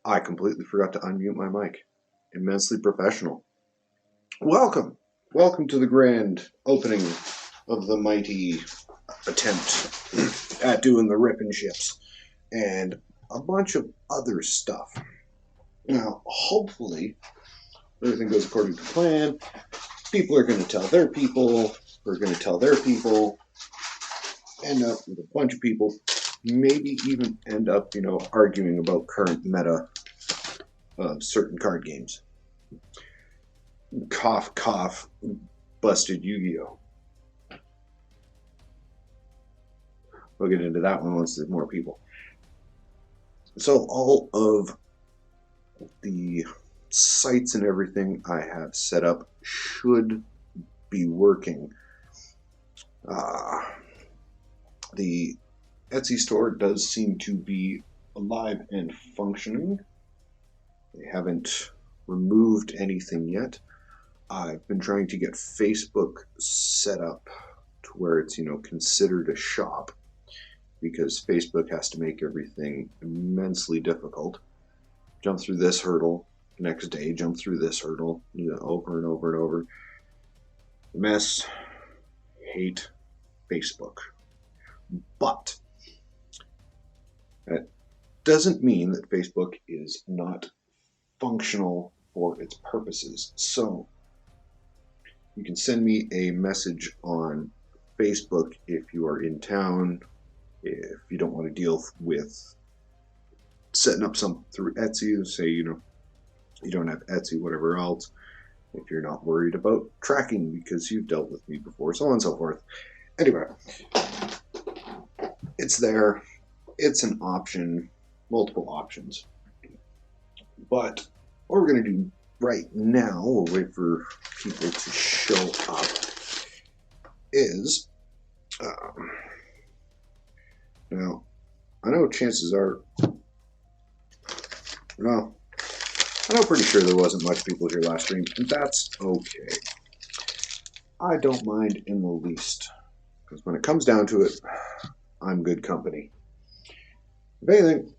I completely forgot to unmute my mic. Immensely professional. Welcome to the grand opening of the mighty attempt at doing the ripping ships and a bunch of other stuff. Now, hopefully, everything goes according to plan. People are going to tell their people, who are going to tell their people, end up with a bunch of people, maybe even end up, arguing about current meta of certain card games. Cough, cough, busted Yu-Gi-Oh! We'll get into that one once there's more people. So all of the sites and everything I have set up should be working. The Etsy store does seem to be alive and functioning. They haven't removed anything yet. I've been trying to get Facebook set up to where it's, considered a shop, because Facebook has to make everything immensely difficult. Jump through this hurdle, next day jump through this hurdle, over and over and over. Mess. Hate Facebook. But that doesn't mean that Facebook is not functional for its purposes. So you can send me a message on Facebook if you are in town, if you don't want to deal with setting up something through Etsy, say, you don't have Etsy, whatever else, if you're not worried about tracking because you've dealt with me before, so on and so forth. Anyway, it's there. It's an option, multiple options. But what we're going to do right now, we'll wait for people to show up, is, now, I know chances are, well, I know pretty sure there wasn't much people here last stream, and that's okay. I don't mind in the least, because when it comes down to it, I'm good company. If anything,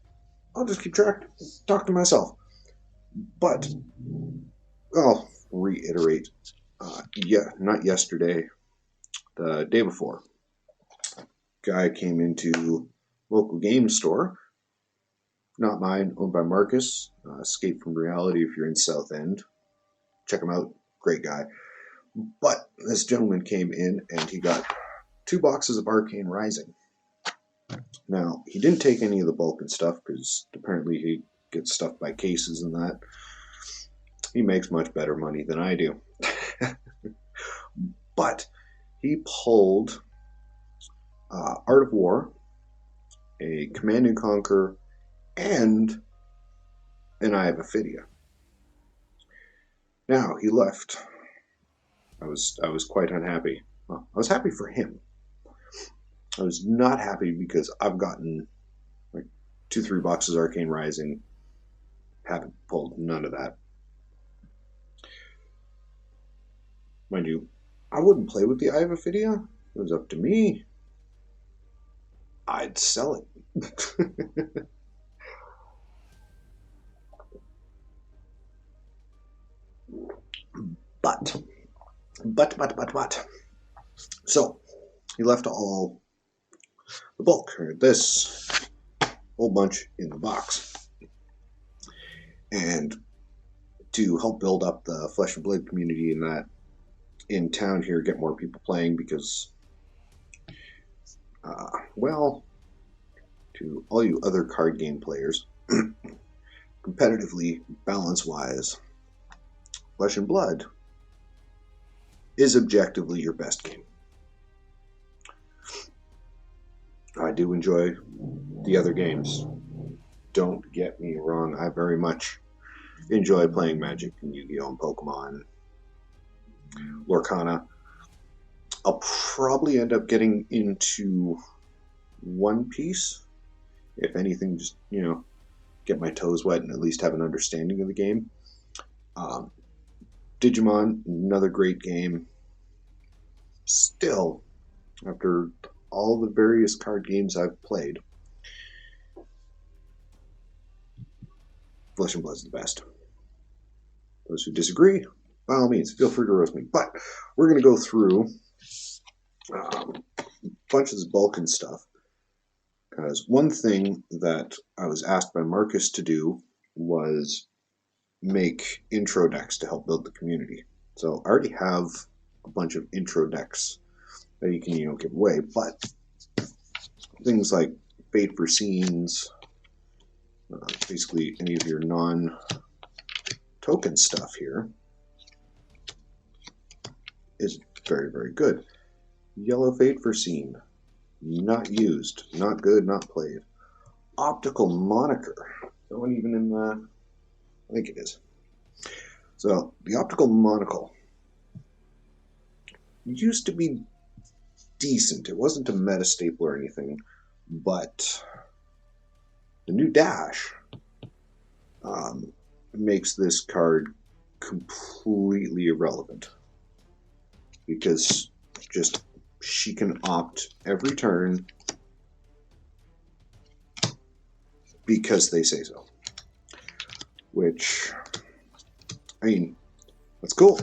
I'll just keep talk to myself. But I'll reiterate, not yesterday, the day before, guy came into local game store, not mine, owned by Marcus, Escape from Reality if you're in South End. Check him out, great guy. But this gentleman came in and he got 2 boxes of Arcane Rising. Now, he didn't take any of the bulk and stuff because apparently he gets stuff by cases and that. He makes much better money than I do. But he pulled Art of War, a Command and Conquer, and an Eye of Ophidia. Now, he left. I was quite unhappy. Well, I was happy for him. I was not happy because I've gotten like 2-3 boxes of Arcane Rising. Haven't pulled none of that. Mind you, I wouldn't play with the Eye of Ophidia. It was up to me. I'd sell it. But. So, he left all the bulk, this whole bunch in the box. And to help build up the Flesh and Blood community in that, in town here, get more people playing because, to all you other card game players, competitively, balance-wise, Flesh and Blood is objectively your best game. I do enjoy the other games. Don't get me wrong, I very much enjoy playing Magic and Yu-Gi-Oh! And Pokemon, Lorcana. I'll probably end up getting into One Piece. If anything, just, get my toes wet and at least have an understanding of the game. Digimon, another great game. Still, after all the various card games I've played, Flesh and Blood is the best. Those who disagree, by all means, feel free to roast me. But we're going to go through a bunch of this Balkan stuff. Because one thing that I was asked by Marcus to do was make intro decks to help build the community. So I already have a bunch of intro decks that you can, give away, but things like Fate for Scenes, basically any of your non-token stuff here is very, very good. Yellow Fate for Scene, not used, not good, not played. Optical Moniker, that one even in the, I think it is. So the Optical Monocle used to be decent. It wasn't a meta staple or anything, but the new dash makes this card completely irrelevant because just she can opt every turn because they say so. Which, I mean, that's cool.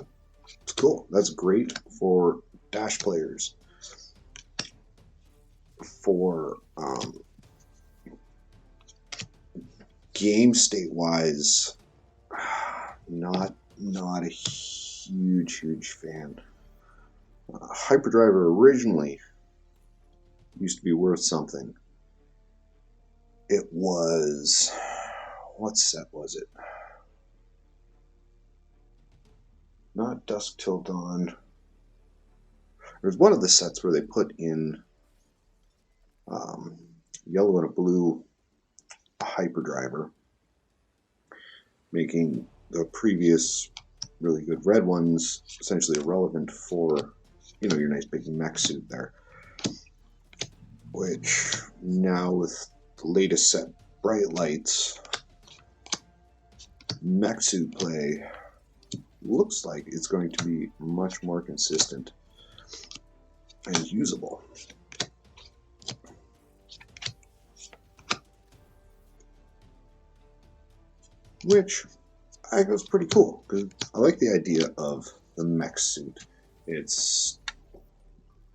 It's cool. That's great for dash players. For game state wise, not a huge fan. Hyperdriver originally used to be worth something. It was, what set was it? Not Dusk Till Dawn. There's one of the sets where they put in yellow and a blue hyperdriver, making the previous really good red ones essentially irrelevant for, your nice big mech suit there. Which now with the latest set, Bright Lights, mech suit play looks like it's going to be much more consistent and usable. Which I think was pretty cool, because I like the idea of the mech suit. It's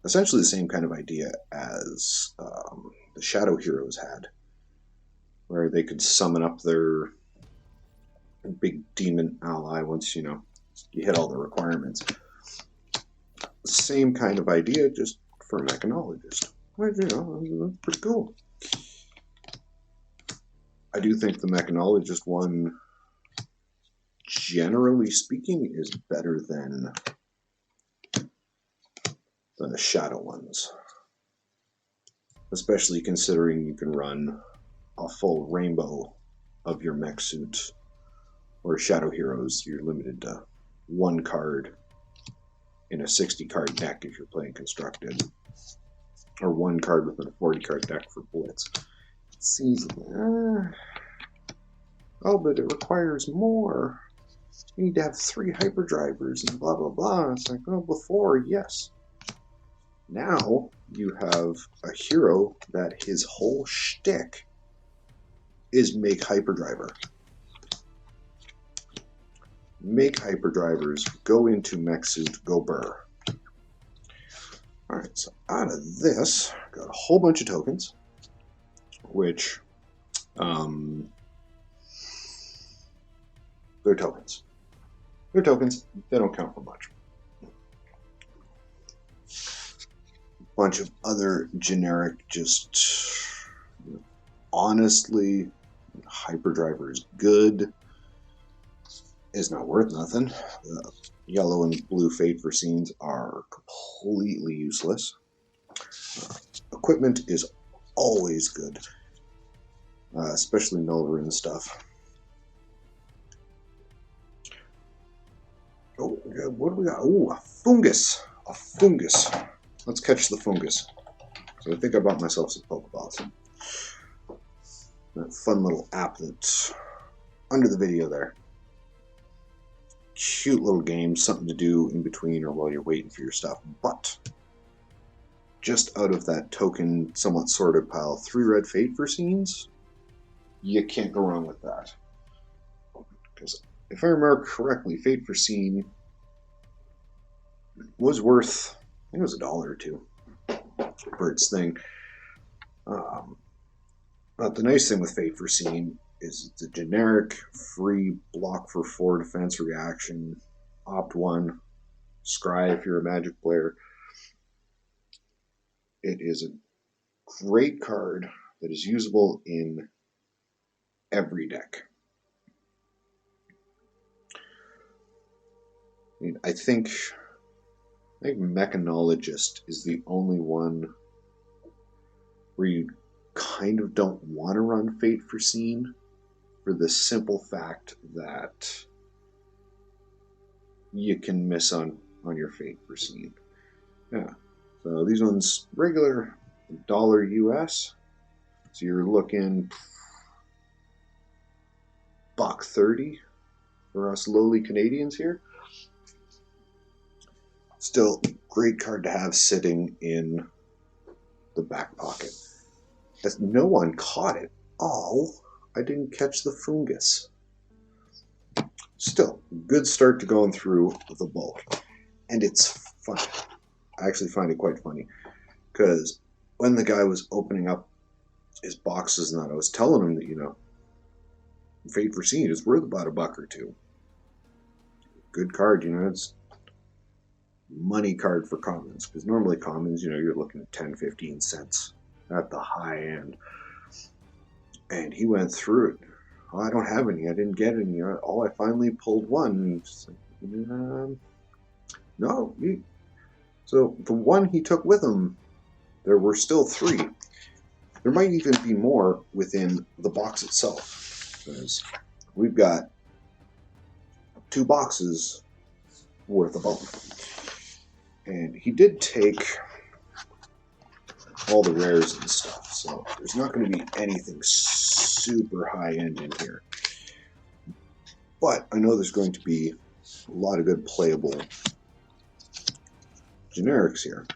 essentially the same kind of idea as the Shadow Heroes had, where they could summon up their big demon ally once, you hit all the requirements. Same kind of idea, just for a mechanologist. Which, that's pretty cool. I do think the mechanologist one, generally speaking, is better than the shadow ones. Especially considering you can run a full rainbow of your mech suit. Or Shadow Heroes, you're limited to one card in a 60-card deck if you're playing Constructed. Or one card within a 40-card deck for Blitz. It seems, but it requires more. You need to have 3 hyperdrivers and blah, blah, blah. It's like, before, yes. Now, you have a hero that his whole shtick is make hyperdriver. Make hyperdrivers, go into mech suit, go burr. Alright, so out of this, got a whole bunch of tokens, which, they're tokens. They're tokens, they don't count for much. Bunch of other generic, just, honestly, hyperdriver is good. Is not worth nothing. The yellow and blue Fate for Scenes are completely useless. Equipment is always good, especially Nullrune stuff. Oh, what do we got? Oh, a fungus. A fungus. Let's catch the fungus. So I think I bought myself some Pokeballs. That fun little app that's under the video there. Cute little game, something to do in between or while you're waiting for your stuff. But just out of that token, somewhat sorted pile, 3 red Fate for Scenes, you can't go wrong with that. Because if I remember correctly, Fate Foreseen was worth, I think it was $1 or $2 for its thing. But the nice thing with Fate Foreseen is it's a generic, free block for 4 defense reaction, opt 1, scry if you're a Magic player. It is a great card that is usable in every deck. I think Mechanologist is the only one where you kind of don't want to run Fate Foreseen for the simple fact that you can miss on your Fate Foreseen. Yeah. So these ones regular $1 US. So you're looking $1.30 for us lowly Canadians here. Still, great card to have sitting in the back pocket. As no one caught it. Oh, I didn't catch the fungus. Still, good start to going through the bulk. And it's fun. I actually find it quite funny. Because when the guy was opening up his boxes and that, I was telling him that, Fate Foreseen is worth about $1 or $2. Good card, it's money card for commons, because normally commons, you're looking at 10-15 cents at the high end. And he went through it. Oh, I don't have any. I didn't get any. Oh, I finally pulled one. No. So the one he took with him, there were still 3. There might even be more within the box itself, because we've got 2 boxes worth of them. And he did take all the rares and stuff, so there's not going to be anything super high-end in here. But I know there's going to be a lot of good playable generics here.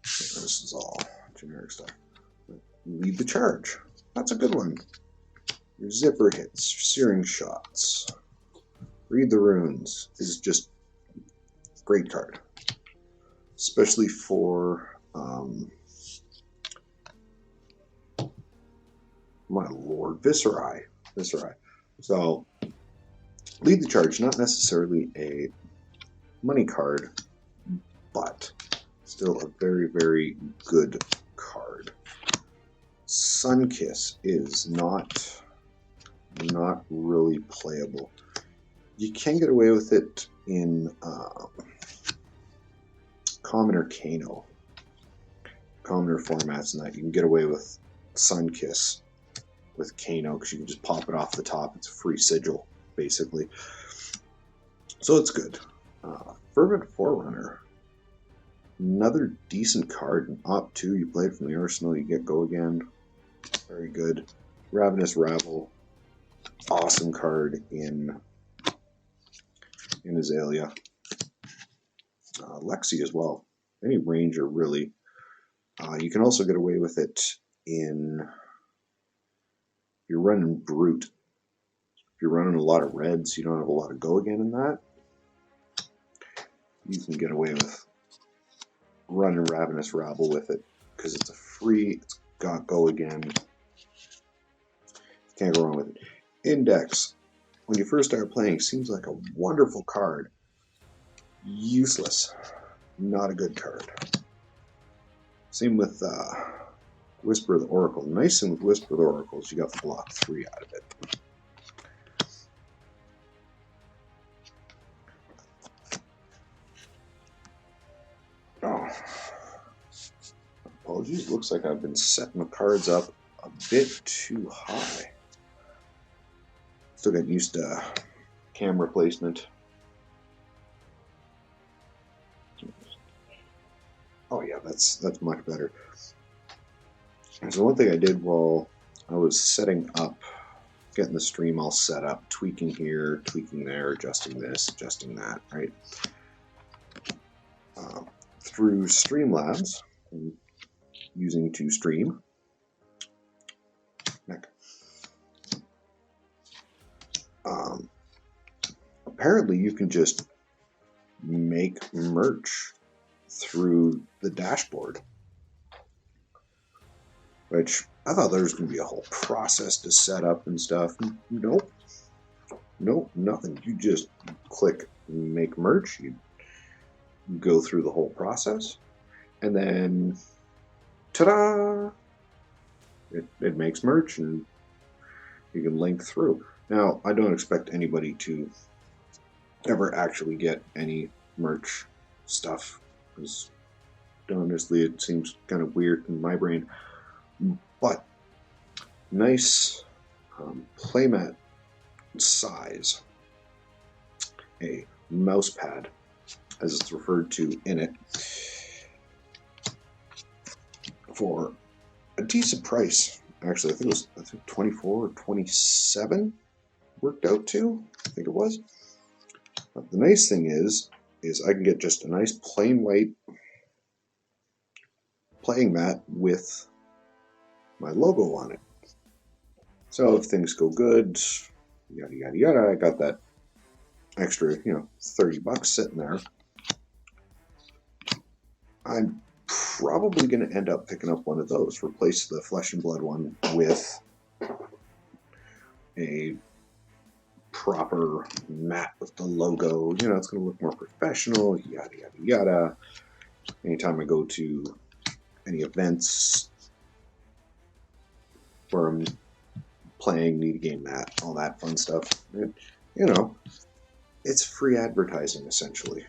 This is all generic stuff. Lead the Charge. That's a good one. Your Zipper Hits, Searing Shots. Read the Runes is just a great card. Especially for, my lord, Viscerai. So, Lead the Charge, not necessarily a money card, but still a very, very good card. Sunkiss is not really playable. You can get away with it in Commoner Kano. Commoner formats and that. You can get away with Sunkiss with Kano because you can just pop it off the top. It's a free sigil, basically. So it's good. Fervent Forerunner. Another decent card. In Op 2, you play it from the arsenal, you get Go Again. Very good. Ravenous Ravel. Awesome card in Azalea. Lexi as well. Any ranger, really. You can also get away with it in... If you're running Brute. If you're running a lot of reds, you don't have a lot of Go Again in that. You can get away with running Ravenous Rabble with it because it's a free, it's got Go Again. Can't go wrong with it. Index, when you first start playing, seems like a wonderful card. Useless. Not a good card. Same with Whisper of the Oracle. The nice thing with Whisper of the Oracle is you got the block 3 out of it. Oh. Apologies. Looks like I've been setting the cards up a bit too high. Still getting used to camera placement. Oh yeah, that's much better. So one thing I did while I was setting up, getting the stream all set up, tweaking here, tweaking there, adjusting this, adjusting that, right? Through Streamlabs, using to stream. apparently you can just make merch through the dashboard, which I thought there was going to be a whole process to set up and stuff. Nope, nothing. You just click make merch, you go through the whole process, and then ta-da! It makes merch and you can link through. Now, I don't expect anybody to ever actually get any merch stuff, because honestly it seems kind of weird in my brain, but nice playmat size, a mouse pad as it's referred to in it, for a decent price. Actually, I think it was 24 or 27 worked out to, I think it was. But the nice thing is I can get just a nice plain white playing mat with my logo on it. So if things go good, yada yada yada, I got that extra, $30 sitting there. I'm probably going to end up picking up one of those, replace the Flesh and Blood one with a proper mat with the logo. It's going to look more professional, yada yada yada. Anytime I go to any events where I'm playing, need a game mat, all that fun stuff. It's free advertising essentially.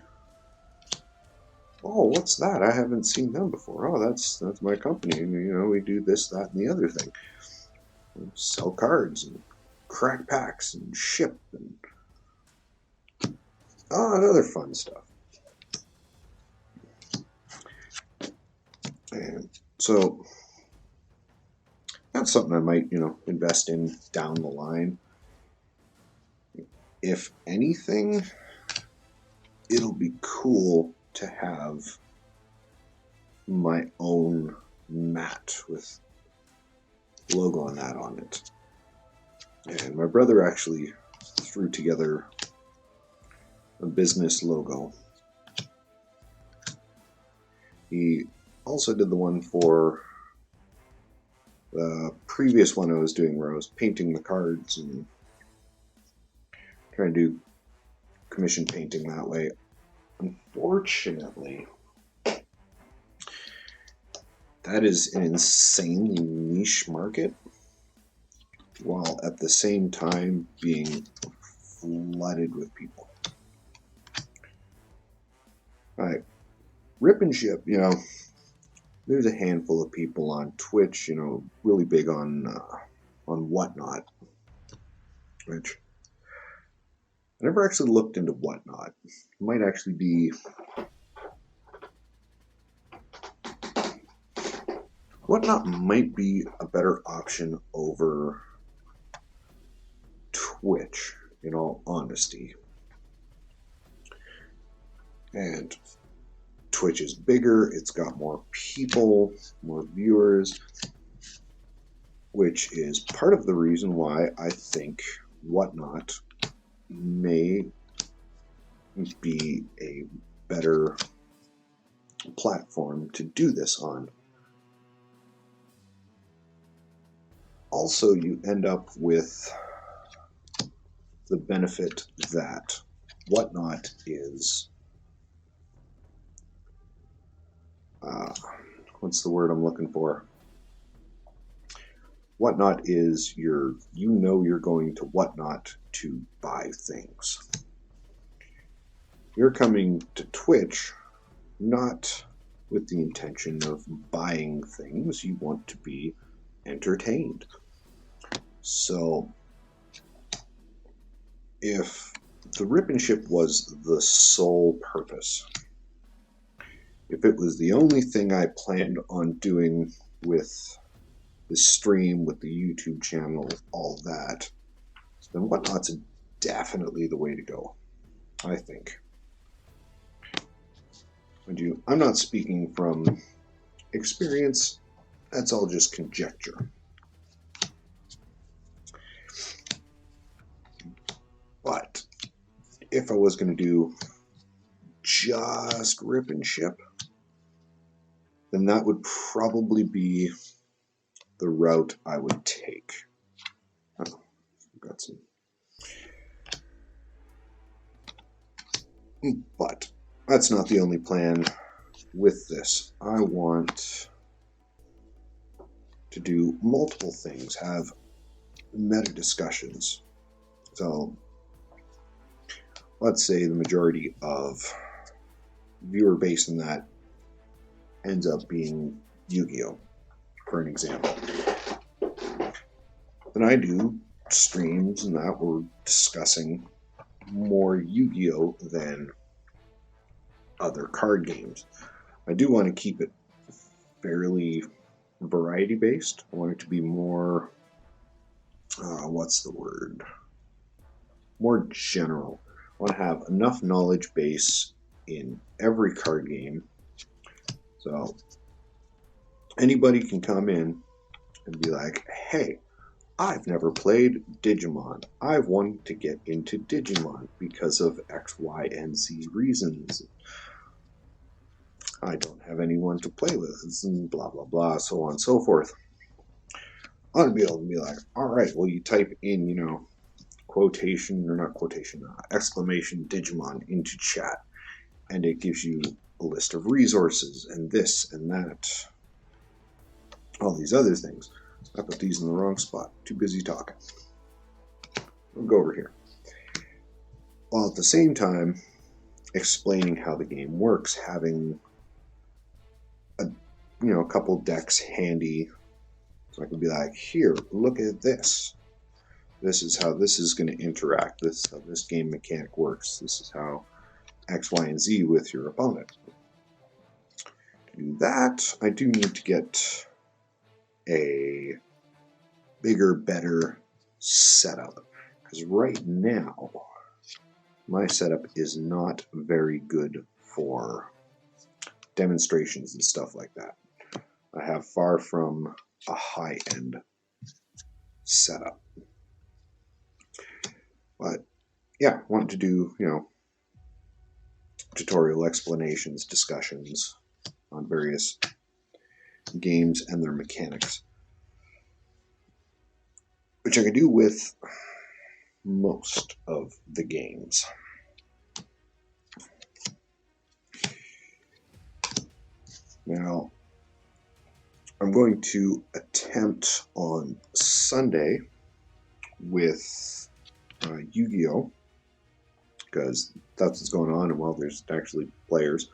Oh, what's that? I haven't seen them before. Oh, that's my company. We do this, that, and the other thing. We sell cards and crack packs and ship and other fun stuff. And so that's something I might, invest in down the line. If anything, it'll be cool to have my own mat with logo and that on it. And my brother actually threw together a business logo. He also did the one for the previous one I was doing, where I was painting the cards and trying to do commission painting that way. Unfortunately, that is an insanely niche market, while at the same time being flooded with people. Alright, rip and ship, there's a handful of people on Twitch, really big on Whatnot, which I never actually looked into Whatnot. It might actually be Whatnot might be a better option over Twitch, in all honesty. And Twitch is bigger, it's got more people, more viewers, which is part of the reason why I think Whatnot may be a better platform to do this on. Also, you end up with the benefit that Whatnot is, what's the word I'm looking for? Whatnot is you're going to Whatnot to buy things. You're coming to Twitch not with the intention of buying things. You want to be entertained. So if the rip and ship was the sole purpose, if it was the only thing I planned on doing with the stream, with the YouTube channel, all that, then Whatnot's definitely the way to go, I think. I'm not speaking from experience, that's all just conjecture. if I was going to do just rip and ship, then that would probably be the route I would take. Oh, got some. But that's not the only plan with this. I want to do multiple things, have meta discussions. So let's say the majority of viewer base in that ends up being Yu-Gi-Oh, for an example. Then I do streams and that we're discussing more Yu-Gi-Oh than other card games. I do want to keep it fairly variety based. I want it to be more more general. I want to have enough knowledge base in every card game so anybody can come in and be like, hey, I've never played Digimon. I've wanted to get into Digimon because of X, Y, and Z reasons. I don't have anyone to play with, and blah, blah, blah, so on and so forth. I want to be able to be like, all right, well, you type in, quotation, or not quotation, exclamation Digimon into chat, and it gives you a list of resources, and this, and that, all these other things. I put these in the wrong spot. Too busy talking. We'll go over here. While at the same time, explaining how the game works, having a couple decks handy, so I can be like, here, look at this. This is how this is going to interact. This is how this game mechanic works. This is how X, Y, and Z with your opponent. To do that, I do need to get a bigger, better setup. Because right now, my setup is not very good for demonstrations and stuff like that. I have far from a high-end setup. But yeah, want to do, tutorial explanations, discussions on various games and their mechanics, which I can do with most of the games. Now, I'm going to attempt on Sunday with Yu-Gi-Oh, because that's what's going on, and while there's actually players,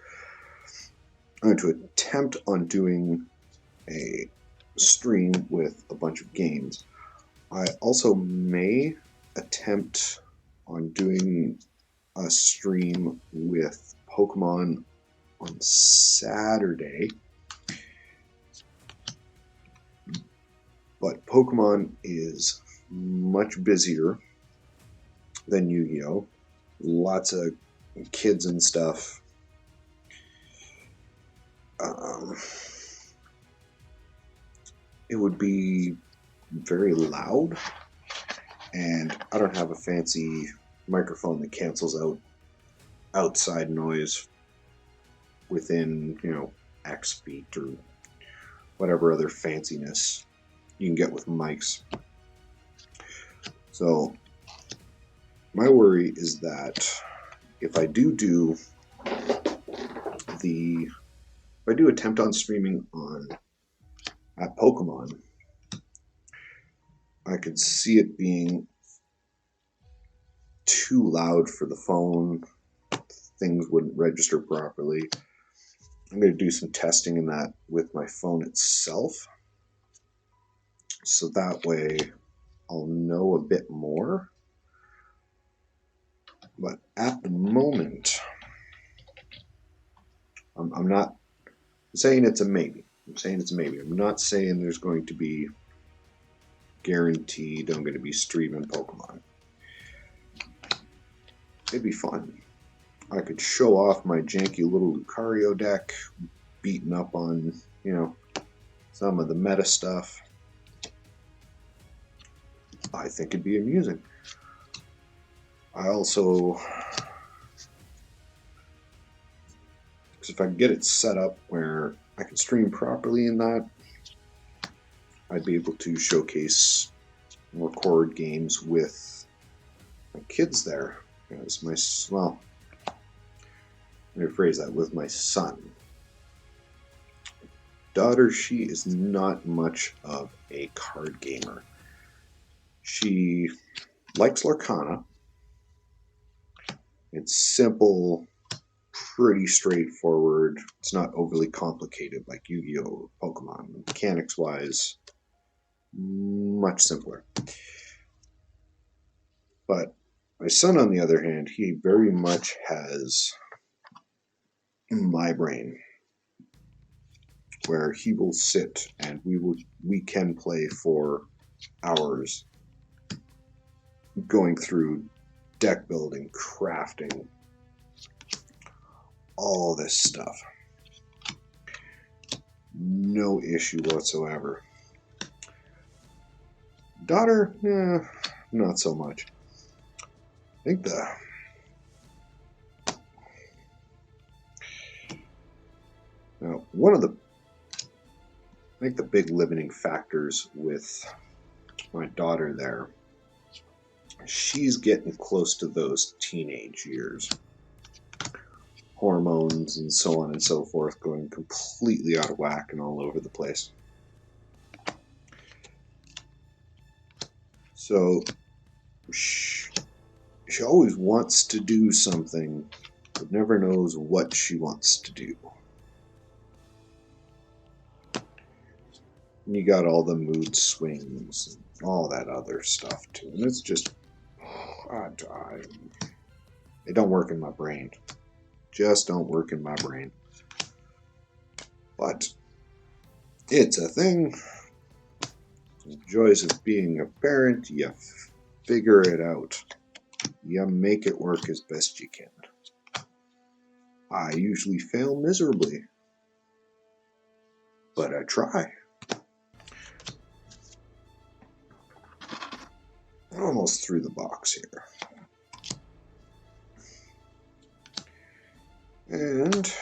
I'm going to attempt on doing a stream with a bunch of games. I also may attempt on doing a stream with Pokemon on Saturday, but Pokemon is much busier than Yu-Gi-Oh. Lots of kids and stuff. It would be very loud, and I don't have a fancy microphone that cancels out outside noise within, X feet or whatever other fanciness you can get with mics. So my worry is that if I do attempt on streaming at Pokemon, I could see it being too loud for the phone. Things wouldn't register properly. I'm going to do some testing in that with my phone itself, so that way I'll know a bit more. But at the moment, I'm not saying it's a maybe. I'm not saying there's going to be guaranteed I'm going to be streaming Pokemon. It'd be fun. I could show off my janky little Lucario deck, beating up on, some of the meta stuff. I think it'd be amusing. I also Because if I can get it set up where I can stream properly in that, I'd be able to showcase and record games with my kids there. As my, well, let me rephrase that, with my son. Daughter, she is not much of a card gamer. She likes Lorcana. It's simple, pretty straightforward. It's not overly complicated like Yu-Gi-Oh! Or Pokemon. Mechanics-wise, much simpler. But my son, on the other hand, he very much has my brain, where he will sit and we can play for hours, going through deck building, crafting, all this stuff. No issue whatsoever. Daughter, not so much. I think one of the big limiting factors with my daughter there, she's getting close to those teenage years. Hormones and so on and so forth going completely out of whack and all over the place. So she always wants to do something, but never knows what she wants to do. And you got all the mood swings and all that other stuff too. And it's just, it don't work in my brain. Just don't work in my brain. But it's a thing. The joys of being a parent, you figure it out. You make it work as best you can. I usually fail miserably, but I try. Almost through the box here. And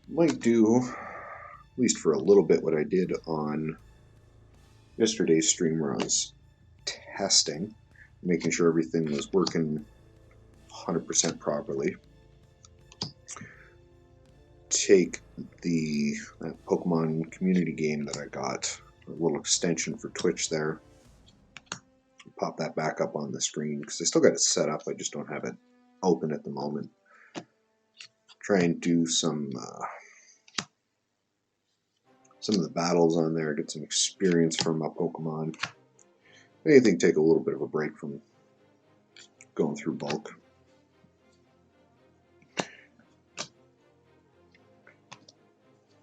might do, at least for a little bit, what I did on yesterday's stream runs, testing, making sure everything was working 100% properly. Take the Pokemon community game that I got, a little extension for Twitch there, pop that back up on the screen because I still got it set up, I just don't have it open at the moment. Try and do some of the battles on there, get some experience from my Pokemon. Anything, take a little bit of a break from going through bulk.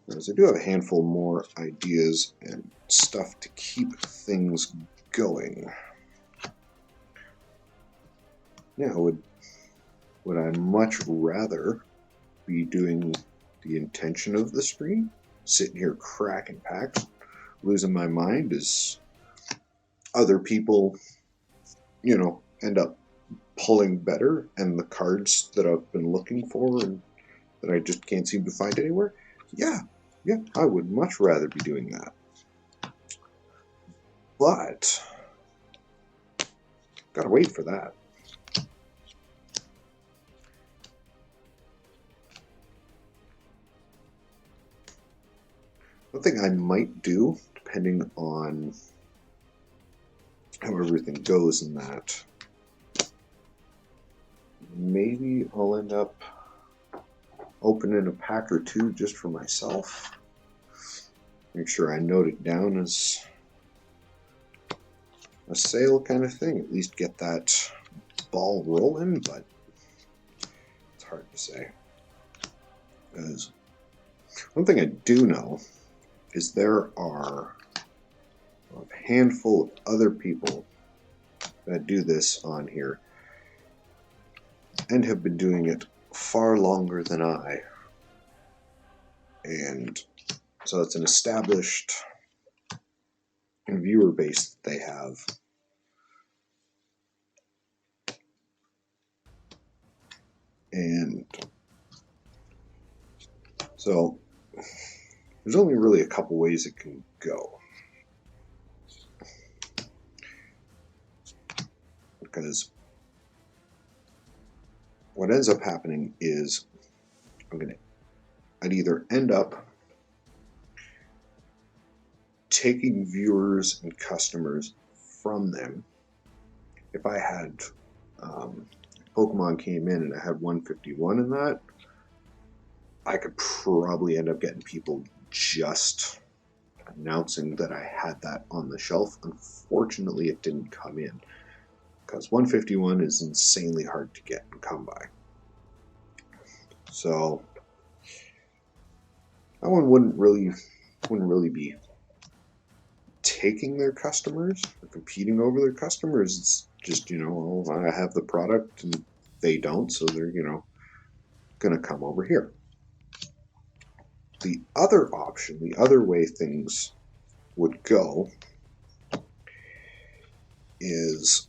Whereas I do have a handful more ideas and stuff to keep things going. Now, would I much rather be doing the intention of the stream? Sitting here cracking packs, losing my mind as other people, end up pulling better and the cards that I've been looking for and that I just can't seem to find anywhere? Yeah, I would much rather be doing that. But gotta wait for that. One thing I might do, depending on how everything goes in that, maybe I'll end up opening a pack or two just for myself. Make sure I note it down as a sale kind of thing. At least get that ball rolling, but it's hard to say. Because one thing I do know is there are a handful of other people that do this on here and have been doing it far longer than I. And so it's an established viewer base that they have. And so there's only really a couple ways it can go. Because what ends up happening is I'd either end up taking viewers and customers from them. If I had Pokemon came in and I had 151 in that, I could probably end up getting people just announcing that I had that on the shelf. Unfortunately, it didn't come in because 151 is insanely hard to get and come by. So that one wouldn't really be taking their customers or competing over their customers. It's just, well, I have the product and they don't, so they're, gonna come over here. The other option, the other way things would go is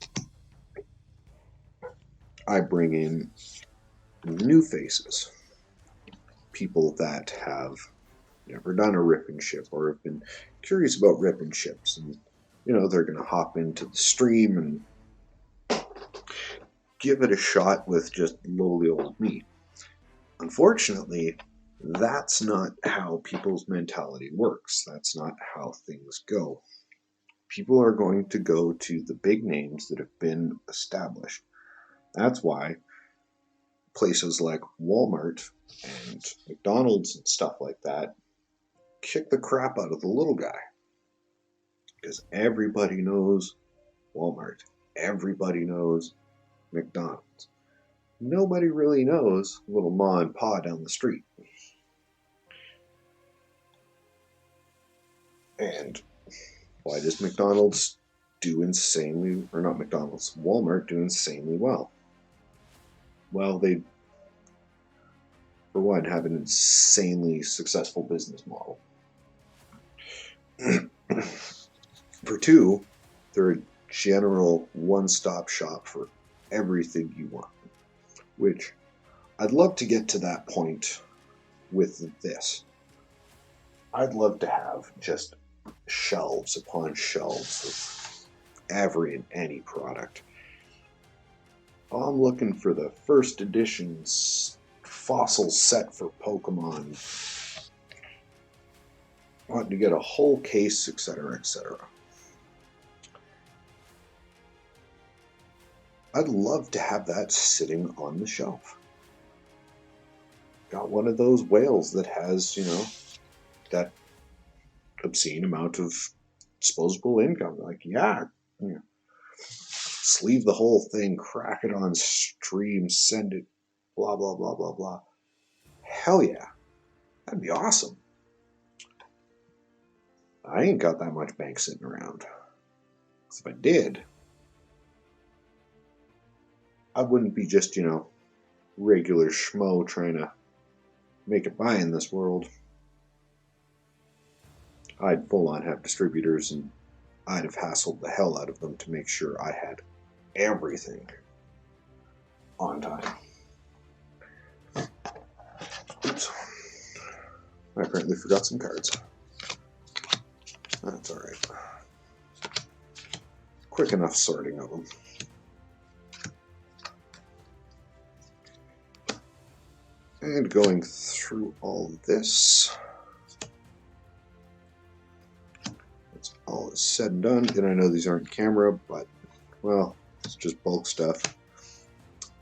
I bring in new faces, people that have never done a rip and ship or have been curious about rip and ships, and they're going to hop into the stream and give it a shot with just lowly old me. Unfortunately, that's not how people's mentality works. That's not how things go. People are going to go to the big names that have been established. That's why places like Walmart and McDonald's and stuff like that kick the crap out of the little guy. Because everybody knows Walmart. Everybody knows McDonald's. Nobody really knows little ma and pa down the street. And why does McDonald's do insanely, or not McDonald's, Walmart do insanely well? Well, they, for one, have an insanely successful business model. For two, they're a general one-stop shop for everything you want, which I'd love to get to that point with this. I'd love to have just shelves upon shelves of every and any product. I'm looking for the first edition's fossil set for Pokemon. Wanting to get a whole case, etc., etc. I'd love to have that sitting on the shelf. Got one of those whales that has, that obscene amount of disposable income. Like, sleeve the whole thing, crack it on stream, send it, blah, blah, blah, blah, blah. Hell yeah. That'd be awesome. I ain't got that much bank sitting around. Because if I did, I wouldn't be just, regular schmo trying to make it by in this world. I'd full on have distributors, and I'd have hassled the hell out of them to make sure I had everything on time. Oops. I apparently forgot some cards. That's alright. Quick enough sorting of them. And going through all this. That's all is said and done. And I know these aren't camera, but, well, it's just bulk stuff.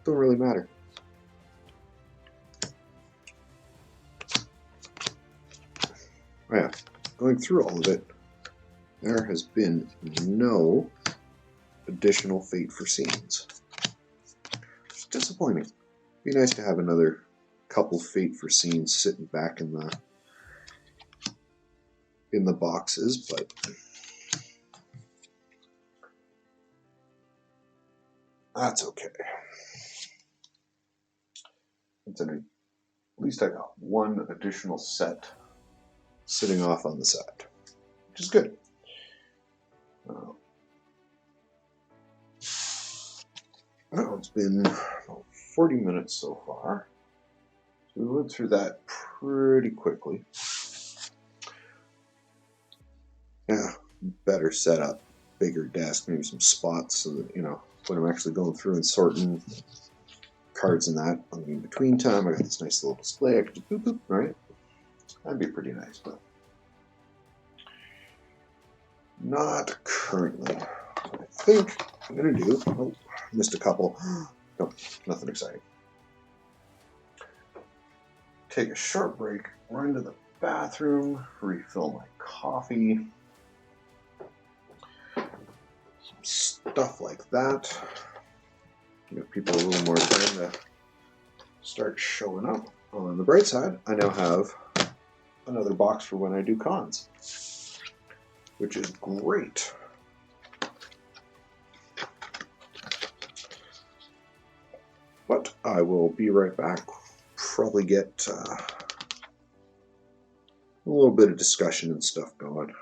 Don't really matter. Oh yeah, going through all of it, there has been no additional fate for scenes. It's disappointing. Be nice to have another couple fate for scenes sitting back in the boxes, but that's okay. At least I got one additional set sitting off on the side, which is good. It's been 40 minutes so far. So we went through that pretty quickly. Yeah, better setup, bigger desk, maybe some spots so that, when I'm actually going through and sorting cards and that on the in-between time, I got this nice little display. I could just boop, boop, right? That'd be pretty nice, but not currently. What I think I'm going to do, missed a couple. Nope, nothing exciting. Take a short break, run to the bathroom, refill my coffee, some stuff like that. Give people a little more time to start showing up. On the bright side, I now have another box for when I do cons, which is great. But I will be right back. Probably get a little bit of discussion and stuff going.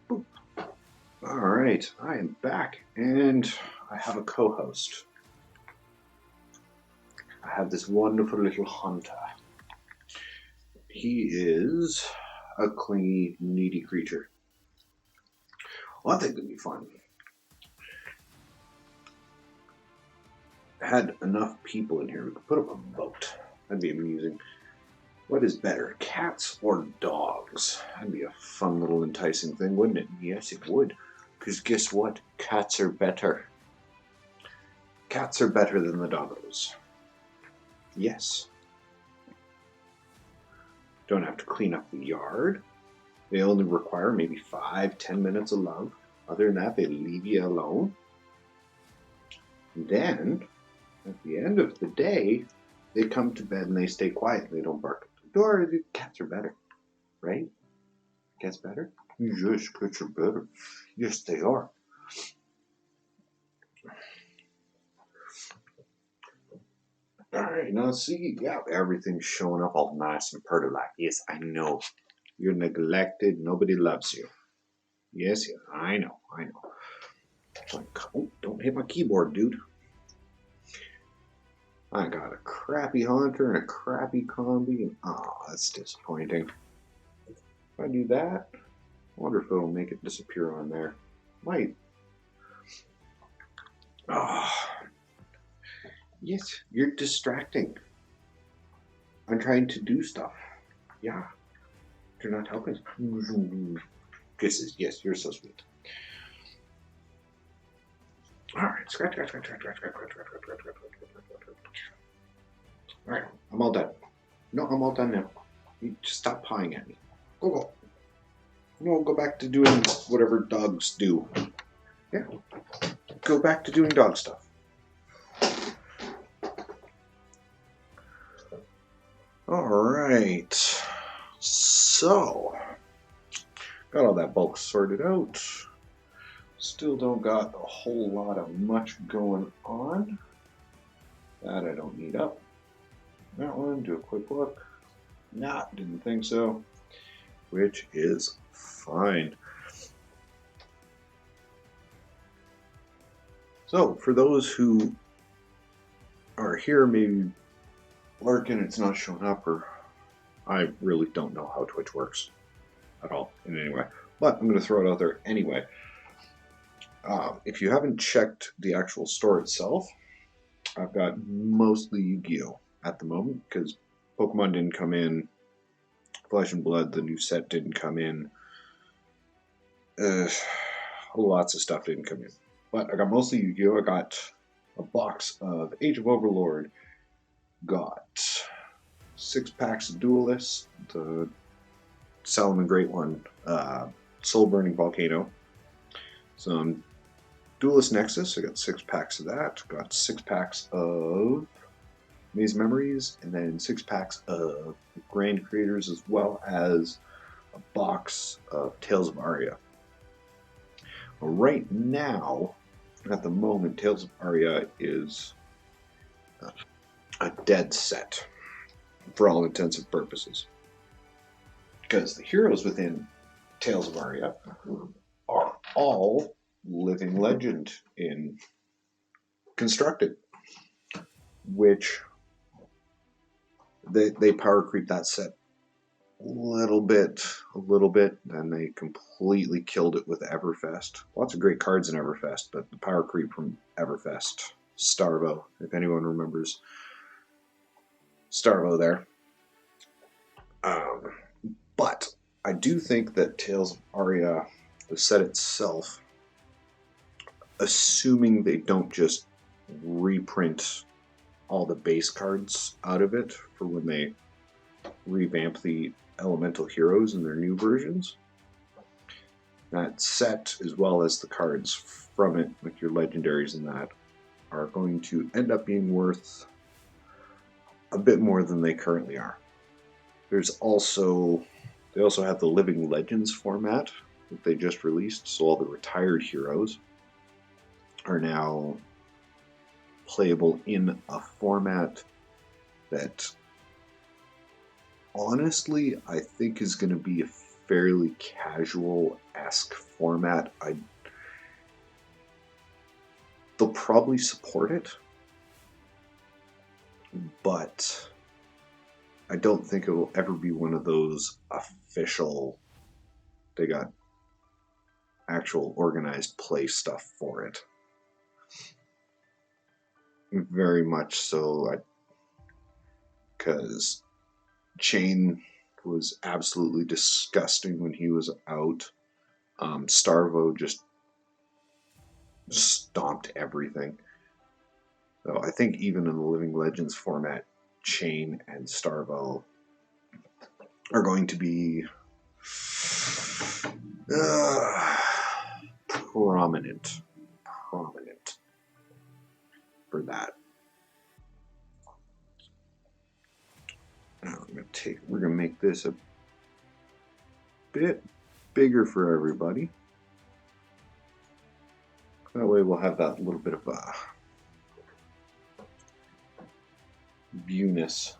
Boop. All right, I am back, and I have a co-host. I have this wonderful little hunter. He is a clingy, needy creature. Well, I think it'd be fun. Had enough people in here, we could put up a vote. That'd be amusing. What is better, cats or dogs? That'd be a fun little enticing thing, wouldn't it? Yes, it would. Because guess what? Cats are better. Cats are better than the doggos. Yes. Don't have to clean up the yard. They only require maybe 5-10 minutes of love. Other than that, they leave you alone. And then, at the end of the day, they come to bed and they stay quiet. They don't bark at the door. The cats are better, right? Cats better? Yes, cats are better. Yes, they are. Alright, now see, yeah, everything's showing up all nice and pretty like, yes, I know. You're neglected, nobody loves you. Yes, I know. Oh, don't hit my keyboard, dude. I got a crappy Haunter and a crappy Combi, and that's disappointing. If I do that, I wonder if it'll make it disappear on there. Might. Yes, you're distracting. I'm trying to do stuff. Yeah. You're not helping. Kisses. Yes, you're so sweet. Alright, scratch. Alright, I'm all done. No, I'm all done now. You just stop pawing at me. Go. No, go back to doing whatever dogs do. Yeah. Go back to doing dog stuff. Alright. So, got all that bulk sorted out. Still don't got a whole lot of much going on. That I don't need up. That one, do a quick look. Nah, didn't think so. Which is fine. So, for those who are here, maybe lurking, it's not showing up, or I really don't know how Twitch works at all in any way. But I'm going to throw it out there anyway. If you haven't checked the actual store itself, I've got mostly Yu-Gi-Oh! At the moment, because Pokemon didn't come in, Flesh and Blood, the new set, didn't come in, lots of stuff didn't come in. But I got mostly Yu-Gi-Oh! I got a box of Age of Overlord, got 6 packs of Duelists, the Salomon Great one, Soul Burning Volcano, some Duelist Nexus, I got 6 packs of that, got 6 packs of Maze Memories, and then 6 packs of Grand Creators, as well as a box of Tales of Aria. Well, right now, at the moment, Tales of Aria is a dead set for all intents and purposes, because the heroes within Tales of Aria are all living legend in constructed, which they power creep that set a little bit, and they completely killed it with Everfest. Lots of great cards in Everfest, but the power creep from Everfest, Starvo, if anyone remembers Starvo there. But I do think that Tales of Aria, the set itself, assuming they don't just reprint all the base cards out of it for when they revamp the elemental heroes in their new versions, that set, as well as the cards from it, like your legendaries and that, are going to end up being worth a bit more than they currently are. They also have the Living Legends format that they just released, so all the retired heroes are now playable in a format that honestly I think is going to be a fairly casual-esque format, they'll probably support it, but I don't think it will ever be one of those official, they got actual organized play stuff for it. Very much so, because Chain was absolutely disgusting when he was out. Starvo just stomped everything. So I think even in the Living Legends format, Chain and Starvo are going to be prominent for that. Now we're gonna make this a bit bigger for everybody. That way we'll have that little bit of viewness.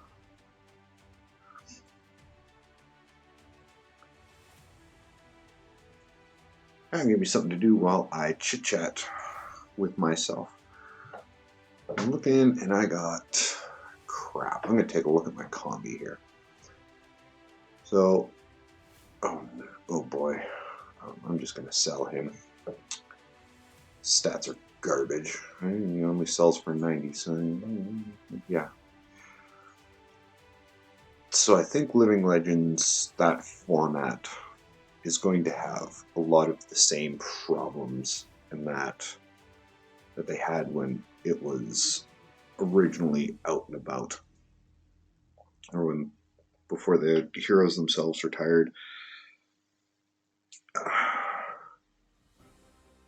That'll give me something to do while I chit-chat with myself. I'm looking and I got crap. I'm going to take a look at my combi here. So, oh boy. I'm just going to sell him. Stats are garbage. He only sells for 90, so yeah. So I think Living Legends, that format, is going to have a lot of the same problems in that they had when it was originally out and about, or when before the heroes themselves retired.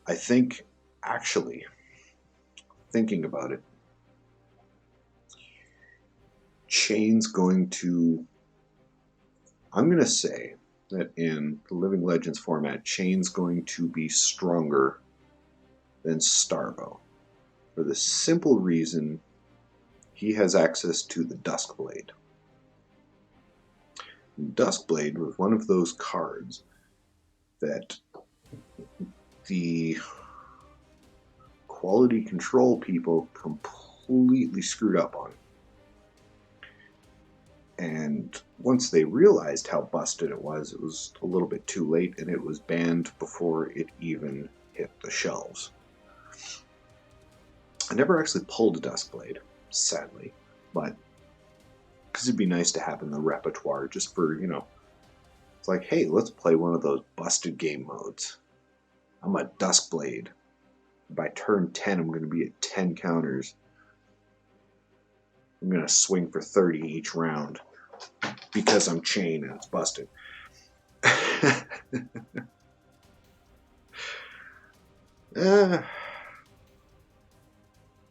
I think, actually, thinking about it, Chain's going to, I'm going to say that in the Living Legends format, Chain's going to be stronger than Starvo, for the simple reason he has access to the Duskblade. Duskblade was one of those cards that the quality control people completely screwed up on. And once they realized how busted it was a little bit too late, and it was banned before it even hit the shelves. I never actually pulled a Duskblade, sadly, but because it'd be nice to have in the repertoire just for, it's like, hey, let's play one of those busted game modes. I'm a Duskblade. By turn 10, I'm going to be at 10 counters. I'm going to swing for 30 each round because I'm Chain and it's busted.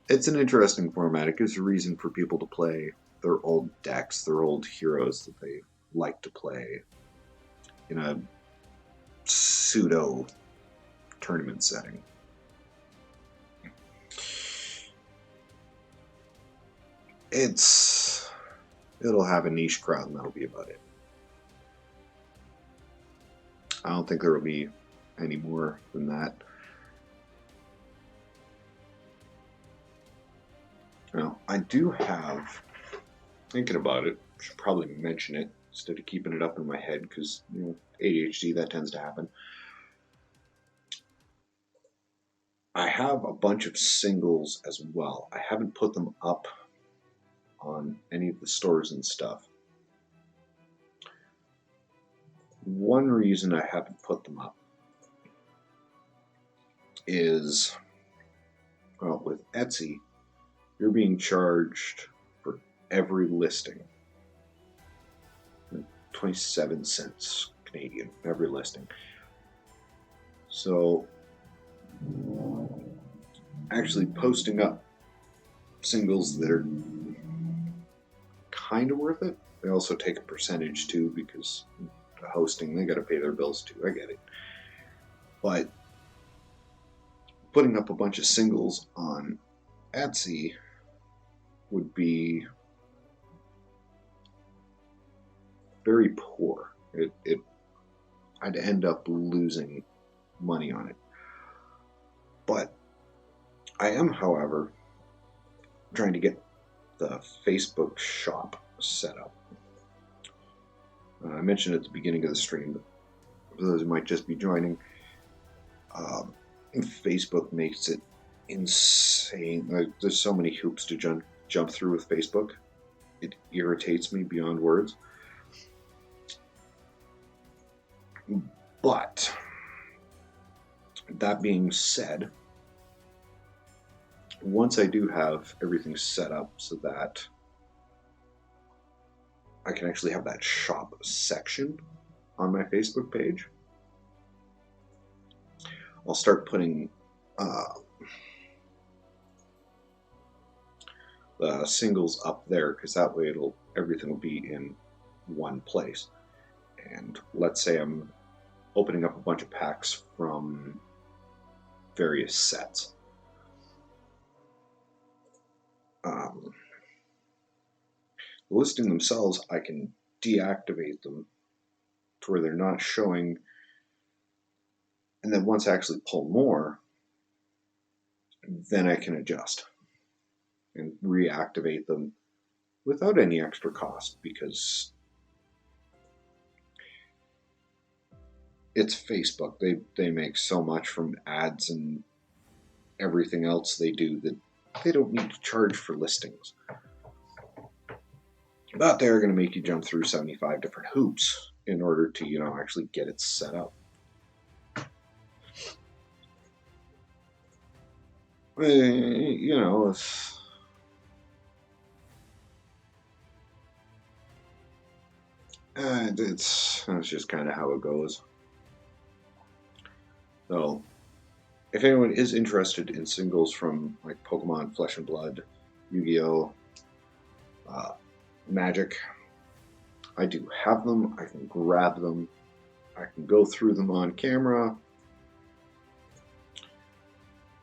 It's an interesting format. It gives a reason for people to play their old decks, their old heroes that they like to play in a pseudo tournament setting. It'll have a niche crowd, and that'll be about it. I don't think there will be any more than that. Now, I do have, thinking about it, should probably mention it instead of keeping it up in my head, because ADHD, that tends to happen. I have a bunch of singles as well. I haven't put them up on any of the stores and stuff. One reason I haven't put them up is, well, with Etsy, you're being charged for every listing. 27 cents Canadian, every listing. So, actually posting up singles that are kind of worth it. They also take a percentage too, because the hosting, they got to pay their bills too. I get it. But putting up a bunch of singles on Etsy would be very poor. It I'd end up losing money on it. But I am, however, trying to get the Facebook shop set up. I mentioned at the beginning of the stream, but for those who might just be joining, Facebook makes it insane. There's so many hoops to jump through with Facebook. It irritates me beyond words. But that being said, once I do have everything set up so that I can actually have that shop section on my Facebook page, I'll start putting the singles up there, because that way everything will be in one place. And let's say I'm opening up a bunch of packs from various sets. The listing themselves, I can deactivate them to where they're not showing, and then once I actually pull more, then I can adjust and reactivate them without any extra cost, because it's Facebook. They make so much from ads and everything else they do that they don't need to charge for listings. But they're going to make you jump through 75 different hoops in order to, actually get it set up. It's just kind of how it goes. So, if anyone is interested in singles from like Pokemon, Flesh and Blood, Yu-Gi-Oh, Magic, I do have them. I can grab them. I can go through them on camera.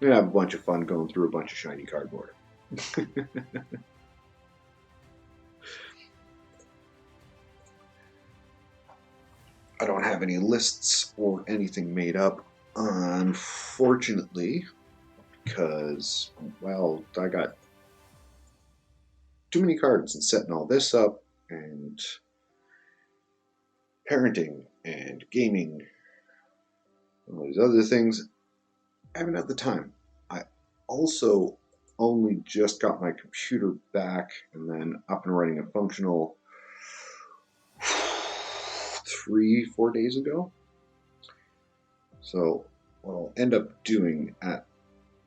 I'm gonna have a bunch of fun going through a bunch of shiny cardboard. I don't have any lists or anything made up, unfortunately, because, well, I got too many cards and setting all this up and parenting and gaming and all these other things. I haven't had the time. I also only just got my computer back and then up and running and functional 3-4 days ago. So what I'll end up doing at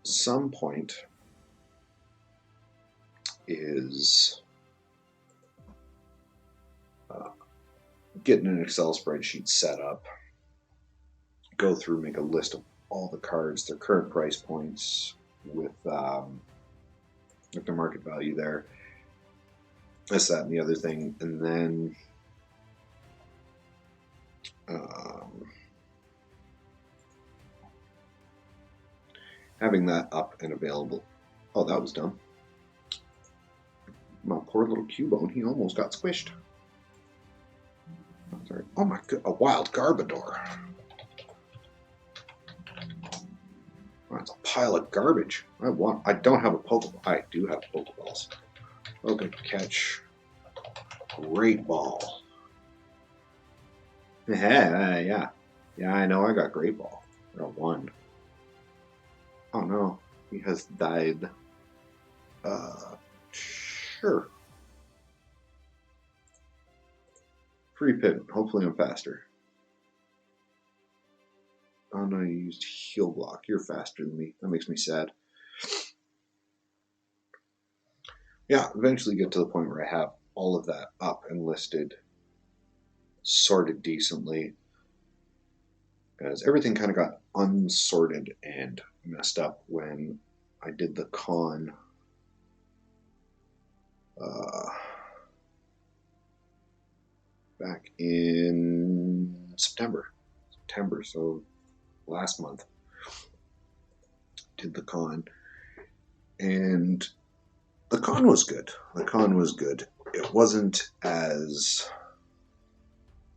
some point is getting an Excel spreadsheet set up, go through, make a list of all the cards, their current price points with their market value there, this, that, and the other thing, and then having that up and available. Oh, that was dumb. My poor little Cubone, he almost got squished. Sorry. Oh my god, a wild Garbodor. That's a pile of garbage. I don't have a Pokeball. I do have Pokeballs. Oh, good catch. Great ball. Yeah. Yeah, I know I got Great Ball. I got one. Oh no, he has died. Sure. Free pivot. Hopefully I'm faster. Oh no, you used heal block. You're faster than me. That makes me sad. Yeah, eventually get to the point where I have all of that up and listed, sorted decently, because everything kind of got unsorted and messed up when I did the con back in September, so last month. Did the con, and the con was good. It wasn't as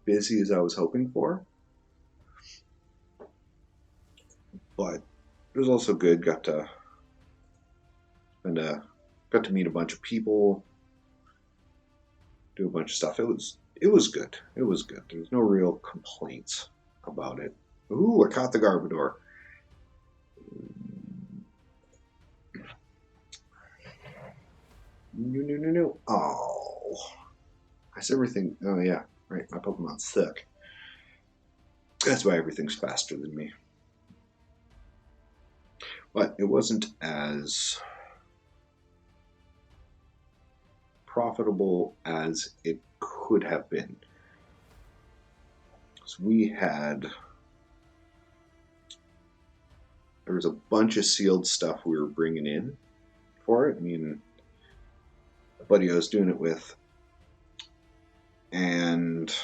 busy as I was hoping for, but it was also good. Got to meet a bunch of people, do a bunch of stuff. It was good. It was good. There's no real complaints about it. Ooh, I caught the Garbodor. No. Oh, that's everything. Oh yeah, right. My Pokemon's sick. That's why everything's faster than me. But it wasn't as profitable as it could have been. So there was a bunch of sealed stuff we were bringing in for it. I mean, the buddy I was doing it with, and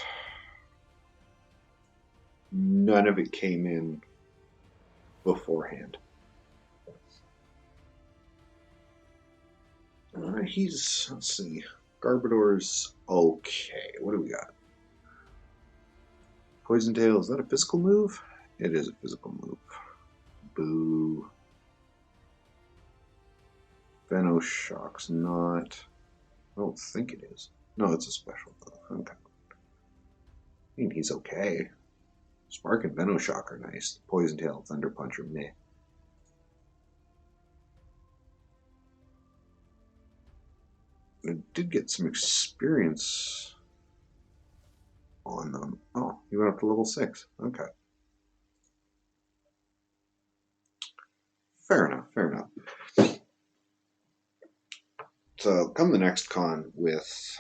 none of it came in beforehand. Let's see, Garbodor's okay. What do we got? Poison Tail, is that a physical move? It is a physical move. Boo. Venoshock's not. I don't think it is. No, it's a special move. Okay. I mean, he's okay. Spark and Venoshock are nice. Poison Tail, Thunder Punch are meh. I did get some experience on them. Oh, you went up to level 6. Okay. Fair enough, fair enough. So come the next con with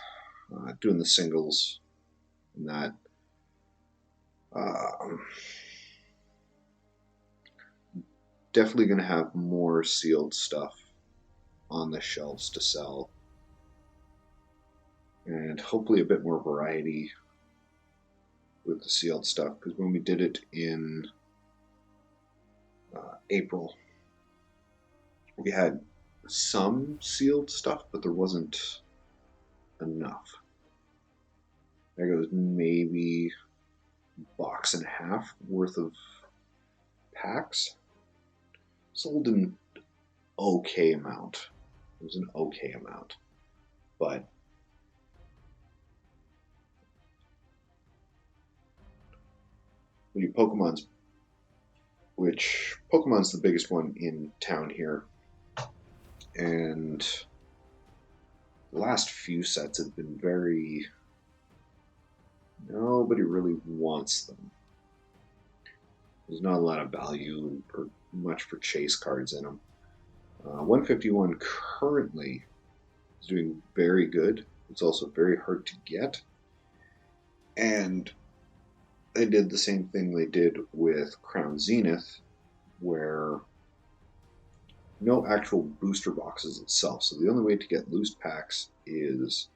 doing the singles and that. Definitely going to have more sealed stuff on the shelves to sell. And hopefully a bit more variety with the sealed stuff. Because when we did it in April, we had some sealed stuff, but there wasn't enough. There goes maybe a box and a half worth of packs. Sold an okay amount. It was an okay amount. But Pokemon's the biggest one in town here. And the last few sets have been nobody really wants them. There's not a lot of value or much for chase cards in them. 151 currently is doing very good. It's also very hard to get. And they did the same thing they did with Crown Zenith, where no actual booster boxes itself. So the only way to get loose packs is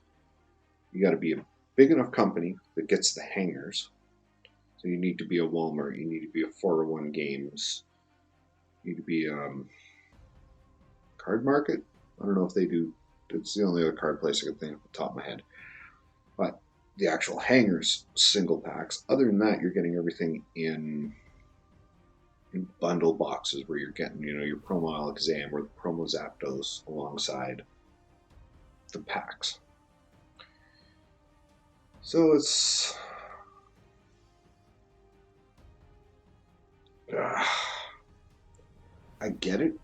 you got to be a big enough company that gets the hangers. So you need to be a Walmart, you need to be a 401 Games, you need to be Card Market. I don't know if they do. It's the only other card place I can think of off the top of my head. But the actual hangers, single packs. Other than that, you're getting everything in bundle boxes where you're getting, your promo Alakazam or the promo Zapdos alongside the packs. So it's I get it.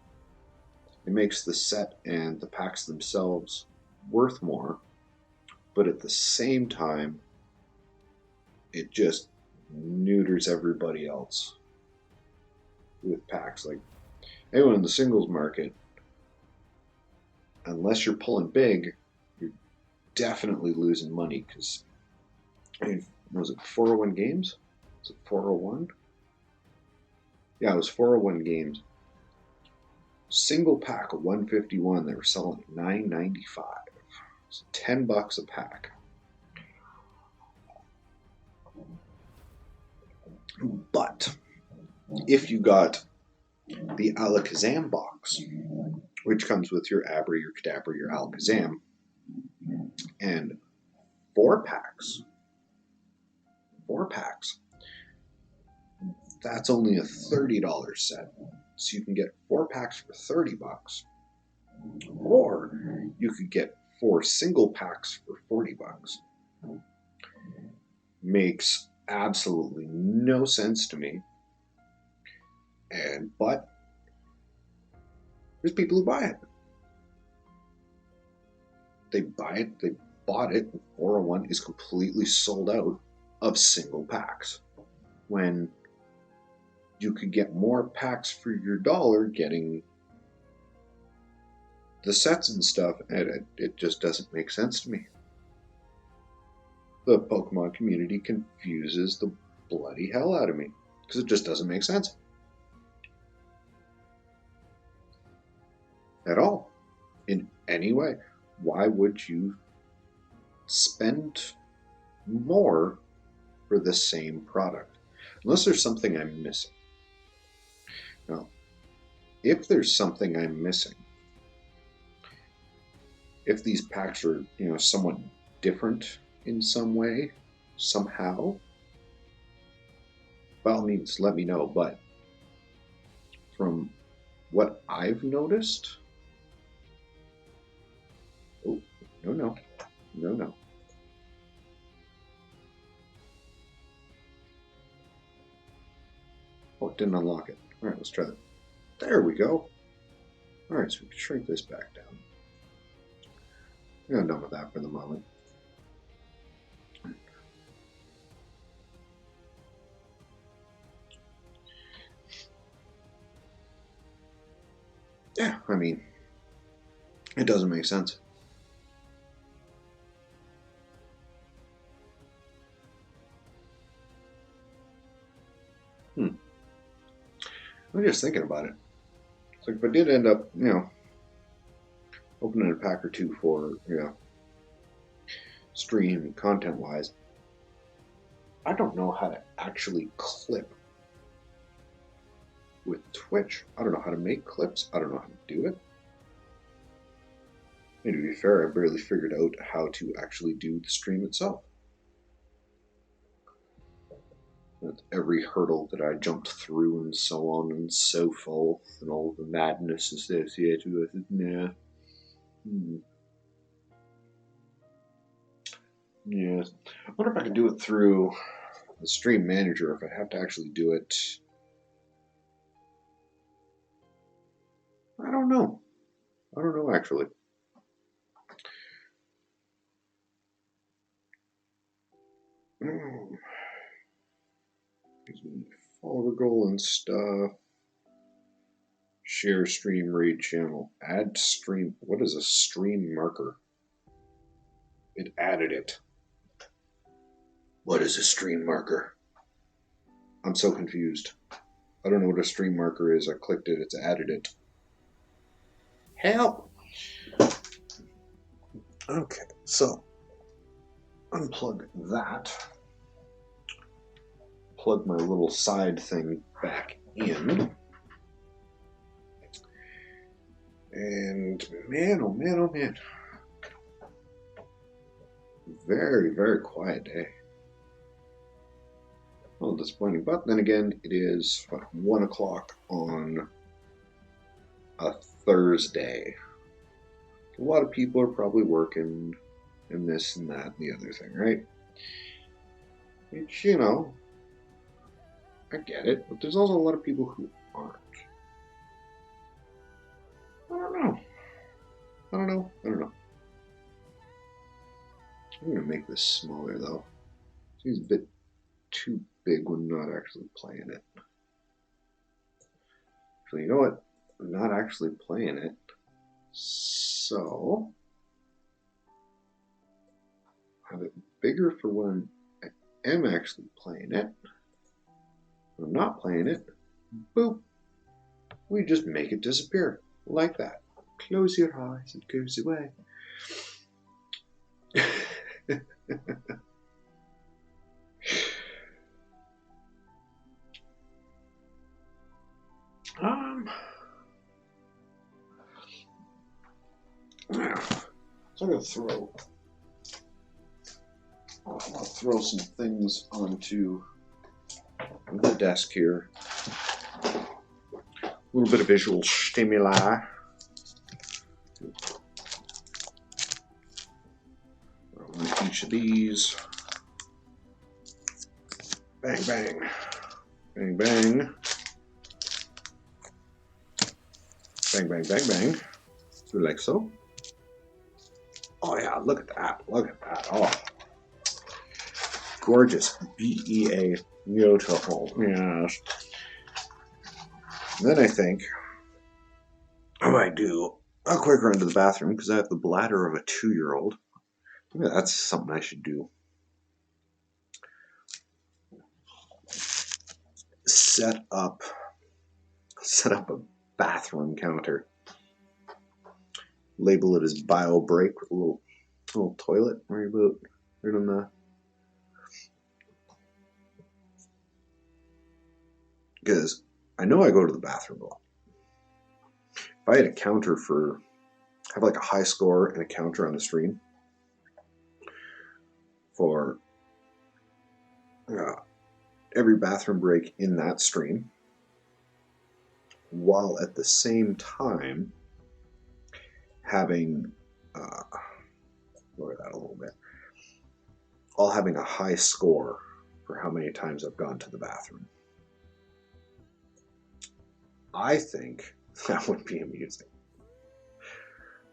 It makes the set and the packs themselves worth more, but at the same time, it just neuters everybody else with packs. Like anyone in the singles market, unless you're pulling big, you're definitely losing money because, was it 401 Games? Was it 401? Yeah, it was 401 Games. Single pack of 151 they were selling at $9.95. It's $10 a pack. But if you got the Alakazam box, which comes with your Abra, your Kadabra, your Alakazam, and 4 packs, that's only a $30 set. So you can get 4 packs for $30, or you could get 4 single packs for $40. Makes absolutely no sense to me. But there's people who buy it. They buy it, they bought it, and 401 is completely sold out of single packs. When you could get more packs for your dollar getting the sets and stuff, and it just doesn't make sense to me. The Pokemon community confuses the bloody hell out of me because it just doesn't make sense at all in any way. Why would you spend more for the same product? Unless there's something I'm missing. Now, if there's something I'm missing, if these packs are, somewhat different in some way, somehow, by all means, let me know. But from what I've noticed, oh, no. Oh, it didn't unlock it. All right, let's try that. There we go. All right, so we can shrink this back down. I'm done with that for the moment. Yeah, I mean, it doesn't make sense. I'm just thinking about it. It's like if I did end up, opening a pack or two for, stream content-wise, I don't know how to actually clip with Twitch. I don't know how to make clips. I don't know how to do it. And to be fair, I barely figured out how to actually do the stream itself. With every hurdle that I jumped through and so on and so forth, and all the madness associated with it. Yeah. Yes. I wonder if I could do it through the stream manager, if I have to actually do it. I don't know. Actually. Gives me follower goal and stuff. Share stream raid channel. Add stream. What is a stream marker? It added it. What is a stream marker? I'm so confused. I don't know what a stream marker is. I clicked it. It's added it. Help! Okay, so unplug that. Plug my little side thing back in. And man, oh man. Very, very quiet day. A little disappointing, but then again, it is 1 o'clock on a Thursday. A lot of people are probably working and this and that and the other thing, right? Which, I get it, but there's also a lot of people who aren't. I don't know. I'm going to make this smaller, though. Seems a bit too big when not actually playing it. So you know what? I'm not actually playing it. So have it bigger for when I am actually playing it. When I'm not playing it, boop. We just make it disappear like that. Close your eyes, it goes away. So I'm gonna throw some things onto the desk here. A little bit of visual stimuli. On each of these. Bang, bang. Bang, bang. Bang, bang, bang, bang. Like so. Oh yeah, look at that. Look at that. Oh. Gorgeous. BEA. Beautiful. Yes. And then I think I might do a quick run to the bathroom because I have the bladder of a 2-year-old. Maybe that's something I should do. Set up a bathroom counter. Label it as bio break with a little toilet right about right on the. Because I know I go to the bathroom a lot. If I had a counter have like a high score and a counter on the stream for every bathroom break in that stream, while at the same time having lower that a little bit, all having a high score for how many times I've gone to the bathroom. I think that would be amusing.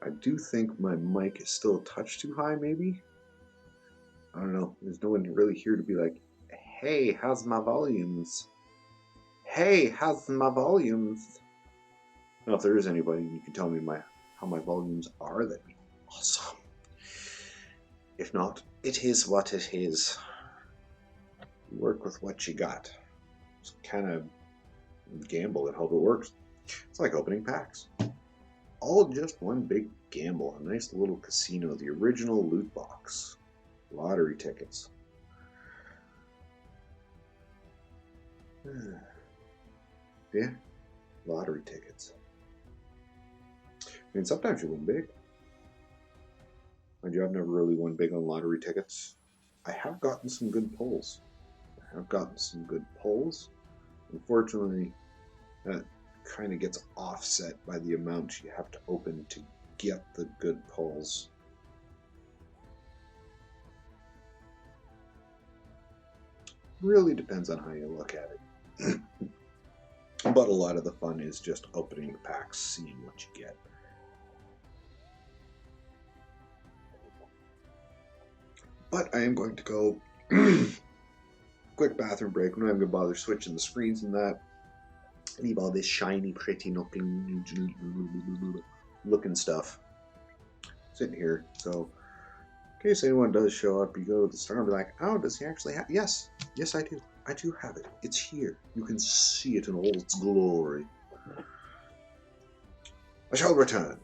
I do think my mic is still a touch too high, maybe. I don't know. There's no one really here to be like, hey, how's my volumes? Hey, how's my volumes? Well, if there is anybody and you can tell me how my volumes are, that'd be awesome. If not, it is what it is. Work with what you got. Just kind of gamble and hope it works. It's like opening packs. All just one big gamble. A nice little casino. The original loot box. Lottery tickets. Yeah, lottery tickets. I mean, sometimes you win big. Mind you, I've never really won big on lottery tickets. I have gotten some good pulls. Unfortunately, that kind of gets offset by the amount you have to open to get the good pulls. Really depends on how you look at it. But a lot of the fun is just opening the packs, seeing what you get. But I am going to go quick bathroom break. I'm not even going to bother switching the screens and that. Leave all this shiny, pretty looking stuff sitting here. So in case anyone does show up, you go to the store and be like, oh, does he actually have? Yes, I do. I do have it. It's here. You can see it in all its glory. I shall return.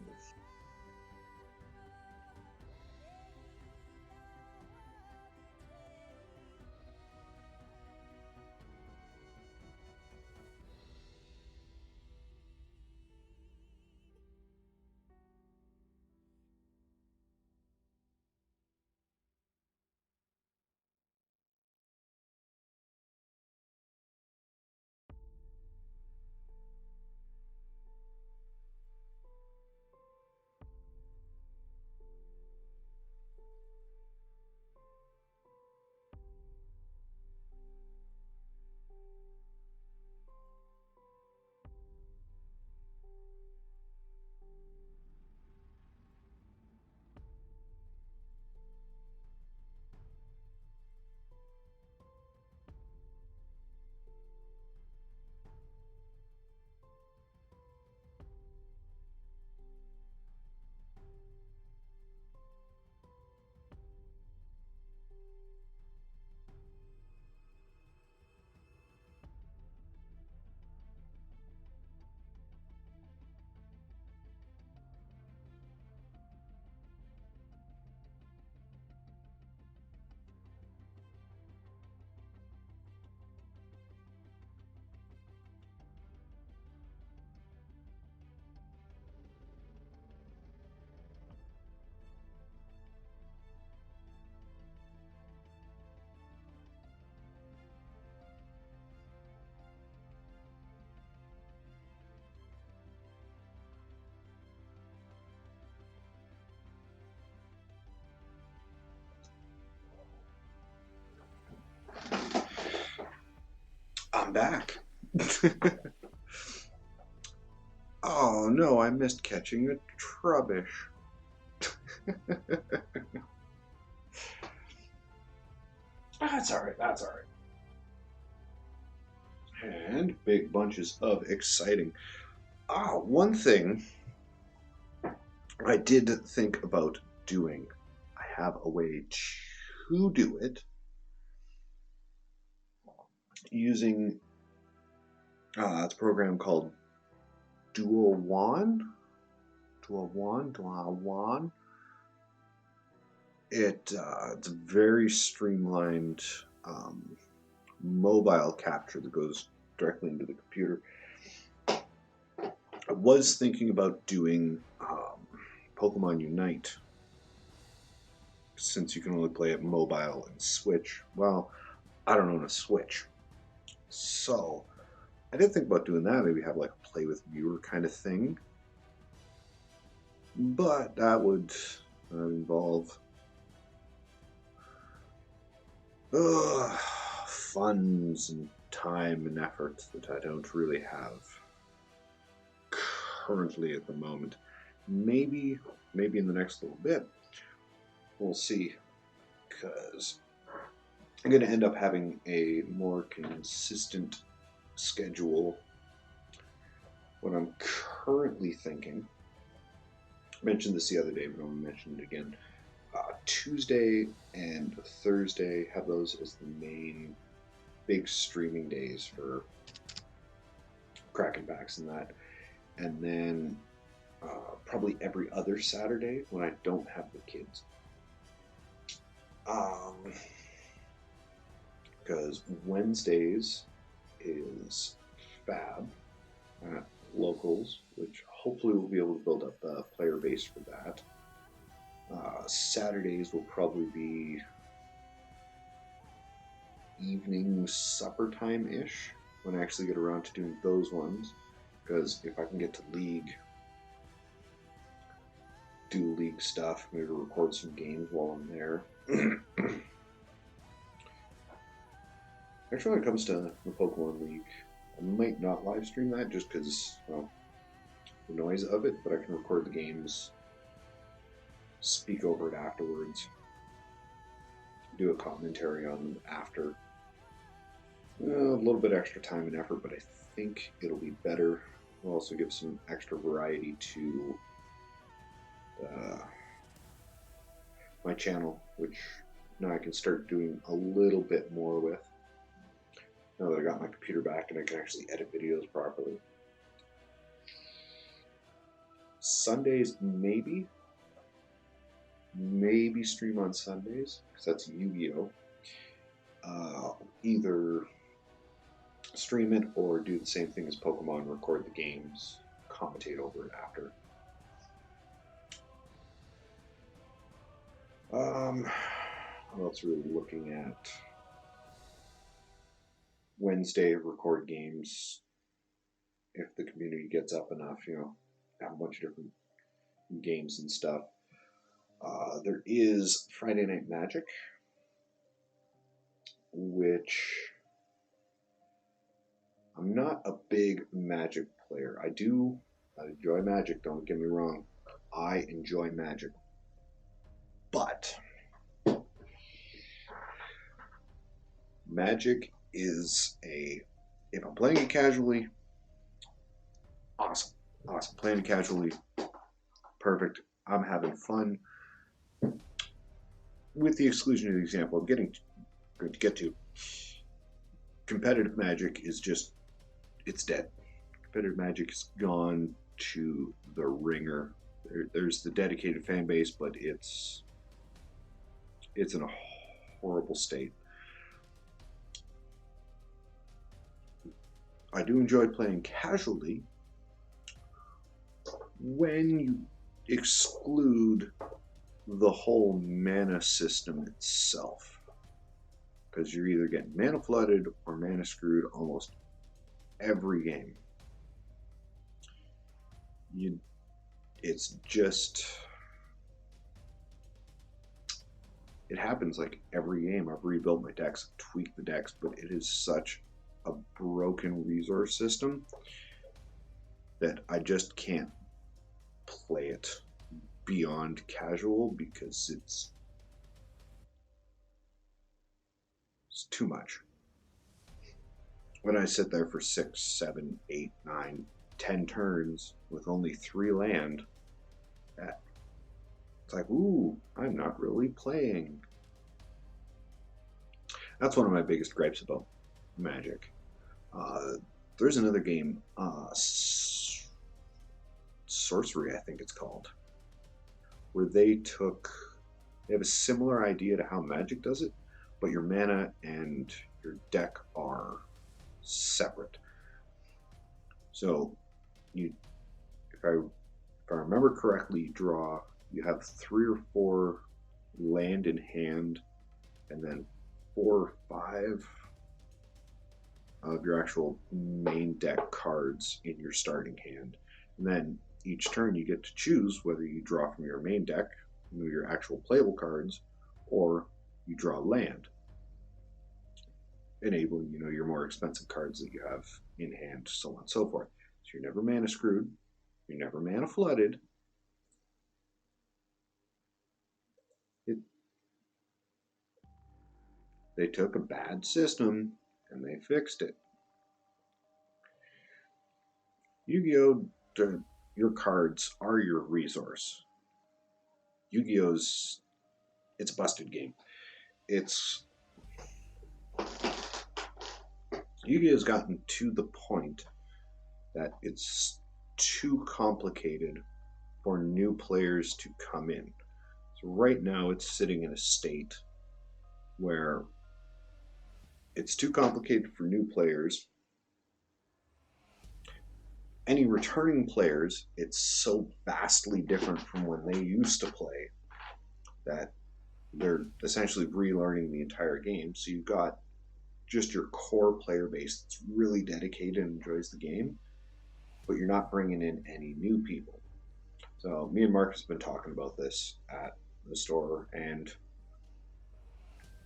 I'm back. Oh no, I missed catching a trubbish. That's alright, that's alright. And big bunches of exciting. One thing I did think about doing. I have a way to do it using it's a program called Duo1. It's a very streamlined mobile capture that goes directly into the computer. I was thinking about doing Pokemon Unite, since you can only play it mobile and Switch. Well, I don't own a Switch, so I did think about doing that. Maybe have like a play with viewer kind of thing, but that would involve funds and time and effort that I don't really have currently at the moment. Maybe in the next little bit. We'll see, because I'm going to end up having a more consistent schedule. What I'm currently thinking, I mentioned this the other day, but I'm going to mention it again. Tuesday and Thursday, have those as the main big streaming days for Kraken packs and that. And then probably every other Saturday when I don't have the kids. Because Wednesdays is Fab at Locals, which hopefully we'll be able to build up the player base for that. Saturdays will probably be evening supper time-ish when I actually get around to doing those ones, because if I can get to League, do League stuff, maybe record some games while I'm there. Actually, when it comes to the Pokemon League, I might not live stream that just because, well, the noise of it, but I can record the games, speak over it afterwards, do a commentary on them after. A little bit extra time and effort, but I think it'll be better. It'll also give some extra variety to my channel, which now I can start doing a little bit more with. Now that I got my computer back and I can actually edit videos properly. Sundays, maybe stream on Sundays, because that's Yu-Gi-Oh! Either stream it or do the same thing as Pokemon, record the games, commentate over it after. What else are we looking at? Wednesday, record games. If the community gets up enough, have a bunch of different games and stuff. There is Friday Night Magic, which I'm not a big Magic player. I enjoy Magic, don't get me wrong. I enjoy Magic. But Magic is if I'm playing it casually, awesome. Playing it casually, perfect. I'm having fun. With the exclusion of the example I'm going to get to, competitive Magic is just, it's dead. Competitive Magic has gone to the ringer. There's the dedicated fan base, but it's in a horrible state. I do enjoy playing casually when you exclude the whole mana system itself, because you're either getting mana flooded or mana screwed almost every game. It's just, it happens like every game. I've rebuilt my decks, tweaked the decks, but it is such a broken resource system that I just can't play it beyond casual because it's too much. When I sit there for 6, 7, 8, 9, 10 turns with only 3 land, it's like, ooh, I'm not really playing. That's one of my biggest gripes about Magic. There's another game, Sorcery, I think it's called, where they have a similar idea to how Magic does it, but your mana and your deck are separate. So, if I remember correctly, you have 3 or 4 land in hand, and then 4 or 5 of your actual main deck cards in your starting hand. And then each turn you get to choose whether you draw from your main deck, your actual playable cards, or you draw land, enabling your more expensive cards that you have in hand, so on and so forth. So you're never mana screwed, you're never mana flooded. They took a bad system and they fixed it. Yu-Gi-Oh! Your cards are your resource. Yu-Gi-Oh's, it's a busted game. Yu-Gi-Oh's gotten to the point that it's too complicated for new players to come in. So right now it's sitting in a state where it's too complicated for new players. Any returning players, it's so vastly different from when they used to play that they're essentially relearning the entire game. So you've got just your core player base that's really dedicated and enjoys the game, but you're not bringing in any new people. So me and Mark have been talking about this at the store, and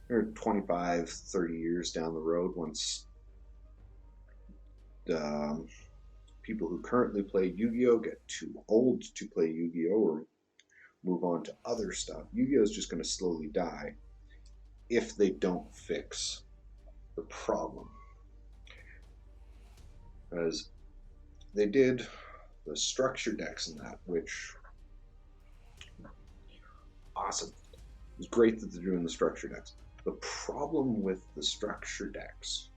they're 25, 30 years down the road, once the people who currently play Yu-Gi-Oh! Get too old to play Yu-Gi-Oh! Or move on to other stuff, Yu-Gi-Oh! Is just going to slowly die if they don't fix the problem. As they did the structure decks in that, which awesome. It was great that they're doing the structure decks. The problem with the structure decks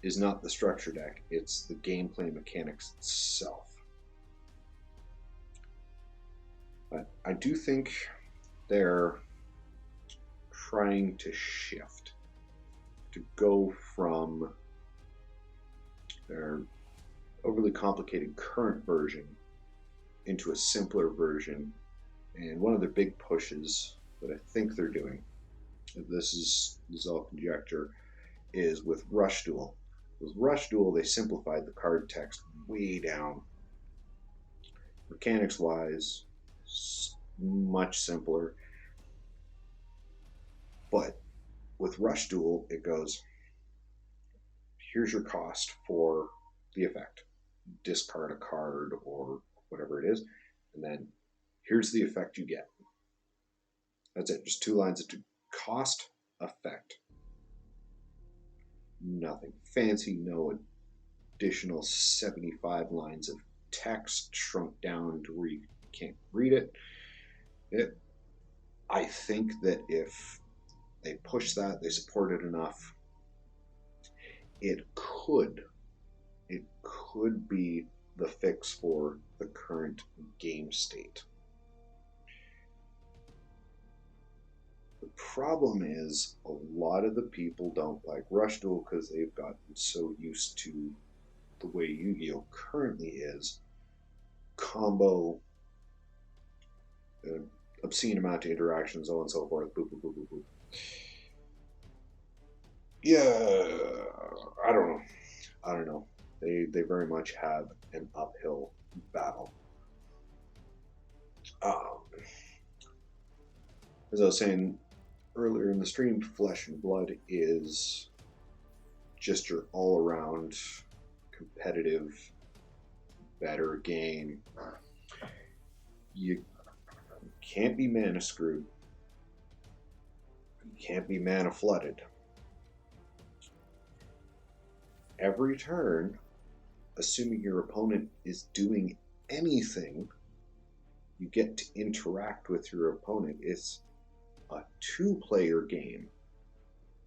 is not the structure deck, it's the gameplay mechanics itself. But I do think they're trying to shift, to go from their overly complicated current version into a simpler version. And one of their big pushes that I think they're doing, this is all conjecture, is with Rush Duel. With Rush Duel, they simplified the card text way down. Mechanics-wise, much simpler. But with Rush Duel, it goes, here's your cost for the effect. Discard a card or whatever it is, and then here's the effect you get. That's it. Just 2 lines of cost, effect. Nothing fancy, no additional 75 lines of text shrunk down to where you can't read it. I think that if they push that, they support it enough, it could be the fix for the current game state. The problem is a lot of the people don't like Rush Duel because they've gotten so used to the way Yu-Gi-Oh! Currently is. Combo, obscene amount of interactions, so on and so forth. Boop, boop, boop, boop, boop. Yeah, I don't know. They very much have an uphill battle. As I was saying earlier in the stream, Flesh and Blood is just your all-around competitive, better game. You can't be mana screwed. You can't be mana flooded. Every turn, assuming your opponent is doing anything, you get to interact with your opponent. It's a two-player game.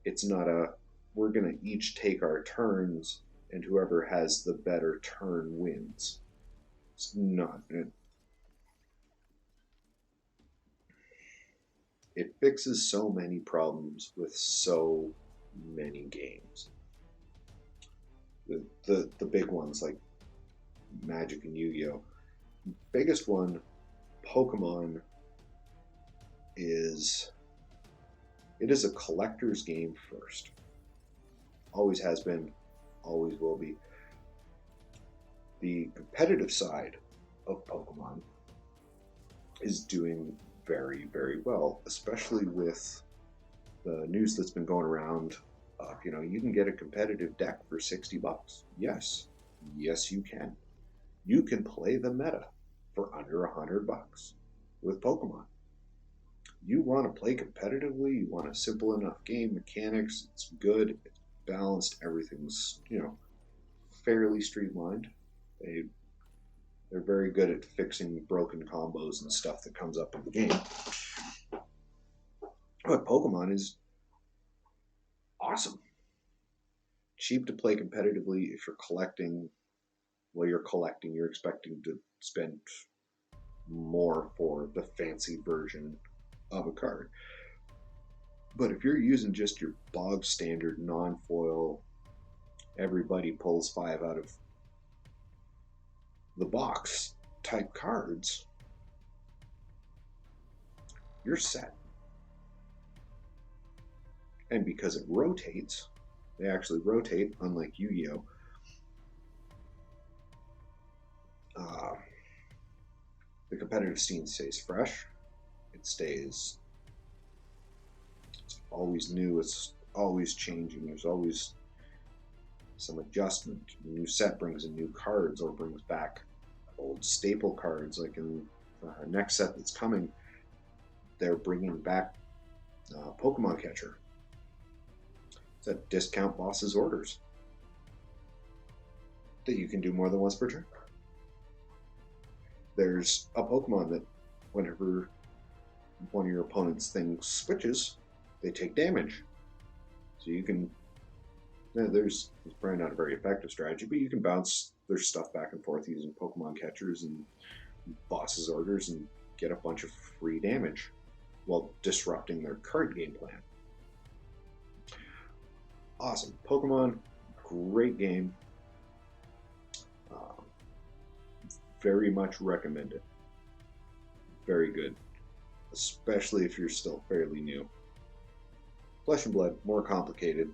It's not a, we're going to each take our turns and whoever has the better turn wins. It's not. It fixes so many problems with so many games. The big ones like Magic and Yu-Gi-Oh! Biggest one, Pokemon, is it is a collector's game first. Always has been, always will be. The competitive side of Pokemon is doing very, very well, especially with the news that's been going around. You can get a competitive deck for $60. Yes, you can. You can play the meta for under $100 with Pokemon. You want to play competitively, you want a simple enough game, mechanics, it's good, it's balanced, everything's, fairly streamlined. They're very good at fixing broken combos and stuff that comes up in the game. But Pokemon is awesome. Cheap to play competitively. If you're collecting, you're expecting to spend more for the fancy version of a card. But if you're using just your bog standard non-foil, everybody pulls 5 out of the box type cards, you're set. And because it rotates, they actually rotate, unlike Yu-Gi-Oh! The competitive scene stays fresh. It's always new. It's always changing. There's always some adjustment. A new set brings in new cards or brings back old staple cards. Like in the next set that's coming, they're bringing back Pokemon Catcher. It's a discount boss's orders that you can do more than once per turn. There's a Pokemon that whenever one of your opponent's things switches, they take damage. So you can, it's probably not a very effective strategy, but you can bounce their stuff back and forth using Pokemon Catchers and boss's orders and get a bunch of free damage while disrupting their current game plan. Awesome. Pokemon, great game. Very much recommend it. Very good. Especially if you're still fairly new. Flesh and Blood, more complicated.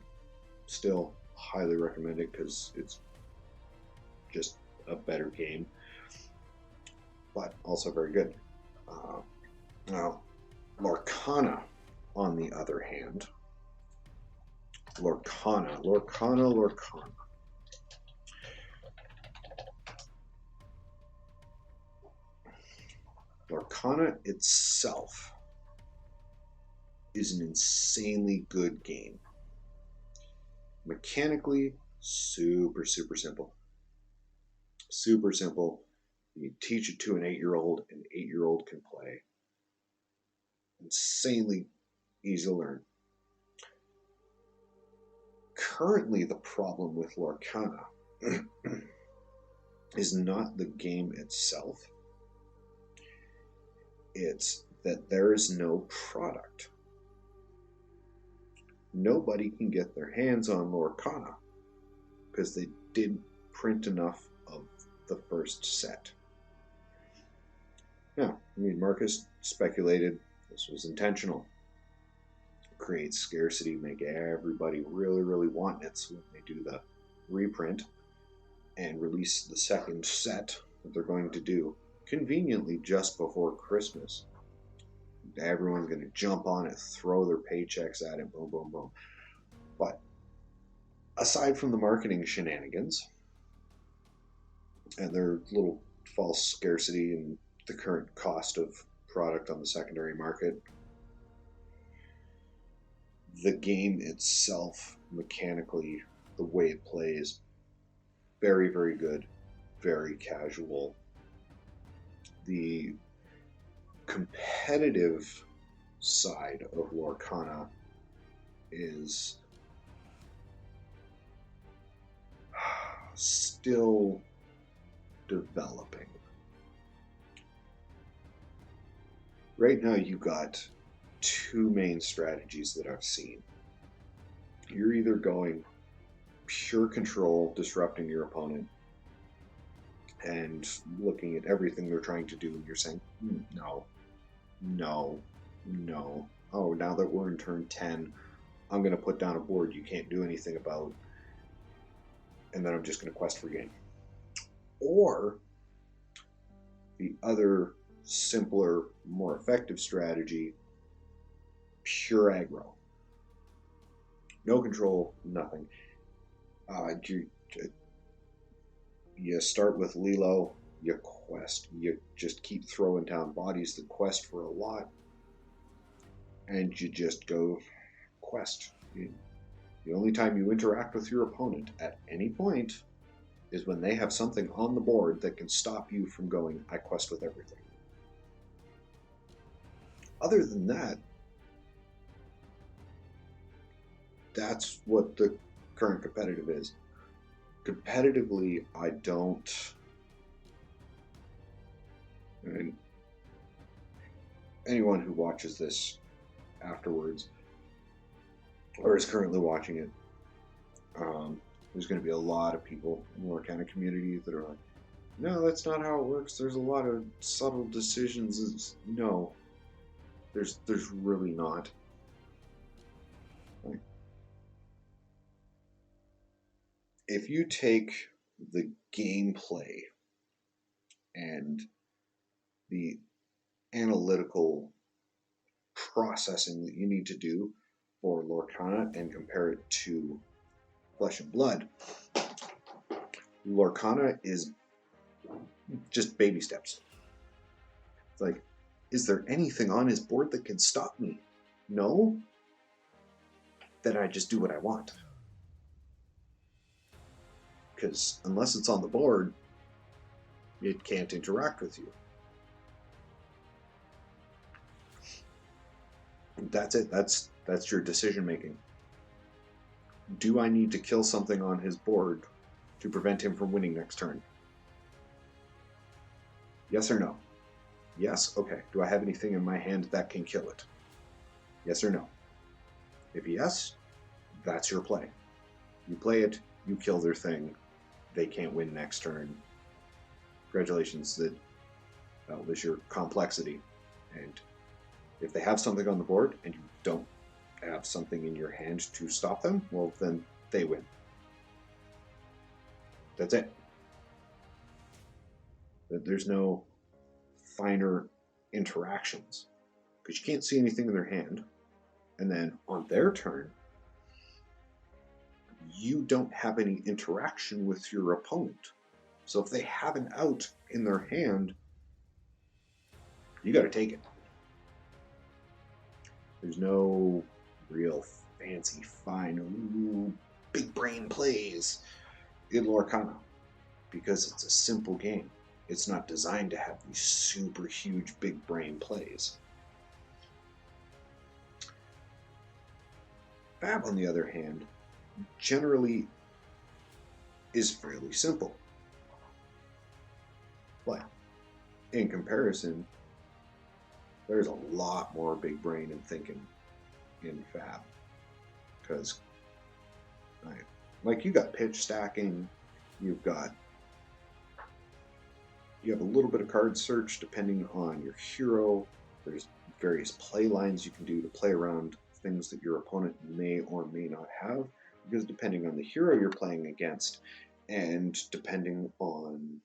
Still highly recommend it because it's just a better game. But also very good. Now, Lorcana, on the other hand. Lorcana. Lorcana itself is an insanely good game. Mechanically, super simple. Super simple. You teach it to an 8-year-old, an 8-year-old can play. Insanely easy to learn. Currently, the problem with Lorcana is not the game itself. It's that there is no product. Nobody can get their hands on Lorcana because they didn't print enough of the first set. Now, Marcus speculated this was intentional. Create scarcity, make everybody really want it, so when they do the reprint and release the second set that they're going to do conveniently just before Christmas, everyone's going to jump on it, throw their paychecks at it, boom. But aside from the marketing shenanigans and their little false scarcity and the current cost of product on the secondary market, the game itself, mechanically, the way it plays, very, very good, very casual. The competitive side of Lorcana is still developing. Right now, you've got two main strategies that I've seen. You're either going pure control, disrupting your opponent, and looking at everything they're trying to do, and you're saying, no, no, no. Oh, now that we're in turn 10, I'm going to put down a board you can't do anything about, and then I'm just going to quest for game. Or the other, simpler, more effective strategy, pure aggro. No control, nothing. You start with Lilo, you quest. You just keep throwing down bodies that quest for a lot, and you just go quest. The only time you interact with your opponent at any point is when they have something on the board that can stop you from going, I quest with everything. Other than that, that's what the current competitive is. Competitively, I don't... I mean, anyone who watches this afterwards, or is currently watching it, there's going to be a lot of people in the Lorcana community that are like, no, that's not how it works. There's a lot of subtle decisions. No, there's really not. If you take the gameplay and the analytical processing that you need to do for Lorcana and compare it to Flesh and Blood, Lorcana is just baby steps. It's like, is there anything on his board that can stop me? No? Then I just do what I want. Because unless it's on the board, it can't interact with you. That's it. That's your decision making. Do I need to kill something on his board to prevent him from winning next turn? Yes or no? Yes, okay. Do I have anything in my hand that can kill it? Yes or no? If yes, that's your play. You play it, you kill their thing, they can't win next turn. Congratulations, that was your complexity. And if they have something on the board and you don't have something in your hand to stop them, well, then they win. That's it. There's no finer interactions because you can't see anything in their hand. And then on their turn, you don't have any interaction with your opponent. So if they have an out in their hand, you got to take it. There's no real fancy, fine, big brain plays in Lorcana because it's a simple game. It's not designed to have these super huge, big brain plays. Fab, on the other hand, generally is fairly simple. But in comparison, there's a lot more big brain and thinking in Fab. Because, like, you got pitch stacking, you have a little bit of card search depending on your hero. There's various play lines you can do to play around things that your opponent may or may not have, because depending on the hero you're playing against, and depending on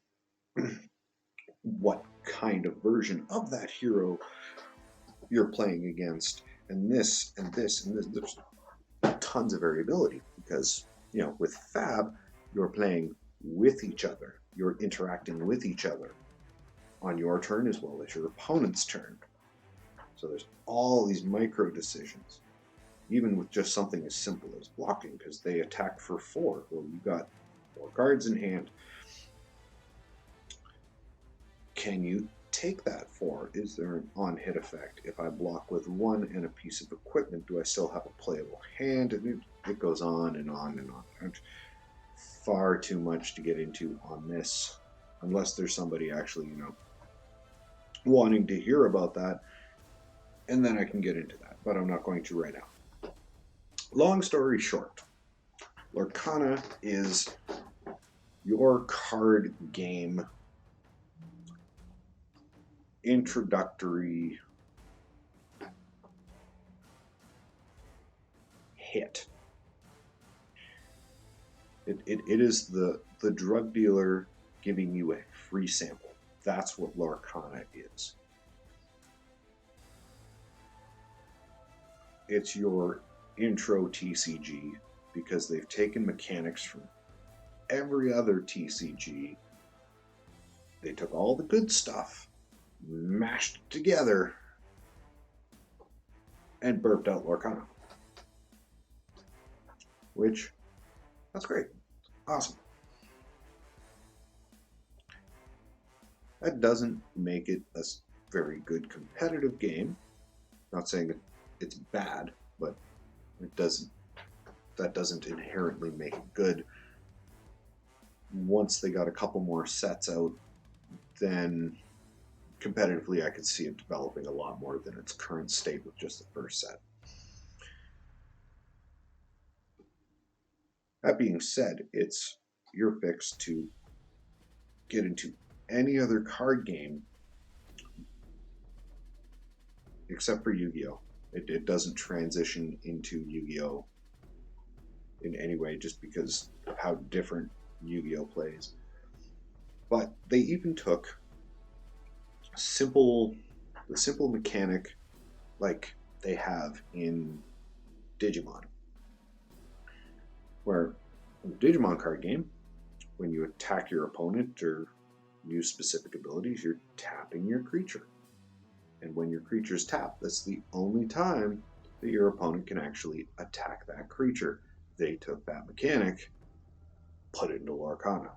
what kind of version of that hero you're playing against, and this, and this, and this, there's tons of variability, because With Fab, you're playing with each other. You're interacting with each other on your turn as well as your opponent's turn. So there's all these micro decisions, even with just something as simple as blocking, because they attack for 4. Well, you got 4 cards in hand. Can you take that 4? Is there an on-hit effect? If I block with 1 and a piece of equipment, do I still have a playable hand? And it goes on and on and on. Far too much to get into on this, unless there's somebody actually, wanting to hear about that, and then I can get into that, but I'm not going to right now. Long story short, Lorcana is your card game introductory hit. It is the drug dealer giving you a free sample. That's what Lorcana is. It's your intro TCG because they've taken mechanics from every other TCG. They took all the good stuff, mashed it together, and burped out Lorcana. Which, that's great. Awesome. That doesn't make it a very good competitive game. Not saying that it's bad, but that doesn't inherently make it good. Once they got a couple more sets out, then competitively I could see it developing a lot more than its current state with just the first set. That being said, it's your fix to get into any other card game except for Yu-Gi-Oh! It doesn't transition into Yu-Gi-Oh! In any way just because of how different Yu-Gi-Oh! Plays. But they even took the simple mechanic like they have in Digimon. Where in the Digimon card game, when you attack your opponent or use specific abilities, you're tapping your creature. And when your creature's tapped, that's the only time that your opponent can actually attack that creature. They took that mechanic, put it into Lorcana.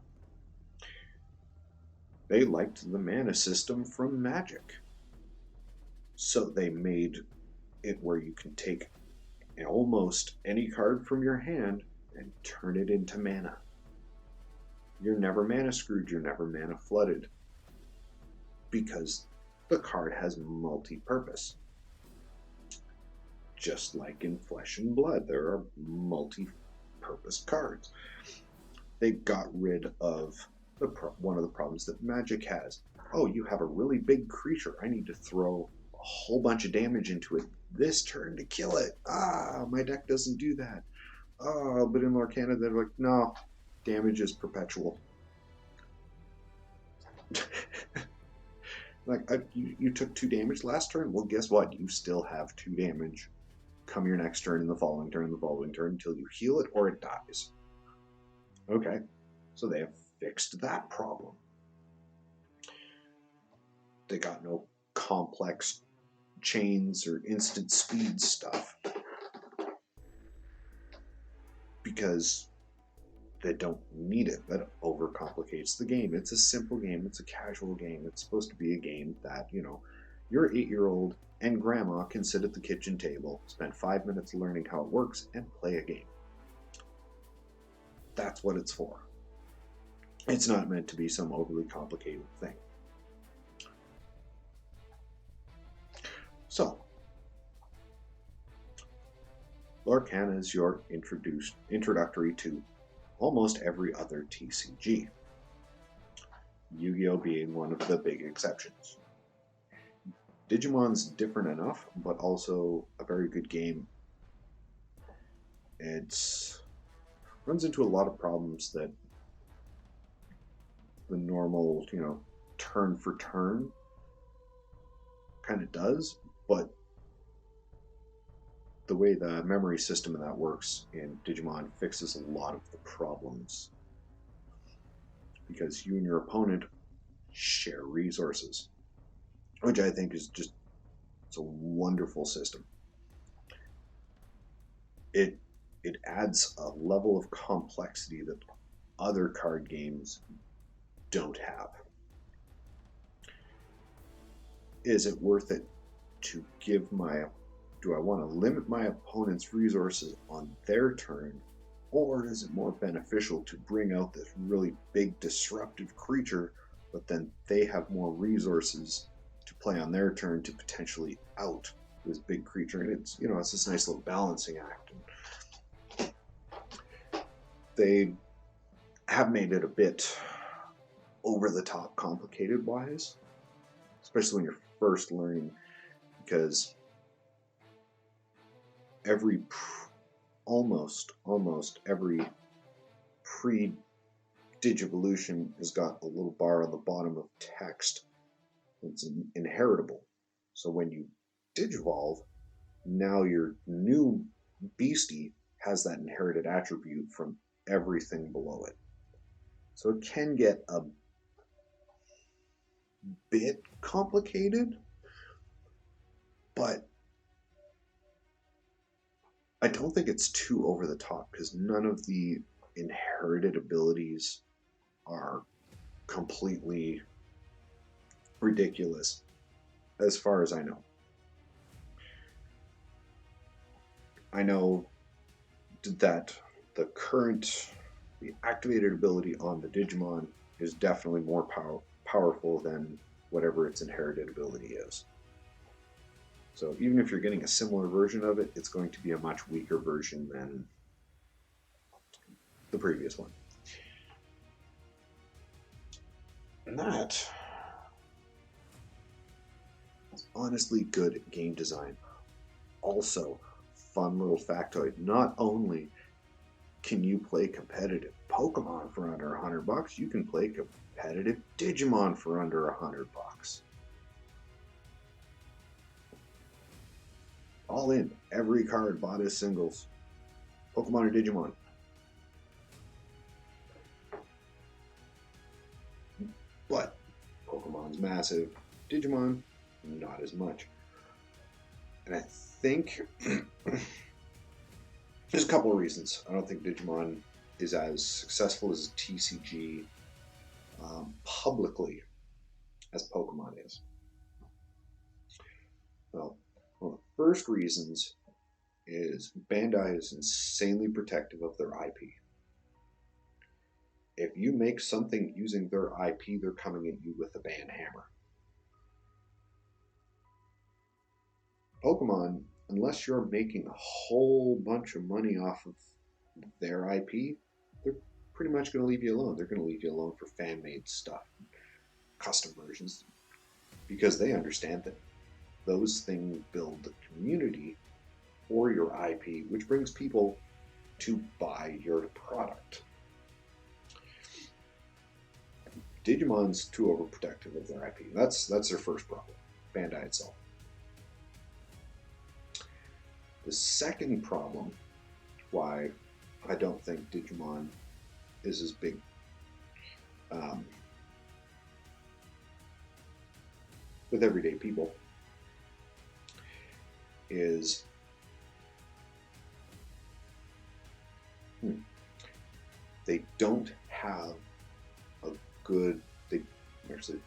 They liked the mana system from Magic. So they made it where you can take almost any card from your hand and turn it into mana. You're never mana screwed, you're never mana flooded. Because the card has multi-purpose. Just like in Flesh and Blood, there are multi-purpose cards. They got rid of one of the problems that Magic has. Oh, you have a really big creature. I need to throw a whole bunch of damage into it this turn to kill it. My deck doesn't do that. But in Lorcana, they're like, no, damage is perpetual. Like, you took 2 damage last turn? Well, guess what? You still have 2 damage. Come your next turn, and the following turn, and the following turn, until you heal it or it dies. Okay, so they have fixed that problem. They got no complex chains or instant speed stuff. Because they don't need it. That overcomplicates the game. It's a simple game. It's a casual game. It's supposed to be a game that, your 8-year-old and grandma can sit at the kitchen table, spend 5 minutes learning how it works, and play a game. That's what it's for. It's not meant to be some overly complicated thing. So, Lorcana is your introductory to almost every other TCG. Yu-Gi-Oh! Being one of the big exceptions. Digimon's different enough, but also a very good game. It runs into a lot of problems that the normal, turn for turn kind of does, but the way the memory system of that works in Digimon fixes a lot of the problems because you and your opponent share resources, which I think is just it's a wonderful system. It adds a level of complexity that other card games don't have. Is it worth it to give do I want to limit my opponent's resources on their turn, or is it more beneficial to bring out this really big disruptive creature, but then they have more resources to play on their turn to potentially out this big creature? And it's it's this nice little balancing act. And they have made it a bit over the top complicated wise, especially when you're first learning, because almost every pre-Digivolution has got a little bar on the bottom of text that's inheritable. So when you Digivolve, now your new beastie has that inherited attribute from everything below it. So it can get a bit complicated, but I don't think it's too over the top because none of the inherited abilities are completely ridiculous, as far as I know. I know that the activated ability on the Digimon is definitely more powerful than whatever its inherited ability is. So even if you're getting a similar version of it, it's going to be a much weaker version than the previous one. And that is honestly good game design. Also, fun little factoid, not only can you play competitive Pokemon for under $100, you can play competitive Digimon for under $100. All in, every card bought as singles, Pokemon or Digimon. But Pokemon's massive, Digimon not as much. And I think there's a couple of reasons. I don't think Digimon is as successful as a TCG publicly as Pokemon is. Well, one of the first reasons is Bandai is insanely protective of their IP. If you make something using their IP, they're coming at you with a ban hammer. Pokemon, unless you're making a whole bunch of money off of their IP, they're pretty much going to leave you alone. They're going to leave you alone for fan-made stuff, custom versions, because they understand that those things build the community for your IP, which brings people to buy your product. Digimon's too overprotective of their IP. That's their first problem, Bandai itself. The second problem why I don't think Digimon is as big with everyday people is they don't have a good, actually,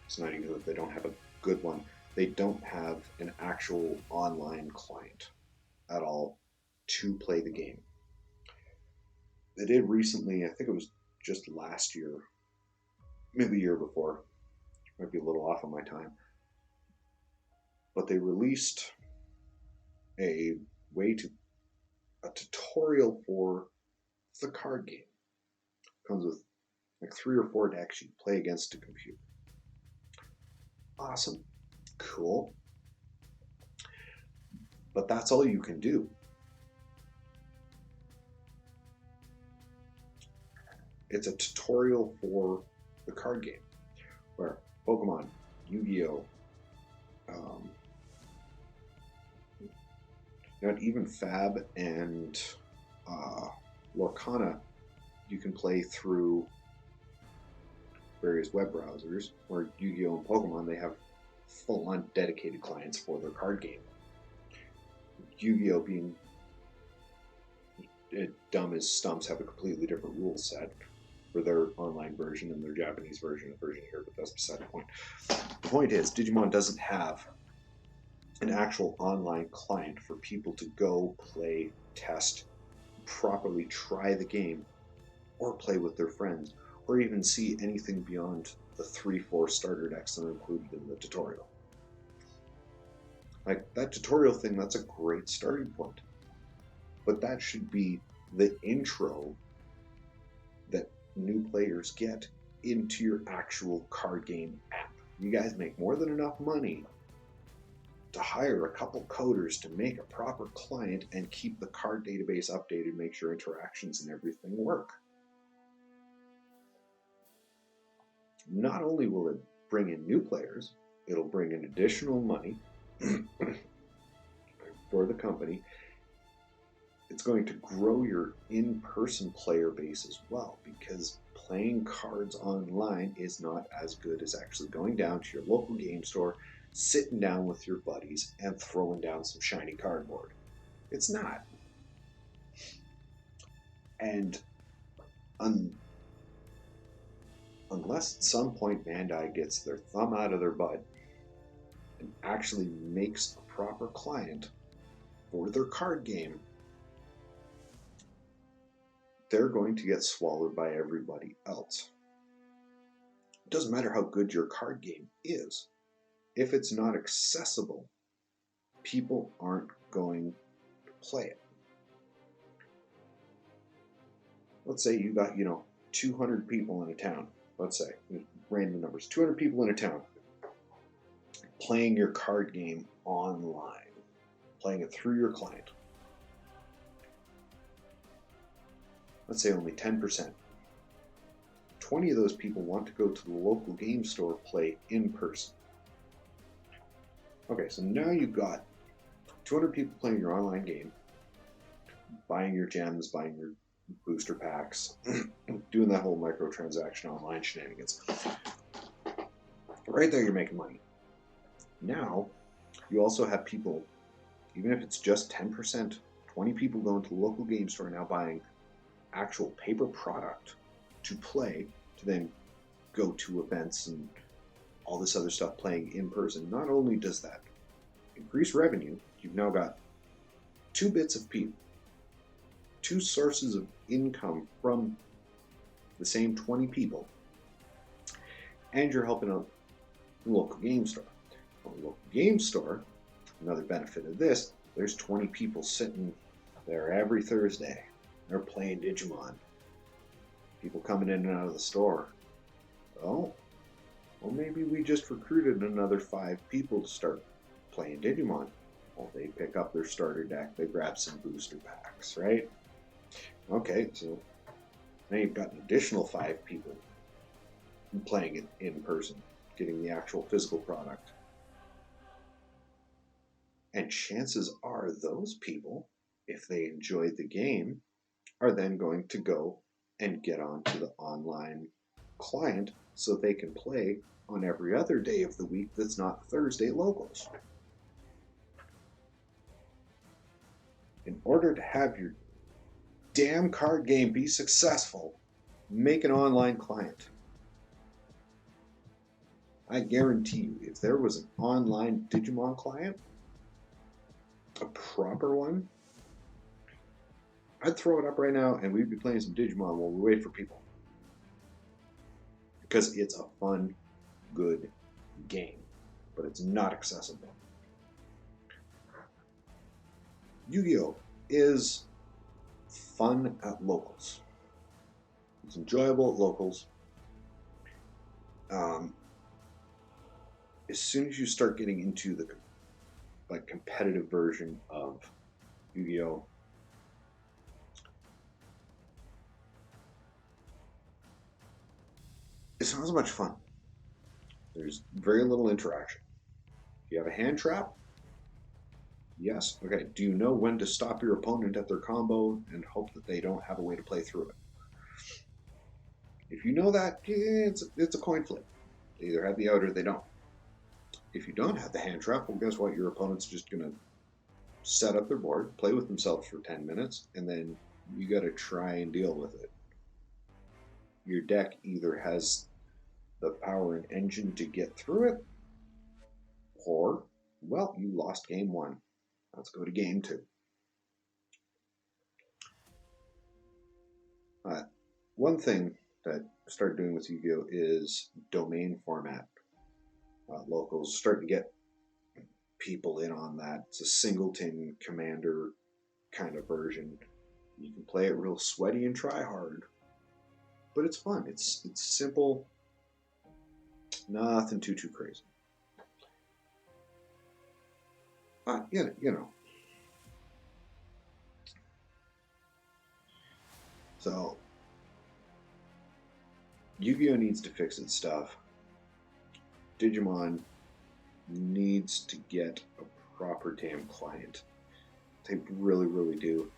it's not even that they don't have a good one, they don't have an actual online client at all to play the game. They did recently, I think it was just last year, maybe the year before, might be a little off on my time, but they released a tutorial for the card game. It comes with like 3 or 4 decks you play against a computer. Awesome. Cool. But that's all you can do. It's a tutorial for the card game, where Pokemon, Yu-Gi-Oh, Not even Fab and uh, Lorcana, you can play through various web browsers, where Yu-Gi-Oh! And Pokemon, they have full-on dedicated clients for their card game. Yu-Gi-Oh! Being dumb as stumps, have a completely different rule set for their online version and their Japanese version here, but that's beside the point. The point is, Digimon doesn't have an actual online client for people to go play, test, properly try the game, or play with their friends, or even see anything beyond the 3-4 starter decks that are included in the tutorial. Like, that tutorial thing, that's a great starting point. But that should be the intro that new players get into your actual card game app. You guys make more than enough money to hire a couple coders to make a proper client and keep the card database updated, make sure interactions and everything work. Not only will it bring in new players, it'll bring in additional money for the company. It's going to grow your in-person player base as well, because playing cards online is not as good as actually going down to your local game store, sitting down with your buddies, and throwing down some shiny cardboard. It's not. And unless at some point Bandai gets their thumb out of their butt and actually makes a proper client for their card game, they're going to get swallowed by everybody else. It doesn't matter how good your card game is. If it's not accessible, people aren't going to play it. Let's say you got, 200 people in a town. Let's say, random numbers, 200 people in a town playing your card game online, playing it through your client. Let's say only 10%. 20 of those people want to go to the local game store, play in person. Okay, so now you've got 200 people playing your online game, buying your gems, buying your booster packs, doing that whole microtransaction online shenanigans. Right there, you're making money. Now, you also have people, even if it's just 10%, 20 people going to the local game store now buying actual paper product to play, to then go to events and all this other stuff playing in person. Not only does that increase revenue, you've now got 2 bits of people, 2 sources of income from the same 20 people, and you're helping out the local game store. Well, the local game store, another benefit of this, there's 20 people sitting there every Thursday. They're playing Digimon. People coming in and out of the store. Oh, well, maybe we just recruited another 5 people to start playing Digimon. Well, they pick up their starter deck, they grab some booster packs, right? Okay, so now you've got an additional 5 people playing it in person, getting the actual physical product. And chances are those people, if they enjoyed the game, are then going to go and get onto the online client so they can play on every other day of the week that's not Thursday locals. In order to have your damn card game be successful, make an online client. I guarantee you, if there was an online Digimon client, a proper one, I'd throw it up right now and we'd be playing some Digimon while we wait for people. Because it's a fun, good game, but it's not accessible. Yu-Gi-Oh! Is fun at locals. It's enjoyable at locals. As soon as you start getting into the competitive version of Yu-Gi-Oh! It's not as much fun. There's very little interaction. If you have a hand trap, Yes. Okay. Do you know when to stop your opponent at their combo and hope that they don't have a way to play through it? If you know that, it's a coin flip. They either have the out or they don't. If you don't have the hand trap, well, guess what? Your opponent's just going to set up their board, play with themselves for 10 minutes, and then you got to try and deal with it. Your deck either has the power and engine to get through it, or, well, you lost game one. Let's go to game two. One thing that I started doing with Yu-Gi-Oh! Is domain format. Locals starting to get people in on that. It's a singleton commander kind of version. You can play it real sweaty and try hard, but it's fun. It's simple, nothing too crazy. You know. So Yu-Gi-Oh needs to fix its stuff. Digimon needs to get a proper damn client. They really do.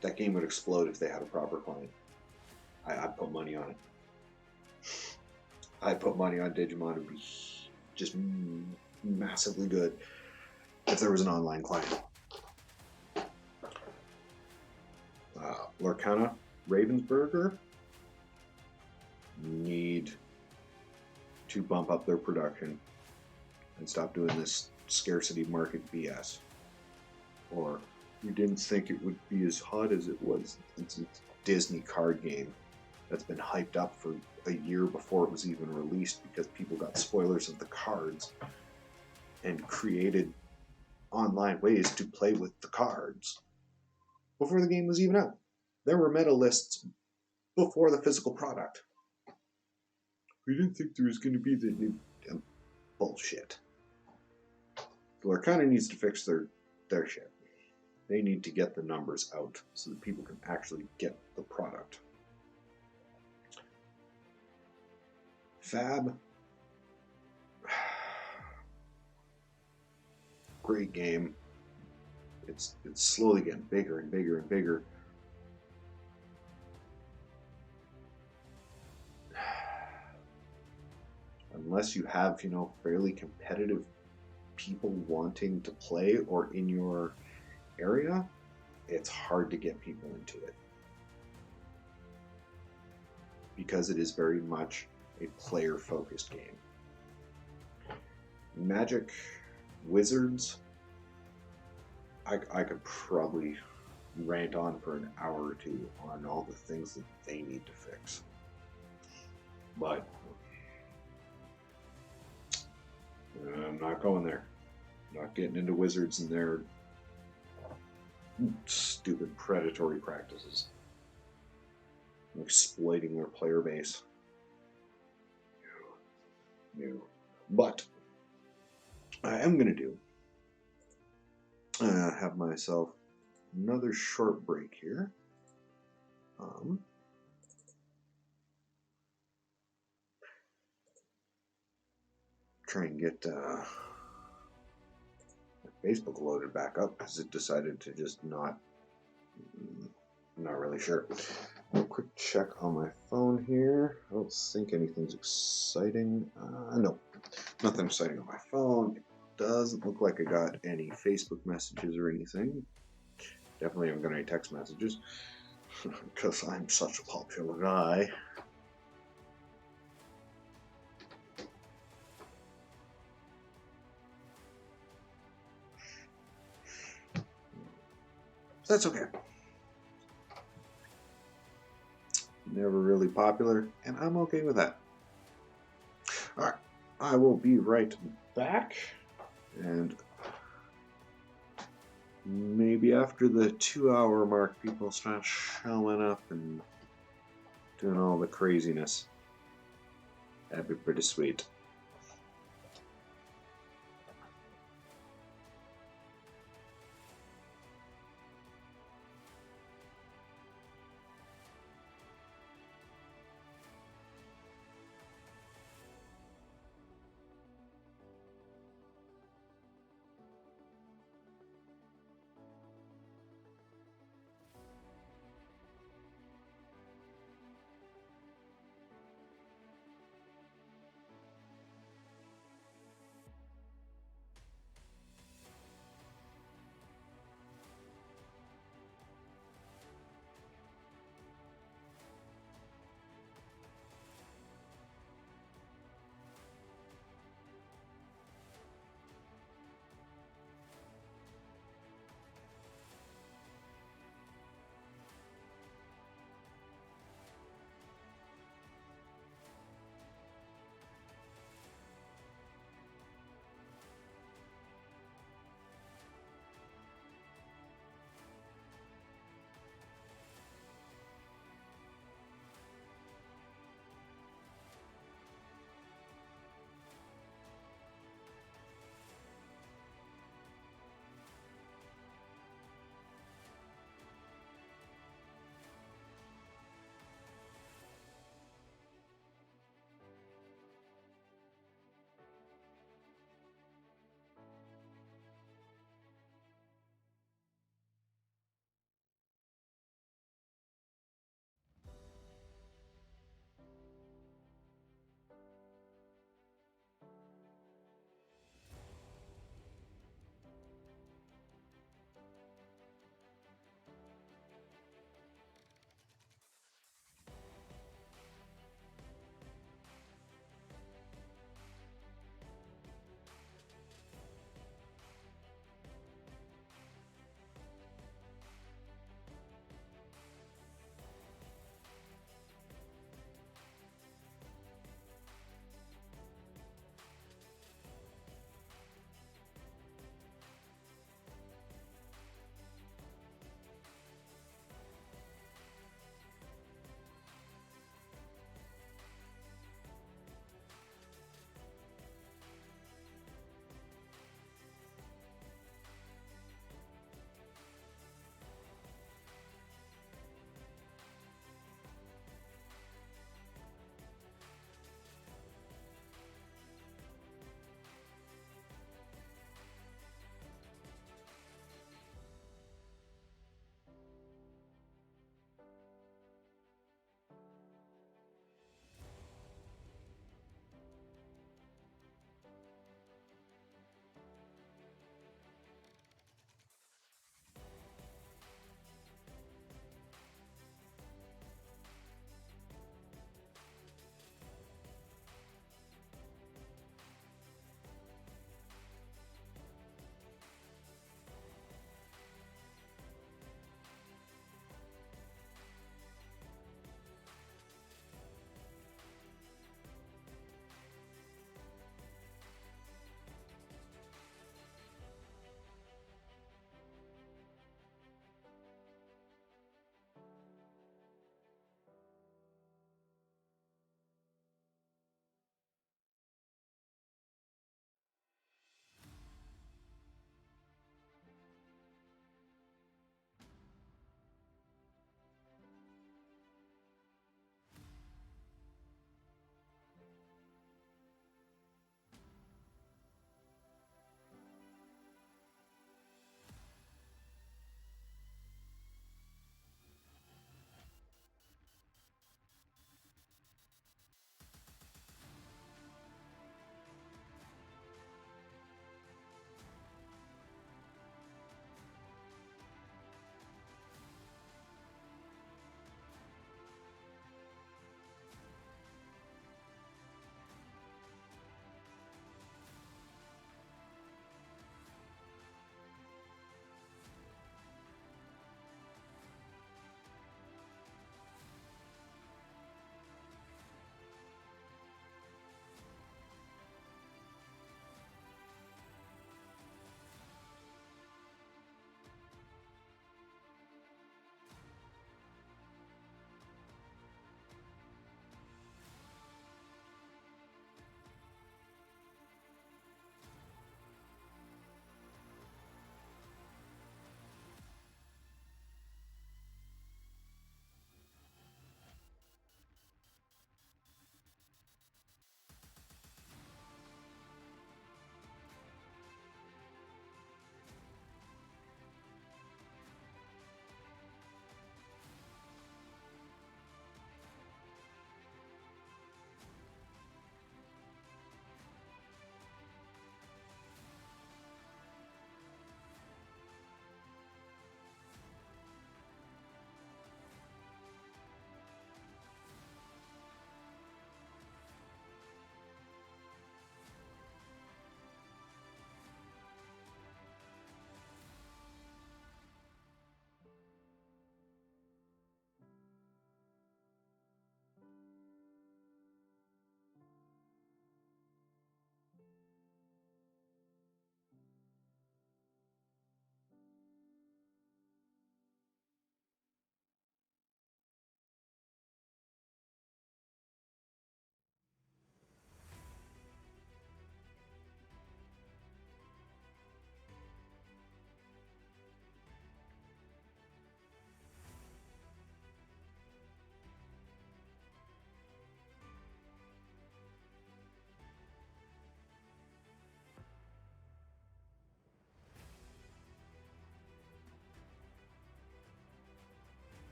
That game would explode if they had a proper client. I'd put money on it. I'd put money on Digimon. It would be just massively good if there was an online client. Lorcana, Ravensburger need to bump up their production and stop doing this scarcity market BS. Or we didn't think it would be as hot as it was. It's a Disney card game that's been hyped up for a year before it was even released because people got spoilers of the cards and created online ways to play with the cards before the game was even out. There were meta lists before the physical product. We didn't think there was going to be the new bullshit. Lorcana needs to fix their shit. They need to get the numbers out so that people can actually get the product. Fab, great game. It's slowly getting bigger and bigger and bigger. Unless you have, fairly competitive people wanting to play or in your area, it's hard to get people into it. Because it is very much a player-focused game. Magic, Wizards, I could probably rant on for an hour or two on all the things that they need to fix. But I'm not going there. Not getting into Wizards and their stupid predatory practices. Exploiting their player base. No. But I am going to do have myself another short break here. Try and get Facebook loaded back up because it decided to just not. I'm not really sure. A quick check on my phone here. I don't think anything's exciting. No, nothing exciting on my phone. It doesn't look like I got any Facebook messages or anything. Definitely haven't got any text messages because I'm such a popular guy. That's okay. Never really popular, and I'm okay with that. Alright, I will be right back, and maybe after the 2-hour mark, people start showing up and doing all the craziness. That'd be pretty sweet.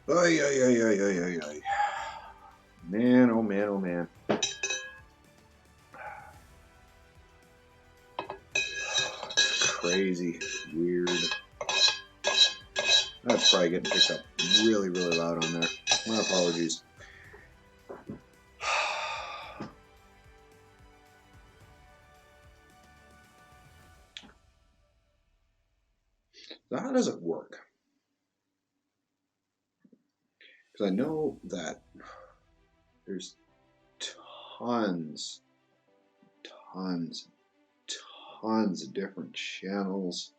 Ay, ay, ay, ay, ay, ay, ay. Man, oh man, oh man. It's crazy, weird. That's probably getting picked up really, really loud on there. My apologies. So how does it work? Because I know that there's tons, tons, tons of different channels,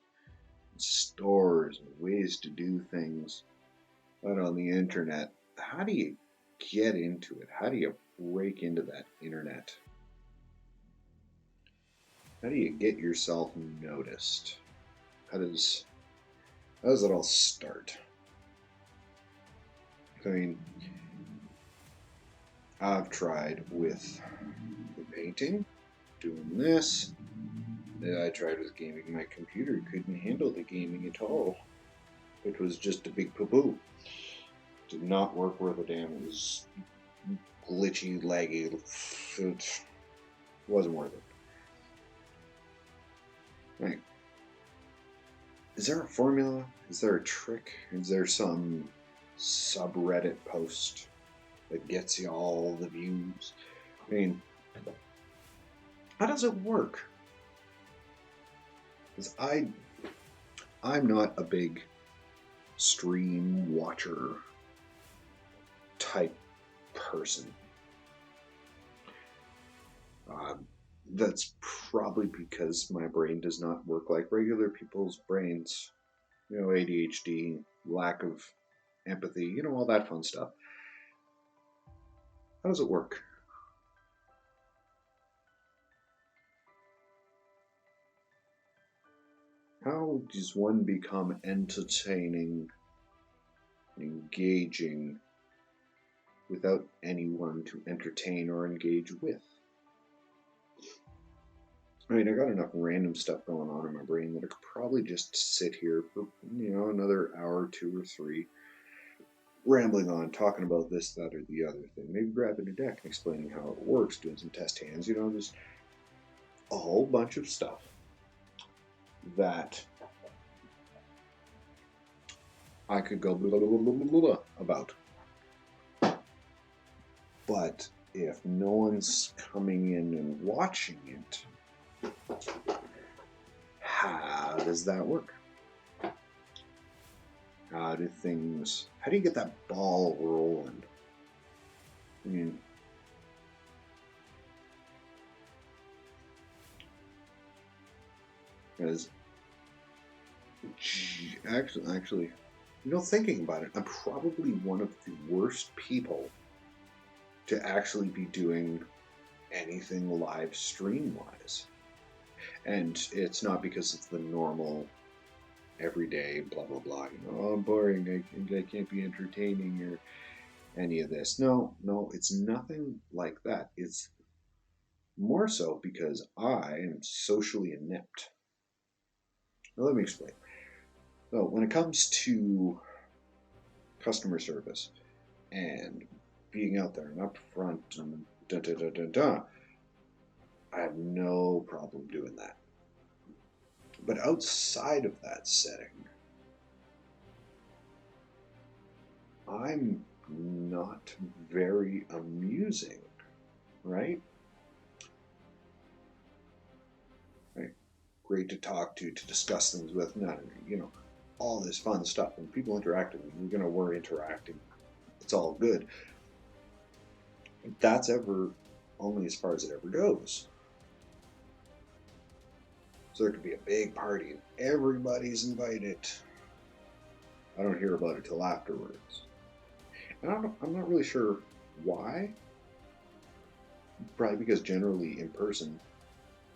stores, and ways to do things out on the internet. How do you get into it? How do you break into that internet? How do you get yourself noticed? How does it all start? I mean, I've tried with the painting, doing this. I tried with gaming. My computer couldn't handle the gaming at all. It was just a big poo-poo. Did not work worth a damn. It was glitchy, laggy. It wasn't worth it. Right. Is there a formula? Is there a trick? Is there some subreddit post that gets you all the views? I mean, how does it work? Because I'm not a big stream watcher type person. That's probably because my brain does not work like regular people's brains. You know, ADHD, lack of empathy, you know, all that fun stuff. How does it work? How does one become entertaining, engaging, without anyone to entertain or engage with? I mean, I got enough random stuff going on in my brain that I could probably just sit here for, you know, another hour, 2 or 3, rambling on, talking about this, that, or the other thing. Maybe grabbing a deck and explaining how it works, doing some test hands, you know, just a whole bunch of stuff that I could go blah, blah, blah, blah, blah about. But if no one's coming in and watching it, how does that work? How do you get that ball rolling? I mean, because actually, you know, thinking about it, I'm probably one of the worst people to actually be doing anything live stream wise. And it's not because it's the normal everyday blah blah blah, you know, oh, I'm boring, I can't be entertaining or any of this. No, it's nothing like that. It's more so because I am socially inept. Now let me explain. So when it comes to customer service and being out there and up front and da da da da da, I have no problem doing that. But outside of that setting, I'm not very amusing, right? Right? Great to talk to discuss things with, not, you know, all this fun stuff. When people interact with me, we're interacting. It's all good. That's ever only as far as it ever goes. So there could be a big party and everybody's invited. I don't hear about it till afterwards. And I'm not really sure why. Probably because generally in person,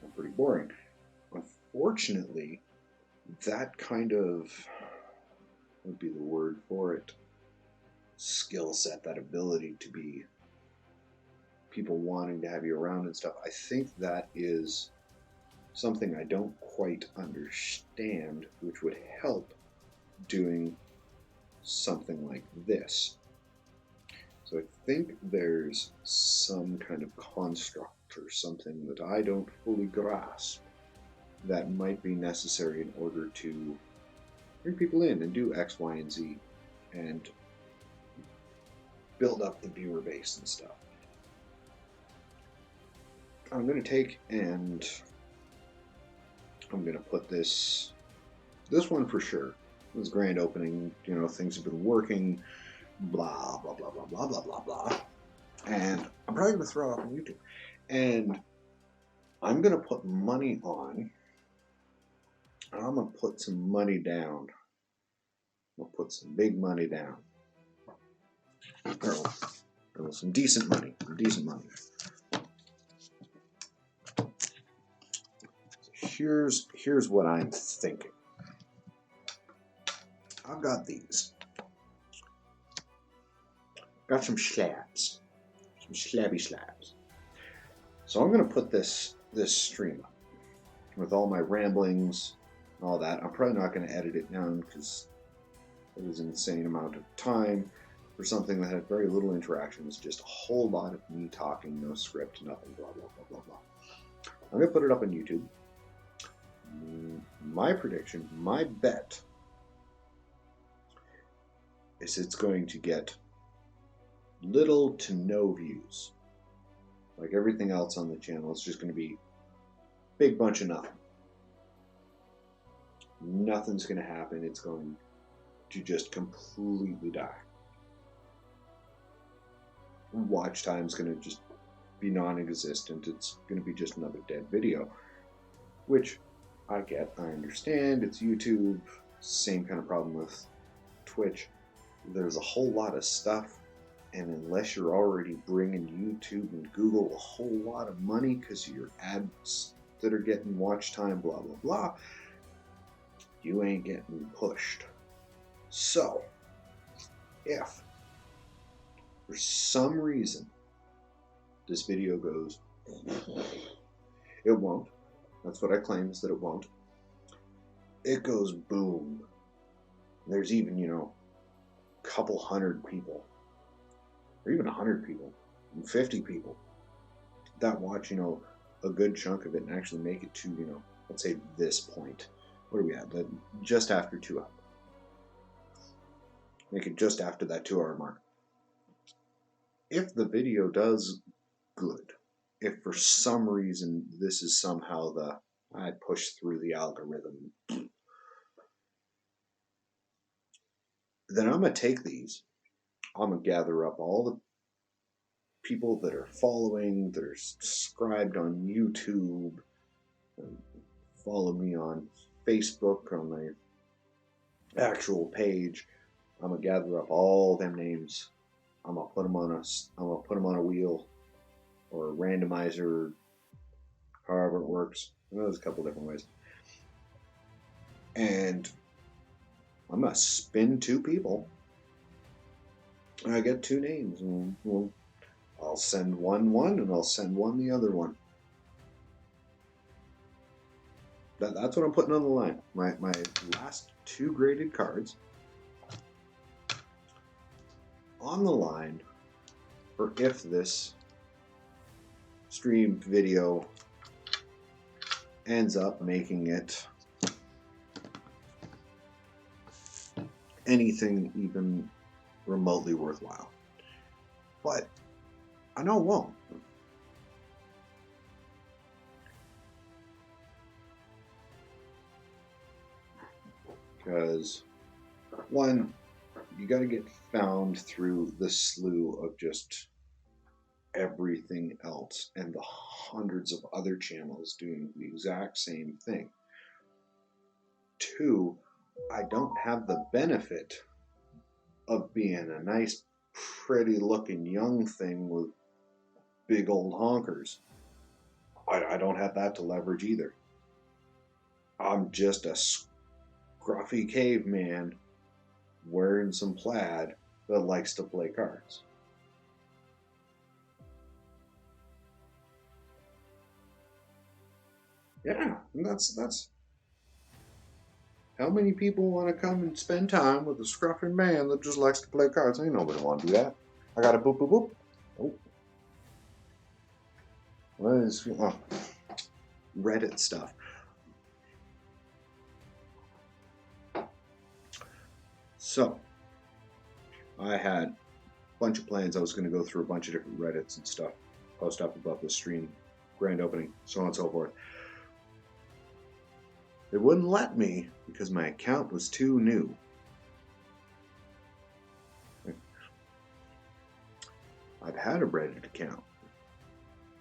I'm pretty boring. Unfortunately, that kind of, what would be the word for it, skill set, that ability to be people wanting to have you around and stuff, I think that is something I don't quite understand, which would help doing something like this. So I think there's some kind of construct or something that I don't fully grasp that might be necessary in order to bring people in and do X, Y, and Z and build up the viewer base and stuff. I'm going to take and I'm going to put this one for sure. This grand opening, you know, things have been working, blah, blah, blah, blah, blah, blah, blah, blah. And I'm probably going to throw it up on YouTube. And I'm going to put money on, and I'm going to put some money down. I'll put some big money down. Or some decent money. Here's what I'm thinking. I've got these. Got some slabs. Some slabby slabs. So I'm going to put this stream up with all my ramblings and all that. I'm probably not going to edit it down because it was an insane amount of time for something that had very little interaction. It was just a whole lot of me talking, no script, nothing, blah, blah, blah, blah, blah. I'm going to put it up on YouTube. My prediction, my bet, is it's going to get little to no views. Like everything else on the channel, it's just going to be big bunch of nothing. Nothing's going to happen. It's going to just completely die. Watch time's going to just be non-existent. It's going to be just another dead video, which I get, I understand. It's YouTube. Same kind of problem with Twitch. There's a whole lot of stuff, and unless you're already bringing YouTube and Google a whole lot of money because of your ads that are getting watch time, blah, blah, blah, you ain't getting pushed. So, if for some reason this video goes, it won't. That's what I claim, is that it won't. It goes boom. There's even, you know, a couple hundred people, or even 100 people, and 50 people that watch, you know, a good chunk of it and actually make it to, you know, let's say this point. What are we at? Just after 2 hours. Make it just after that 2-hour mark. If the video does good, if for some reason this is somehow I push through the algorithm, then I'm going to take these. I'm going to gather up all the people that are following, that are subscribed on YouTube, and follow me on Facebook, on my actual page. I'm going to gather up all them names. I'm going to put them on a wheel or a randomizer, however it works. There's a couple different ways. And I'm going to spin 2 people. And I get 2 names. And I'll send one and I'll send one the other one. That's what I'm putting on the line. My last 2 graded cards on the line for if this stream video ends up making it anything even remotely worthwhile. But I know it won't. Because, one, you got to get found through the slew of just everything else and the hundreds of other channels doing the exact same thing. 2, I don't have the benefit of being a nice, pretty looking young thing with big old honkers. I don't have that to leverage either. I'm just a scruffy caveman wearing some plaid that likes to play cards. Yeah, and that's How many people want to come and spend time with a scruffy man that just likes to play cards? Ain't nobody want to do that. I got a boop boop boop. Oh. What is Reddit stuff? So, I had a bunch of plans. I was going to go through a bunch of different Reddits and stuff, post up about the stream, grand opening, so on and so forth. They wouldn't let me because my account was too new. I've had a Reddit account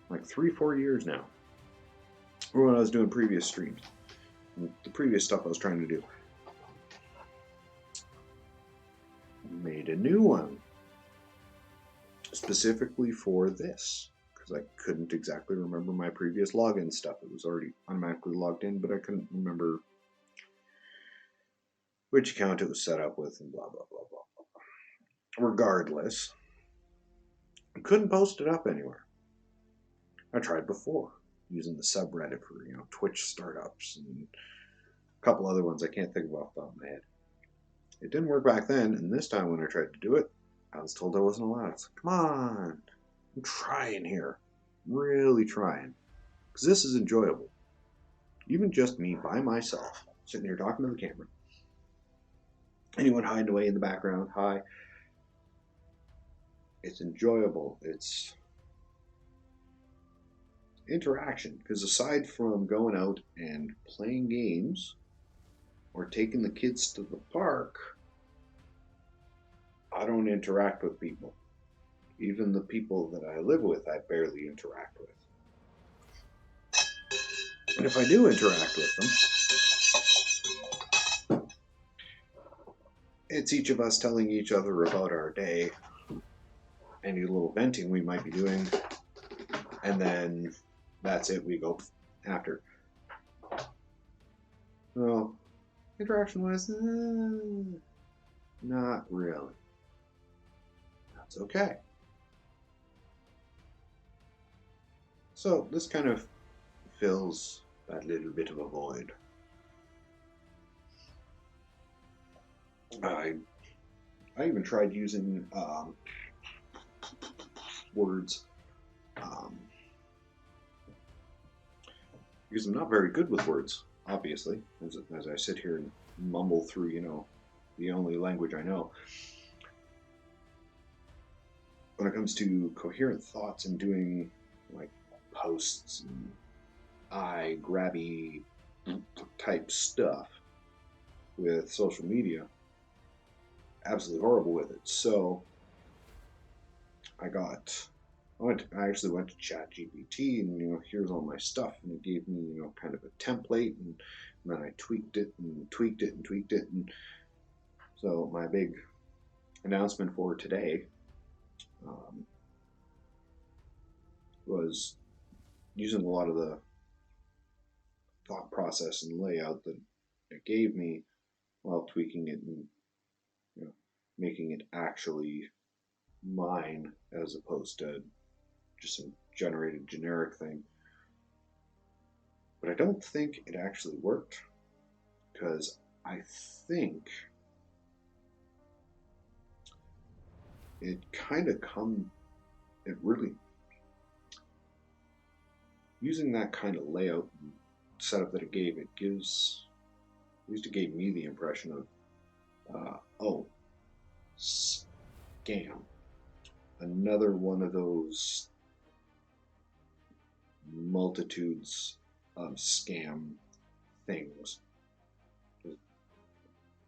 like 3-4 years now. Or when I was doing previous streams, the previous stuff I was trying to do. Made a new one specifically for this because I couldn't exactly remember my previous login stuff. It was already automatically logged in, but I couldn't remember which account it was set up with and blah blah blah blah blah. Regardless, I couldn't post it up anywhere. I tried before using the subreddit for Twitch startups and a couple other ones I can't think of off the top of my head. It didn't work back then, and this time when I tried to do it, I was told I wasn't allowed. I was like, come on, I'm trying here. I'm really trying. Because this is enjoyable. Even just me by myself, sitting here talking to the camera. Anyone hiding away in the background, hi. It's enjoyable. It's interaction. Because aside from going out and playing games, or taking the kids to the park, I don't interact with people. Even the people that I live with, I barely interact with. And if I do interact with them, it's each of us telling each other about our day, any little venting we might be doing, and then that's it, we go after. Well, interaction-wise, not really. That's okay. So this kind of fills that little bit of a void. I even tried using words because I'm not very good with words, obviously, as I sit here and mumble through, the only language I know. When it comes to coherent thoughts and doing like posts and eye-grabby type stuff with social media, absolutely horrible with it. So I actually went to ChatGPT and here's all my stuff, and it gave me kind of a template, and then I tweaked it and tweaked it and tweaked it. And so my big announcement for today was using a lot of the thought process and layout that it gave me while tweaking it and making it actually mine as opposed to just some generated generic thing. But I don't think it actually worked, because I think it really, using that kind of layout and setup that it gave, at least it gave me the impression of, scam. Another one of those multitudes of scam things,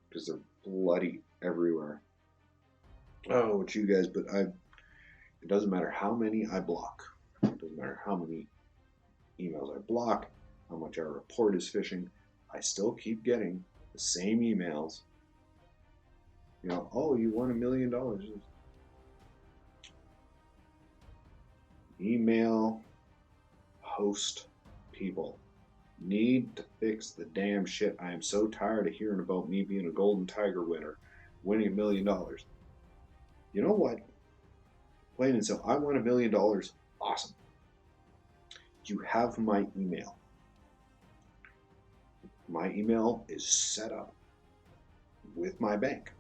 because they're bloody everywhere. Oh, it's you guys, but it doesn't matter how many I block. It doesn't matter how many emails I block, how much I report as phishing. I still keep getting the same emails. Oh, you won $1 million. Email host people need to fix the damn shit. I am so tired of hearing about me being a Golden Tiger winner, winning $1 million. You know what? Plain and simple. I won $1 million. Awesome. You have my email. My email is set up with my bank.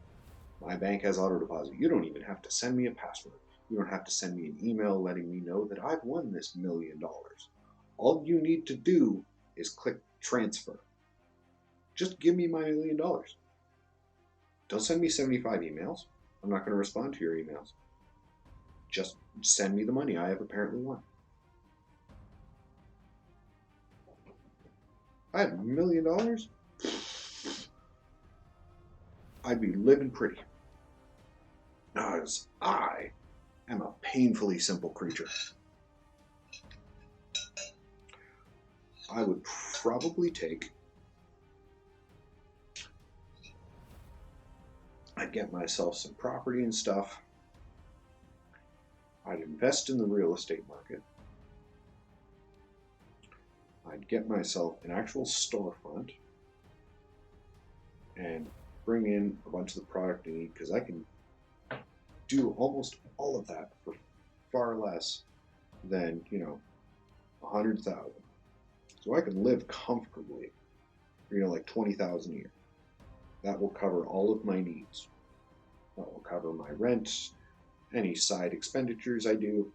My bank has auto deposit. You don't even have to send me a password. You don't have to send me an email letting me know that I've won this $1,000,000. All you need to do is click transfer. Just give me my $1,000,000. Don't send me 75 emails. I'm not going to respond to your emails. Just send me the money I have apparently won. I had $1,000,000. I'd be living pretty. Because I am a painfully simple creature. I would probably I'd get myself some property and stuff. I'd invest in the real estate market. I'd get myself an actual storefront and bring in a bunch of the product I need, because I can do almost all of that for far less than, $100,000. So I can live comfortably for, like 20,000 a year. That will cover all of my needs. That will cover my rent, any side expenditures I do.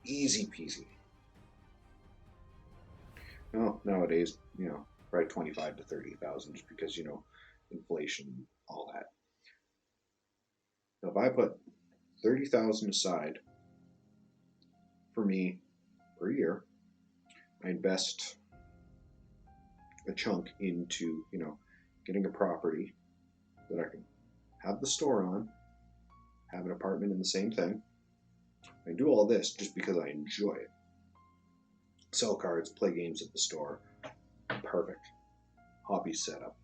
Easy peasy. Well, nowadays, probably 25 to 30,000, just because, inflation, all that. Now, if I put 30,000 aside for me per year, I invest a chunk into, getting a property that I can have the store on, have an apartment in the same thing. I do all this just because I enjoy it. Sell cards, play games at the store. Perfect. Hobby setup.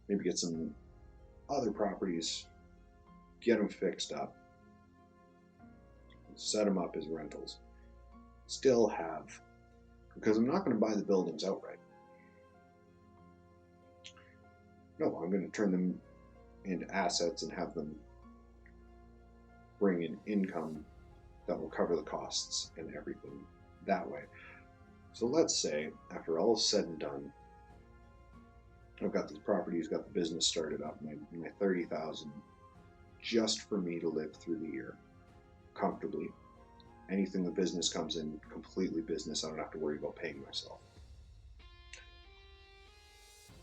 Maybe get some other properties, get them fixed up, set them up as rentals. Still have, because I'm not going to buy the buildings outright. No, I'm going to turn them into assets and have them bring in income that will cover the costs and everything that way. So let's say, after all is said and done, I've got these properties, got the business started up, my 30,000 just for me to live through the year comfortably. Anything the business comes in, completely business. I don't have to worry about paying myself.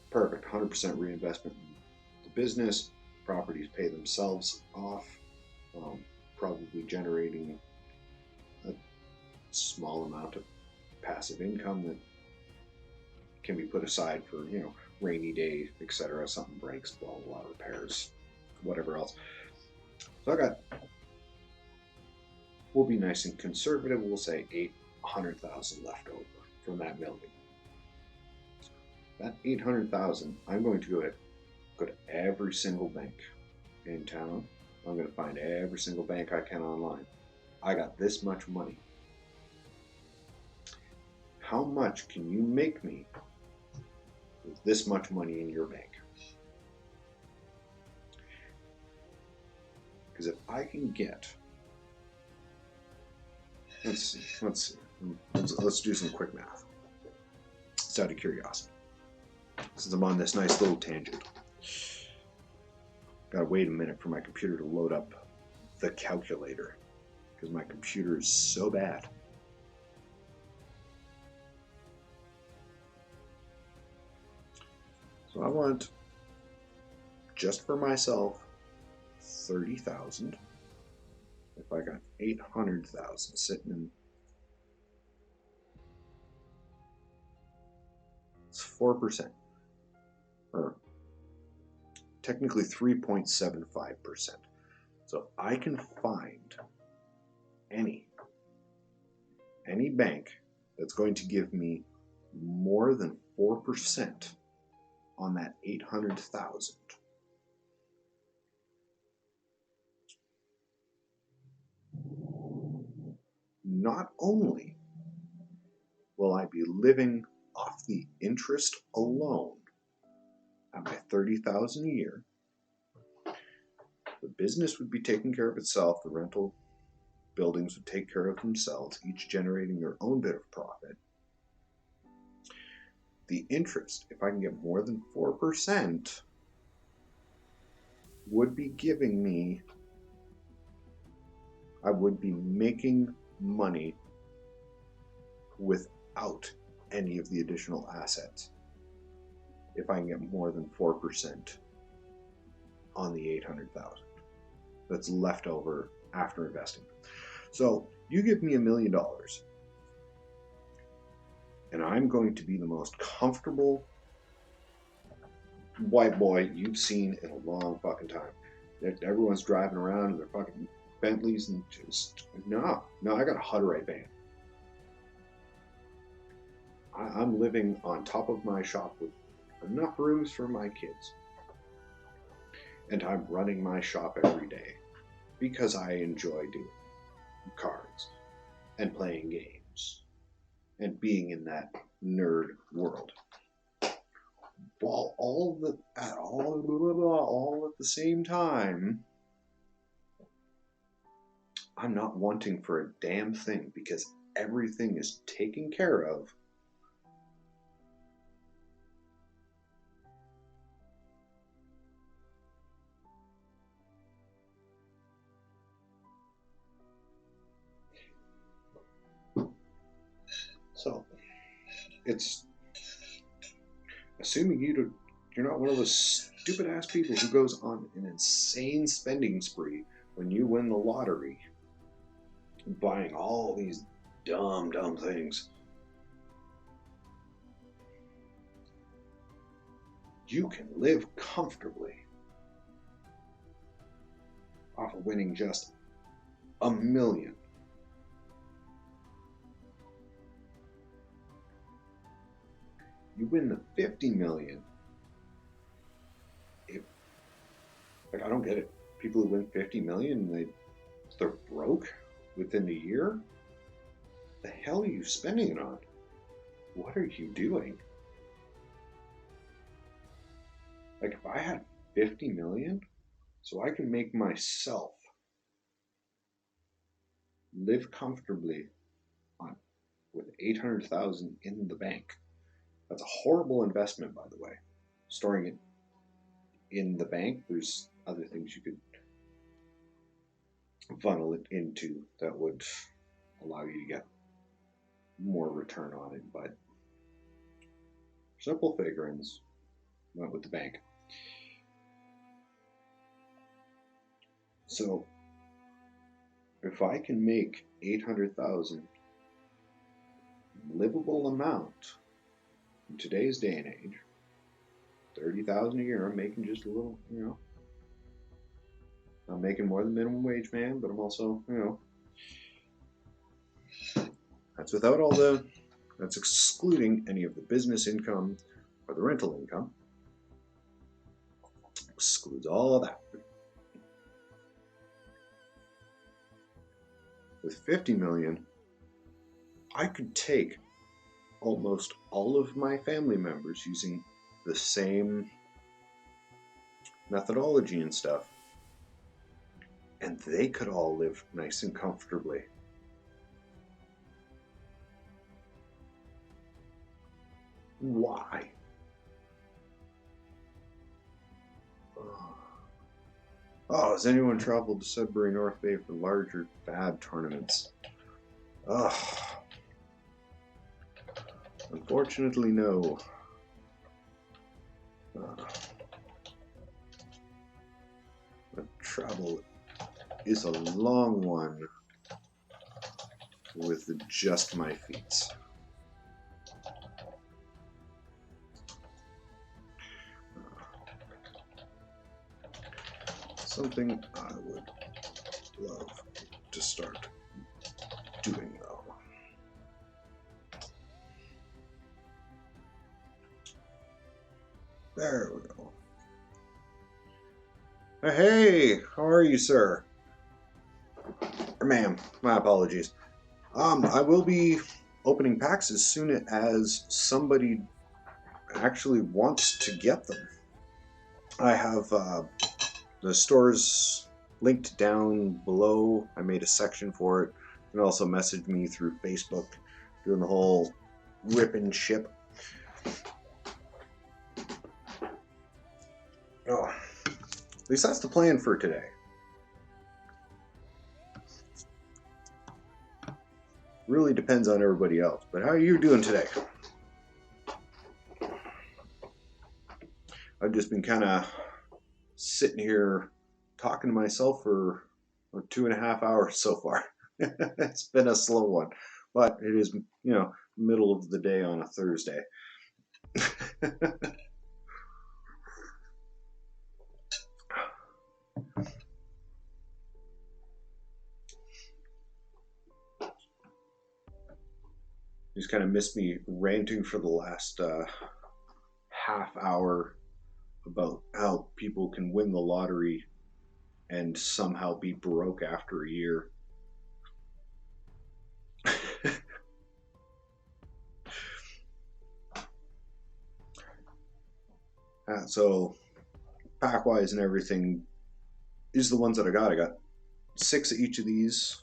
Perfect. 100% reinvestment in the business. Properties pay themselves off, probably generating a small amount of passive income that can be put aside for, rainy day, etc. Something breaks, blah, blah, blah, repairs, whatever else. So we'll be nice and conservative. We'll say 800,000 left over from that $1,000,000. That 800,000, I'm going to go to every single bank in town. I'm going to find every single bank I can online. I got this much money. How much can you make me with this much money in your bank? Because if I can get, let's do some quick math. It's out of curiosity. Since I'm on this nice little tangent, gotta wait a minute for my computer to load up the calculator, because my computer is so bad. So I want, just for myself, 30,000. If I got 800,000 sitting in, it's 4%, or technically 3.75%. So I can find any bank that's going to give me more than 4% on that 800,000. Not only will I be living off the interest alone at my 30,000 a year, the business would be taking care of itself, the rental buildings would take care of themselves, each generating their own bit of profit. The interest, if I can get more than 4%, would be giving me, I would be making money without any of the additional assets if I can get more than 4% on the 800,000 that's left over after investing. So you give me $1 million and I'm going to be the most comfortable white boy you've seen in a long fucking time. Everyone's driving around in their fucking Bentleys and just, no, I got a Hutterite van. I'm living on top of my shop with enough rooms for my kids. And I'm running my shop every day because I enjoy doing cards and playing games and being in that nerd world. While all at the same time, I'm not wanting for a damn thing because everything is taken care of. So, it's assuming you're not one of those stupid ass people who goes on an insane spending spree when you win the lottery, buying all these dumb things. You can live comfortably off of winning just $1 million. You win the 50 million. I don't get it. People who win 50 million, they're broke within a year? The hell are you spending it on? What are you doing? Like, if I had 50 million, so I can make myself live comfortably with 800,000 in the bank. That's a horrible investment, by the way. Storing it in the bank, there's other things you could funnel it into that would allow you to get more return on it. But simple figurines went with the bank. So if I can make 800,000 livable amount in today's day and age, 30,000 a year, I'm making just a little, I'm making more than minimum wage, man, but I'm also, that's without that's excluding any of the business income or the rental income. Excludes all of that. With 50 million, I could take almost all of my family members using the same methodology and stuff, and they could all live nice and comfortably. Why? Oh, has anyone traveled to Sudbury North Bay for larger bad tournaments? Unfortunately, no. The travel is a long one with just my feet. Something I would love to start doing, though. There we go. Hey, how are you, sir? Or ma'am, my apologies. I will be opening packs as soon as somebody actually wants to get them. I have the stores linked down below. I made a section for it. You can also message me through Facebook, doing the whole rip and ship. Oh, At least that's the plan for today. Really depends on everybody else. But how are you doing today? I've just been kind of sitting here talking to myself for 2.5 hours so far. It's been a slow one, but it is, middle of the day on a Thursday. You just kind of missed me ranting for the last half hour about how people can win the lottery and somehow be broke after a year. So pack wise and everything, these are the ones that I got. I got 6 of each of these.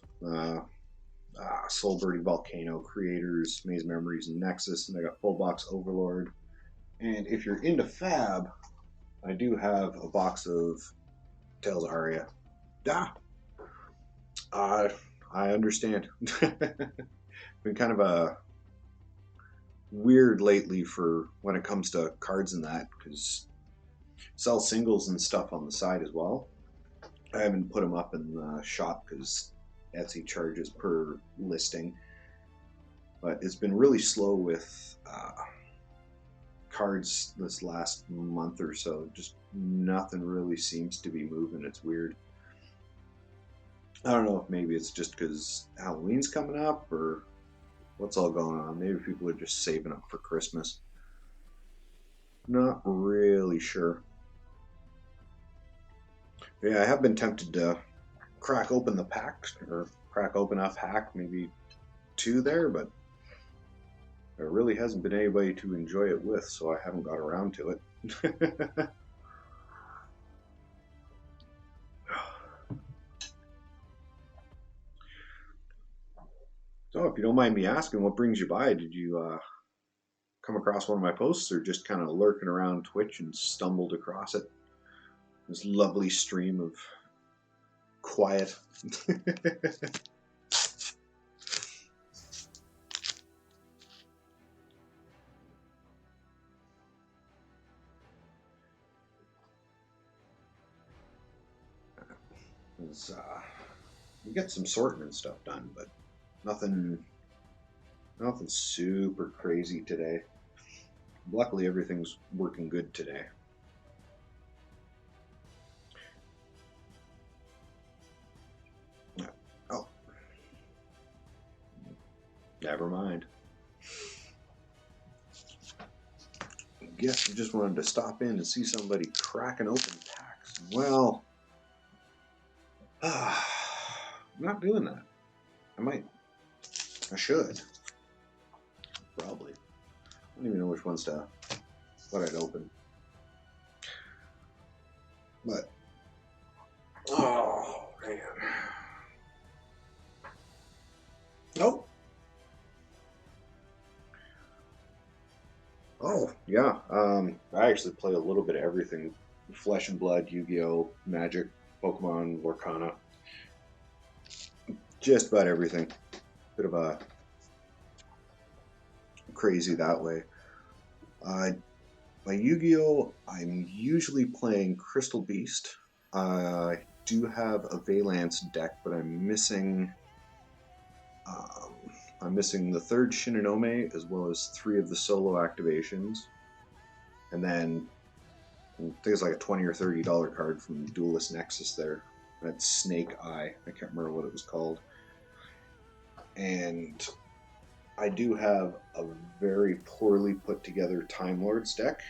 Soul Birdie Volcano, Creators, Maze Memories, and Nexus, and I got Full Box Overlord. And if you're into Fab, I do have a box of Tales of Aria. I understand. Been kind of a weird lately for when it comes to cards and that, because sell singles and stuff on the side as well. I haven't put them up in the shop because Etsy charges per listing, but it's been really slow with cards this last month or so. Just nothing really seems to be moving. It's weird. I don't know if maybe it's just because Halloween's coming up or what's all going on. Maybe people are just saving up for Christmas. Not really sure. But yeah, I have been tempted to crack open the pack, or crack open a pack, maybe 2 there, but there really hasn't been anybody to enjoy it with, so I haven't got around to it. So if you don't mind me asking, what brings you by? Did you come across one of my posts, or just kind of lurking around Twitch and stumbled across it? This lovely stream of quiet. We get some sorting and stuff done, but nothing super crazy today. Luckily, everything's working good today. Oh, never mind. I guess I just wanted to stop in and see somebody cracking open packs. Well, I'm not doing that. I should. Probably. I don't even know which ones what I'd open. But, oh, man. Nope. Oh, yeah. I actually play a little bit of everything. Flesh and Blood, Yu-Gi-Oh, Magic, Pokemon, Lorcana. Just about everything. Bit of a crazy that way. My Yu-Gi-Oh, I'm usually playing Crystal Beast. I do have a Valance deck, but I'm missing the 3rd Shinonome as well as 3 of the solo activations, and then I think it's like a $20 or $30 card from Duelist Nexus there. That's Snake Eye. I can't remember what it was called. And I do have a very poorly put together Time Lords deck,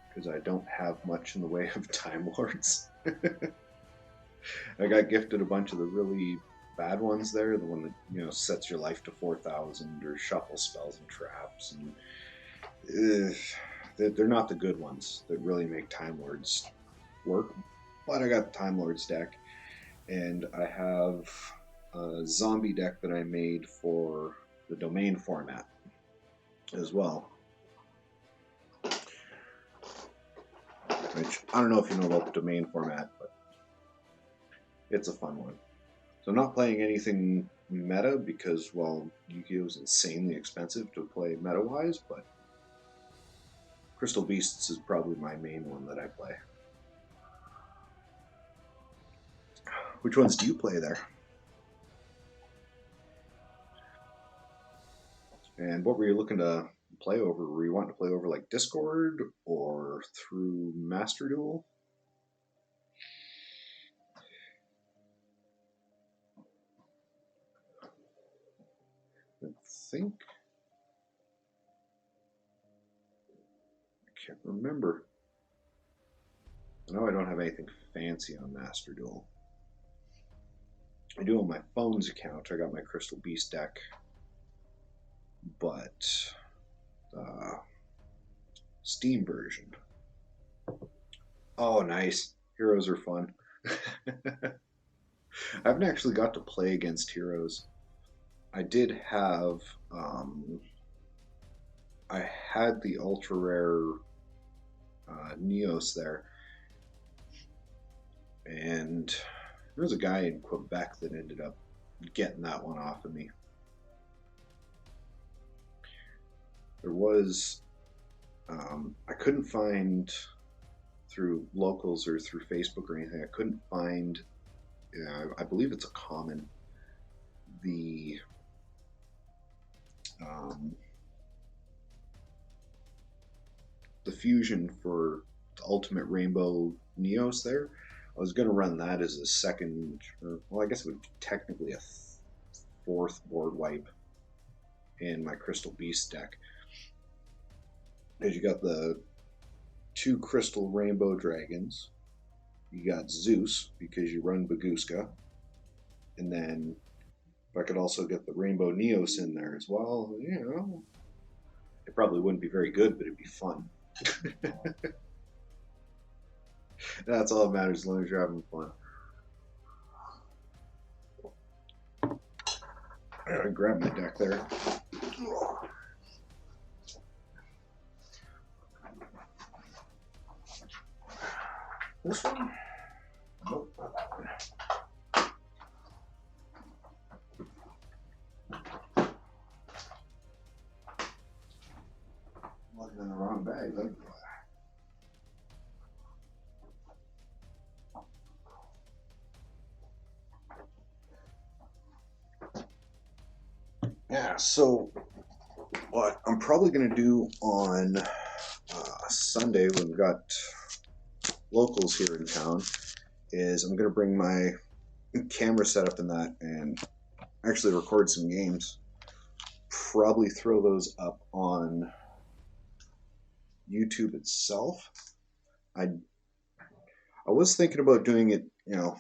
because I don't have much in the way of Time Lords. I got gifted a bunch of the really bad ones there, the one that sets your life to 4,000 or shuffle spells and traps, and they're not the good ones that really make Time Lords work. But I got the Time Lords deck, and I have a zombie deck that I made for the domain format as well. which I don't know if you know about the domain format, but it's a fun one. So I'm not playing anything meta because, well, Yu-Gi-Oh! Is insanely expensive to play meta-wise, but Crystal Beasts is probably my main one that I play. Which ones do you play there? And what were you looking to play over? Were you wanting to play over like Discord or through Master Duel? I think I can't remember. I know I don't have anything fancy on Master Duel. I do on my phone's account. I got my Crystal Beast deck, but Steam version. Oh, nice. Heroes are fun. I haven't actually got to play against heroes. I did have, I had the ultra rare Neos there, and there was a guy in Quebec that ended up getting that one off of me. There was, I couldn't find through locals or through Facebook or anything, I couldn't find, I believe it's a common, the fusion for the Ultimate Rainbow Neos there. I was going to run that as a second, or, well, I guess it would be technically a fourth board wipe in my Crystal Beast deck. Because you got the 2 Crystal Rainbow Dragons, you got Zeus, because you run Baguska, and then if I could also get the Rainbow Neos in there as well, you know, it probably wouldn't be very good, but it'd be fun. That's all that matters as long as you're having fun. I grabbed my deck there. This one? Nope, not that one. I'm looking in the wrong bag. Look. Yeah, so what I'm probably going to do on Sunday when we've got locals here in town is I'm going to bring my camera set up in that and actually record some games. Probably throw those up on YouTube itself. I was thinking about doing it, you know,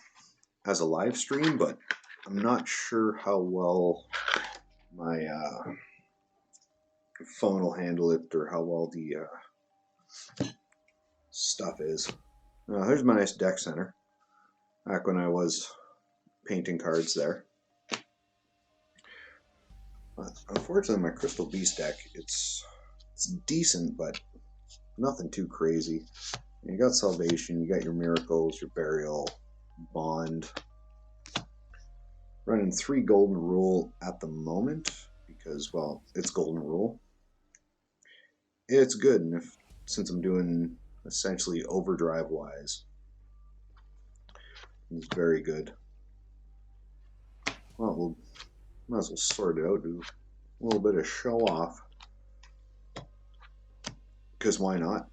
as a live stream, but I'm not sure how well my phone will handle it or how well the stuff is. There's my nice deck center. Back when I was painting cards there. But unfortunately, my Crystal Beast deck, it's decent, but nothing too crazy. You got Salvation, you got your Miracles, your Burial, Bond. Running 3 Golden Rule at the moment because, well, it's Golden Rule. It's good, and since I'm doing essentially overdrive-wise, it's very good. Well, we'll might as well sort it out, do a little bit of show off. Because why not?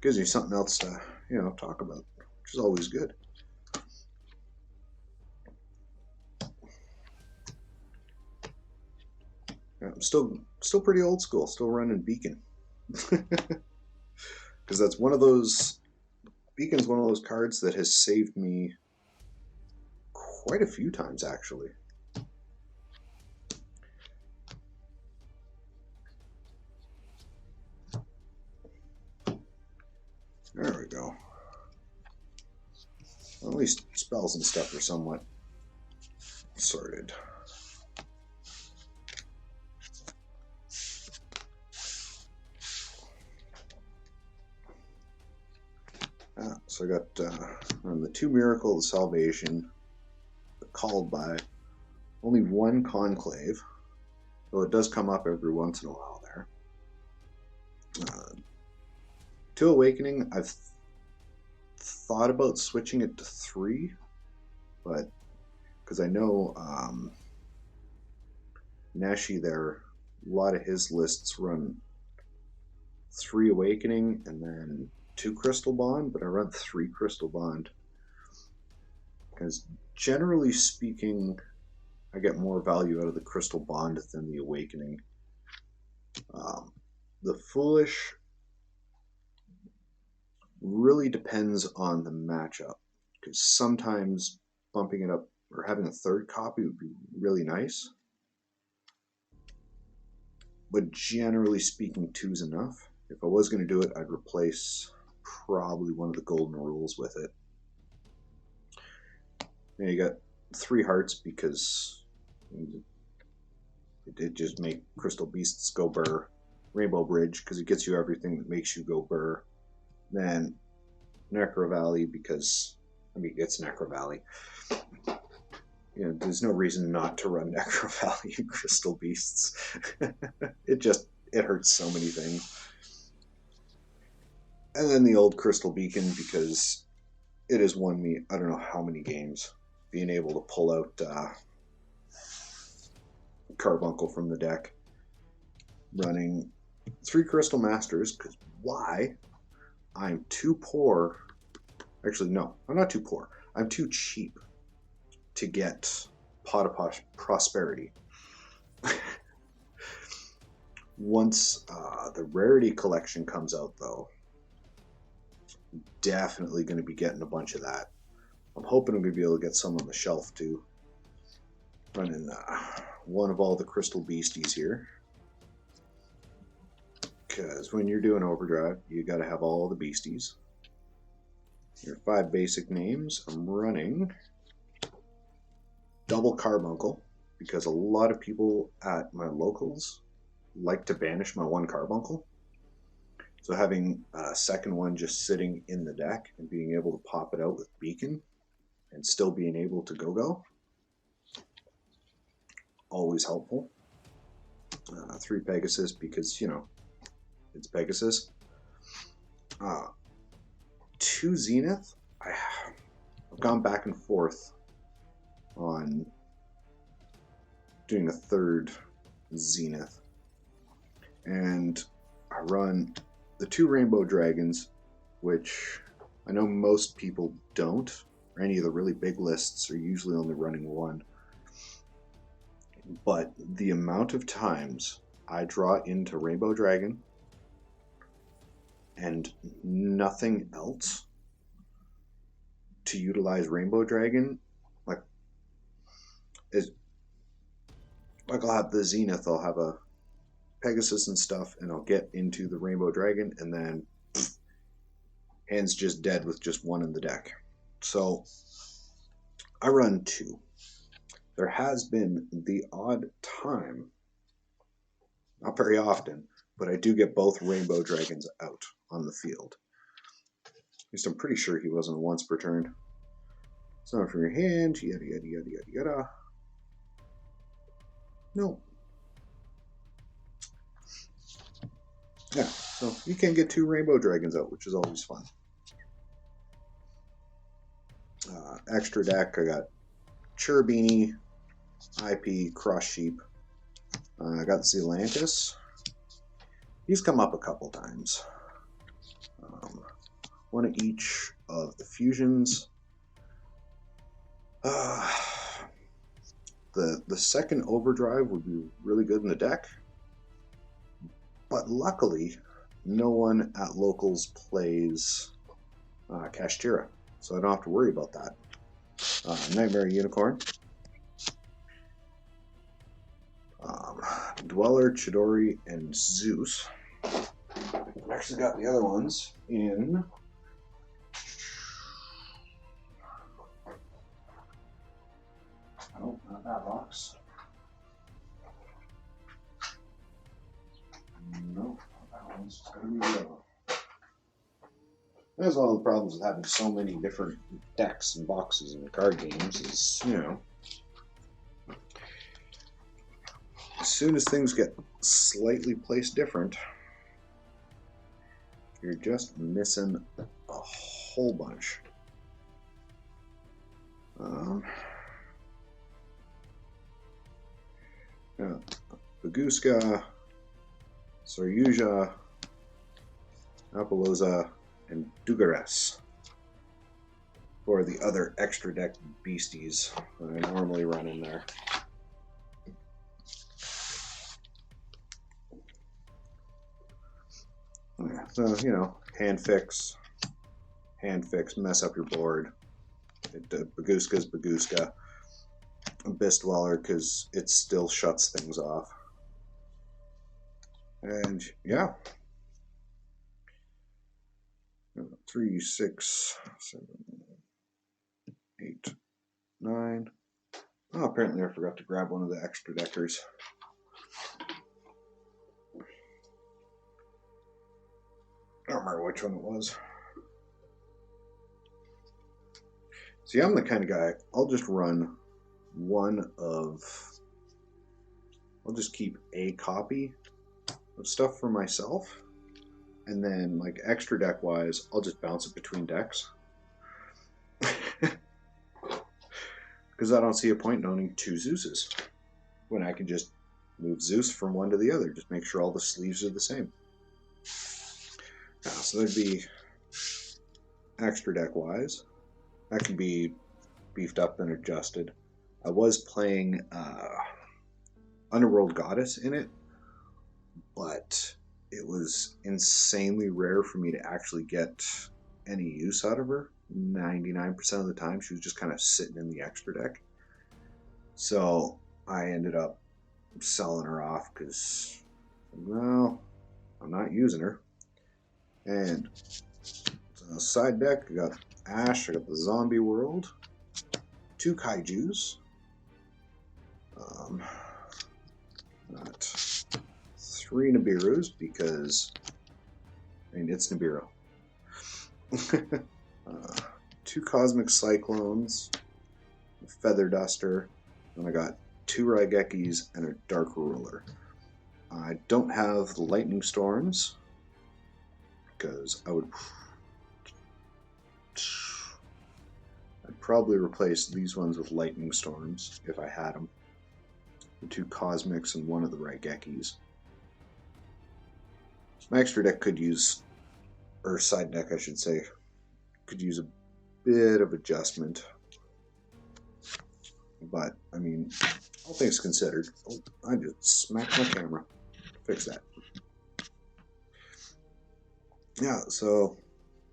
Gives you something else to, you know, talk about, which is always good. Yeah, I'm still pretty old school, still running Beacon. Because that's one of those, Beacon's one of those cards that has saved me quite a few times, actually. There we go. Well, at least spells and stuff are somewhat sorted. So I got on the 2 Miracle, the Salvation, the Called By, only 1 Conclave, though it does come up every once in a while there. 2 Awakening, I've thought about switching it to 3, but because I know Nashi there, a lot of his lists run 3 Awakening and then 2 Crystal Bond, but I run 3 Crystal Bond because generally speaking, I get more value out of the Crystal Bond than the Awakening. The Foolish really depends on the matchup, because sometimes bumping it up or having a 3rd copy would be really nice. But generally speaking, 2's enough. If I was going to do it, I'd replace probably one of the Golden Rules with it. Now you got 3 Hearts because it just make Crystal Beasts go burr. Rainbow Bridge because it gets you everything that makes you go burr. Then Necro Valley because, I mean, it's Necro Valley. You know, there's no reason not to run Necro Valley and Crystal Beasts. it hurts so many things. And then the old Crystal Beacon because it has won me I don't know how many games being able to pull out Carbuncle from the deck. Running 3 Crystal Masters because why? I'm too poor. Actually, no, I'm not too poor. I'm too cheap to get Pot of Prosperity. Once the Rarity Collection comes out, though, definitely going to be getting a bunch of that. I'm hoping I'm going to be able to get some on the shelf, too. Running one of all the Crystal Beasties here. Because when you're doing Overdrive, you got to have all the Beasties. Your 5 basic names. I'm running double Carbuncle because a lot of people at my locals like to banish my 1 Carbuncle. So having a second one just sitting in the deck and being able to pop it out with Beacon and still being able to go, always helpful. 3 Pegasus because, you know, it's Pegasus. 2 Zenith. I've gone back and forth on doing a 3rd Zenith. And I run the 2 Rainbow Dragons, which I know most people don't, or any of the really big lists are usually only running 1. But the amount of times I draw into Rainbow Dragon and nothing else to utilize Rainbow Dragon, like I'll have the Zenith, I'll have a Pegasus and stuff, and I'll get into the Rainbow Dragon, and then hand's just dead with just 1 in the deck. So I run 2. There has been the odd time, not very often, but I do get both Rainbow Dragons out on the field. At least I'm pretty sure he wasn't once per turn. Summon from your hand, yada yada yada yada yada. No. Yeah, so you can get 2 Rainbow Dragons out, which is always fun. Extra deck, I got Cherubini, IP, Cross Sheep. I got Zealantis. He's come up a couple times. 1 of each of the fusions. The second Overdrive would be really good in the deck, but luckily no one at locals plays Kashtira, so I don't have to worry about that. Nightmare Unicorn, Dweller, Chidori, and Zeus. I've actually got the other ones in oh, not that box. No, that one's gotta be yellow. That's one of the problems with having so many different decks and boxes in the card games is, as soon as things get slightly placed different, you're just missing a whole bunch. Yeah, Baguska, Saryuja, Apollosa, and Dugares for the other extra deck beasties that I normally run in there. Yeah, so, hand fix, mess up your board. Baguska's Baguska. Abyss Dweller, because it still shuts things off. And yeah. 3, 6, 7, 8, 9. Oh, apparently I forgot to grab one of the extra deckers. I don't remember which one it was. See, I'm the kind of guy, I'll just run I'll just keep a copy of stuff for myself, and then, like, extra deck wise, I'll just bounce it between decks. Because I don't see a point in owning 2 Zeuses when I can just move Zeus from one to the other. Just make sure all the sleeves are the same. So that'd be extra deck wise. That can be beefed up and adjusted. I was playing Underworld Goddess in it, but it was insanely rare for me to actually get any use out of her. 99% of the time she was just kind of sitting in the extra deck. So I ended up selling her off because, well, I'm not using her. And side deck, I got Ash, I got the Zombie World, 2 Kaijus, got 3 Nibirus because, it's Nibiru. 2 Cosmic Cyclones, a Feather Duster, and I got 2 Raigekis and a Dark Ruler. I don't have the Lightning Storms because I'd probably replace these ones with Lightning Storms if I had them. The 2 Cosmics and 1 of the Raigekis. My extra deck could use, or side deck I should say, could use a bit of adjustment. But, all things considered, I just smacked my camera. Fix that. Yeah, so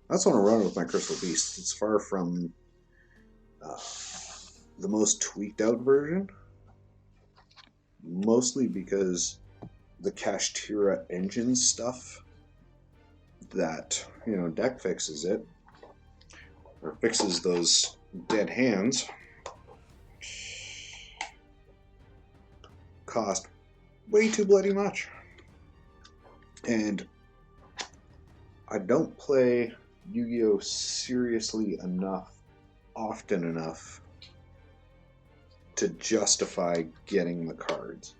that's what I'm running with my Crystal Beast. It's far from the most tweaked out version, mostly because the Kashtira engine stuff that, deck fixes it, or fixes those dead hands, cost way too bloody much. And I don't play Yu-Gi-Oh! Seriously enough, often enough, to justify getting the cards.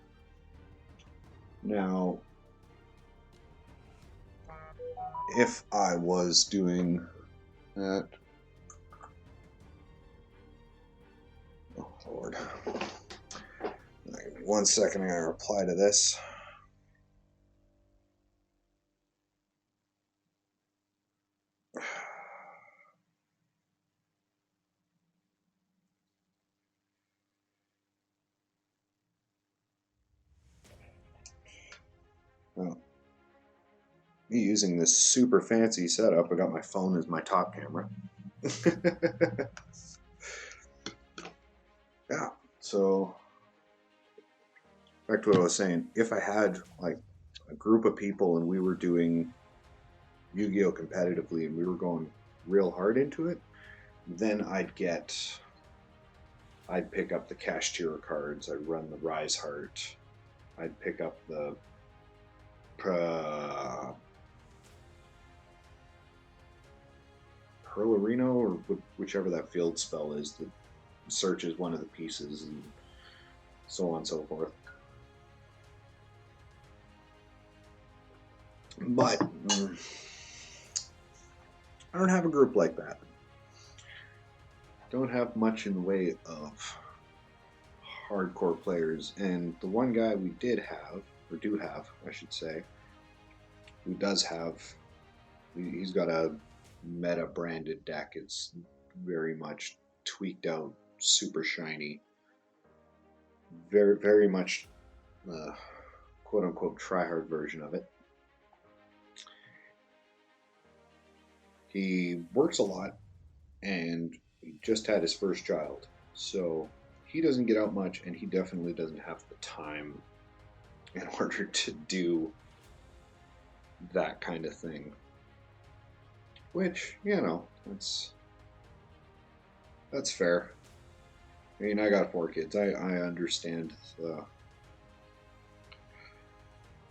Now, if I was doing that... Oh, Lord. One second, I'm going to reply to this. Well, me using this super fancy setup, I got my phone as my top camera. Yeah, so back to what I was saying. If I had like a group of people and we were doing Yu-Gi-Oh! Competitively and we were going real hard into it, then I'd pick up the Kashtira cards, I'd run the Rise Heart, I'd pick up the Hurlerino, or whichever that field spell is that searches one of the pieces, and so on and so forth. But I don't have a group like that. Don't have much in the way of hardcore players, and the one guy we did have, or do have, I should say, who does have, he's got a meta branded deck. It's very much tweaked out, super shiny, very much quote unquote tryhard version of it. He works a lot, and he just had his first child, so he doesn't get out much, and he definitely doesn't have the time in order to do that kind of thing. Which, you know, that's fair. I mean, I got 4 kids. I understand the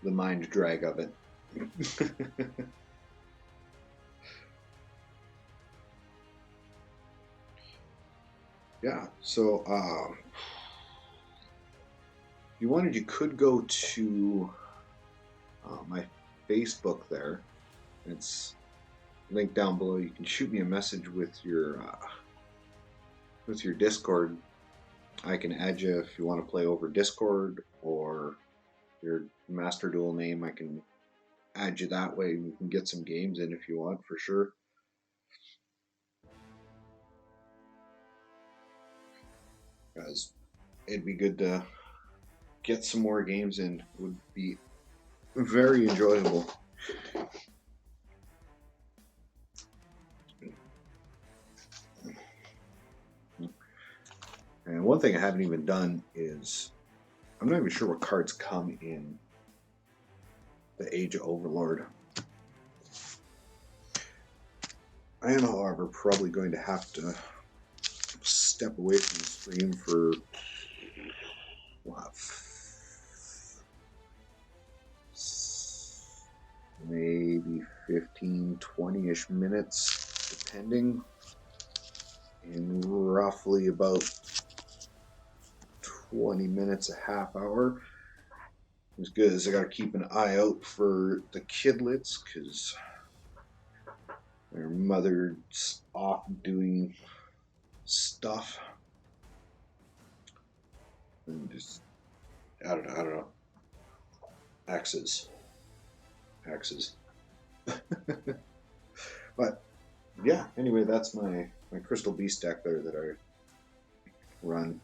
mind drag of it. Yeah, so if you wanted, you could go to my Facebook there. It's linked down below. You can shoot me a message with your Discord. I can add you if you want to play over Discord, or your Master Duel name. I can add you that way, and you can get some games in if you want, for sure. Because it'd be good to get some more games in. It would be very enjoyable. And one thing I haven't even done is, I'm not even sure what cards come in the Age of Overlord. I am, however, probably going to have to step away from the stream for what, maybe 15, 20-ish minutes, depending, in roughly about 20 minutes, a half hour. As good as I gotta keep an eye out for the kidlets, because their mother's off doing stuff. And just, I don't know. Axes. But yeah, anyway, that's my Crystal Beast deck there that I run.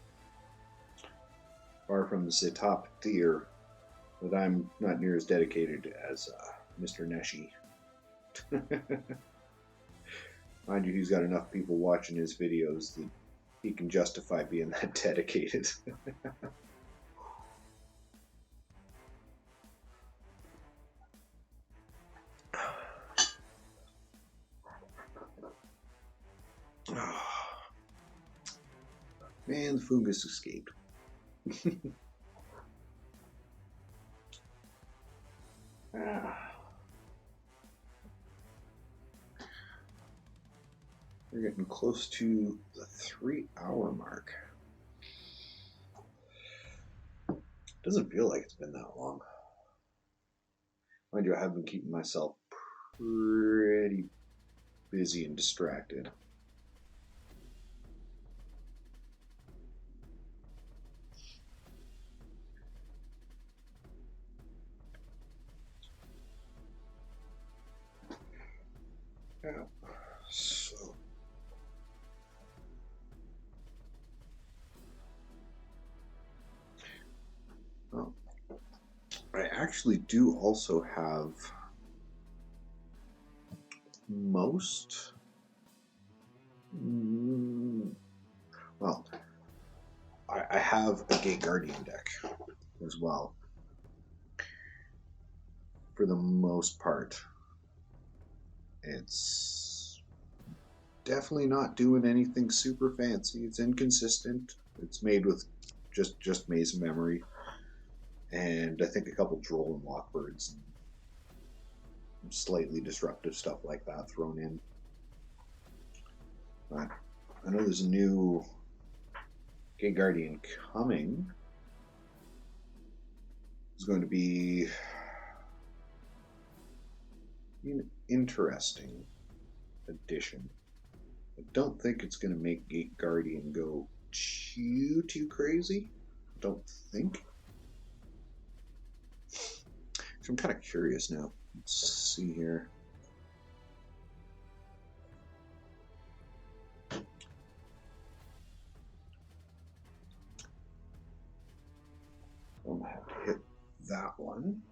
Far from the top tier, but I'm not near as dedicated as Mr. Neshi. Mind you, he's got enough people watching his videos that he can justify being that dedicated. Man, the fungus escaped. We're getting close to the 3-hour mark. Doesn't feel like it's been that long. Mind you, I have been keeping myself pretty busy and distracted. Yeah. So I actually do also have most, well, I have a Gate Guardian deck as well, for the most part. It's definitely not doing anything super fancy. It's inconsistent. It's made with just Maze of Memory, and I think a couple Droll and Lockbirds, and slightly disruptive stuff like that thrown in. But I know there's a new Gate Guardian coming. It's going to be an interesting addition. I don't think it's going to make Gate Guardian go too crazy. I don't think. So I'm kind of curious now. Let's see here. I'm gonna have to hit that one.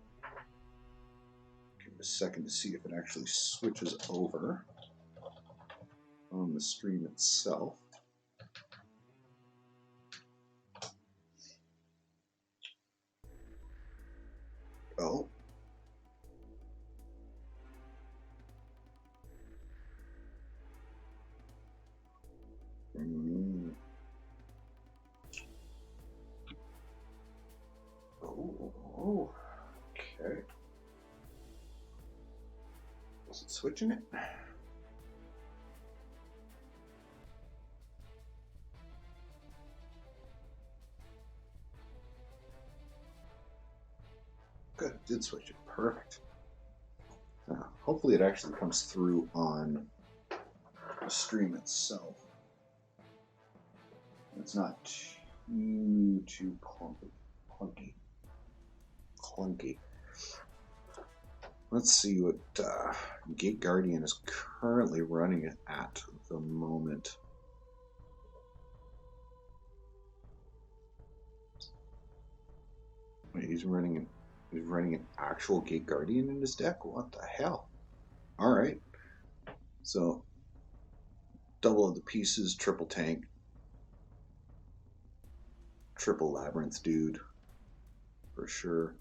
Give it a second to see if it actually switches over on the stream itself. Oh. Oh, okay. Was it switching it? Good, it did switch it. Perfect. Hopefully it actually comes through on the stream itself. It's not too clunky. Let's see what Gate Guardian is currently running it at the moment. Wait, he's running an actual Gate Guardian in his deck? What the hell? Alright. So double of the pieces, triple tank, triple labyrinth dude. For sure.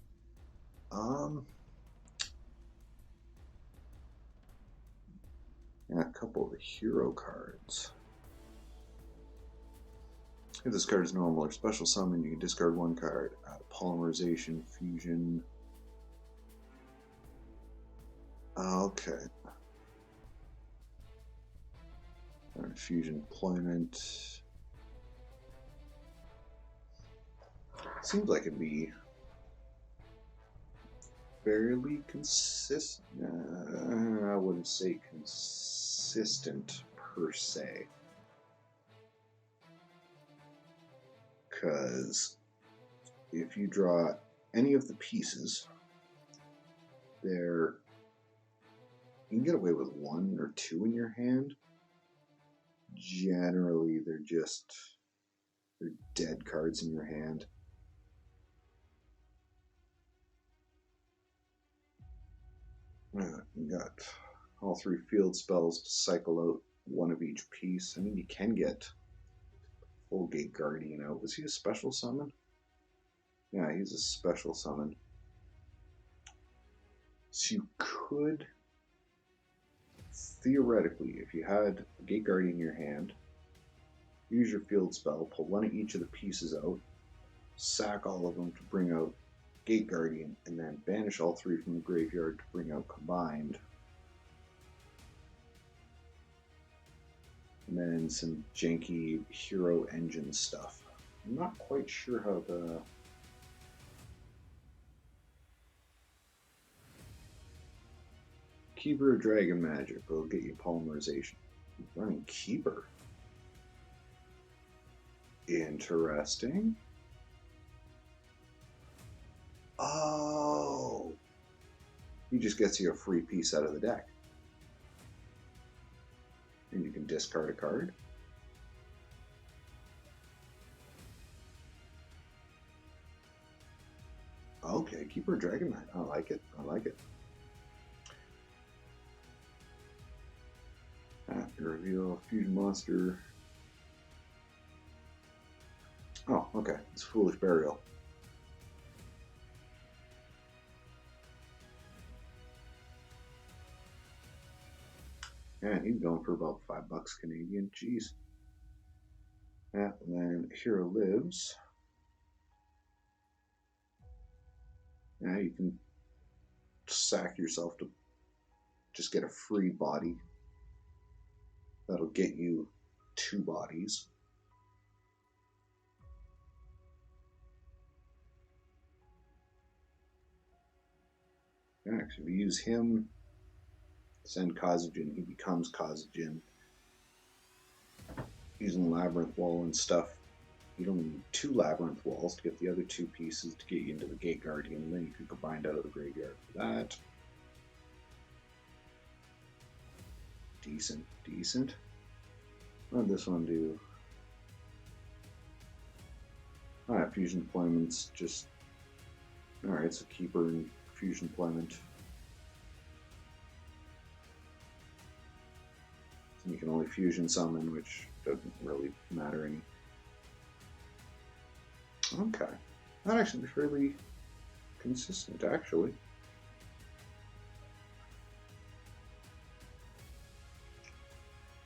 Yeah, a couple of the hero cards. If this card is normal or special summon, you can discard one card. Add polymerization, fusion. Okay. Fusion deployment. Seems like it'd be fairly consistent. I wouldn't say consistent per se. Because if you draw any of the pieces, you can get away with 1 or 2 in your hand. Generally, they're dead cards in your hand. You got all 3 field spells to cycle out 1 of each piece. I mean, you can get full Gate Guardian out. Was he a special summon? Yeah, he's a special summon. So you could, theoretically, if you had a Gate Guardian in your hand, use your field spell, pull 1 of each of the pieces out, sack all of them to bring out Gate Guardian, and then banish all 3 from the graveyard to bring out Combined. And then some janky hero engine stuff. I'm not quite sure how the... Keeper of Dragon Magic will get you polymerization. Running Keeper. Interesting. Oh! He just gets you a free piece out of the deck. And you can discard a card. Okay, Keeper of Dragon Magic. I like it. I like it. After reveal, fusion monster. Oh, okay. It's Foolish Burial. Yeah, he's going for about $5 Canadian. Jeez. Yeah, and then Hero Lives. Yeah, you can sack yourself to just get a free body. That'll get you 2 bodies. Actually, if you use him, send Kazajan, he becomes Kazajan. Using Labyrinth Wall and stuff, you'd only need 2 Labyrinth Walls to get the other 2 pieces to get you into the Gate Guardian, and then you could go bind out of the graveyard for that. Decent, decent. What did this one do? Alright, fusion deployment's just... Alright, so Keeper and fusion deployment. You can only fusion summon, which doesn't really matter any. Okay. That actually be fairly consistent, actually.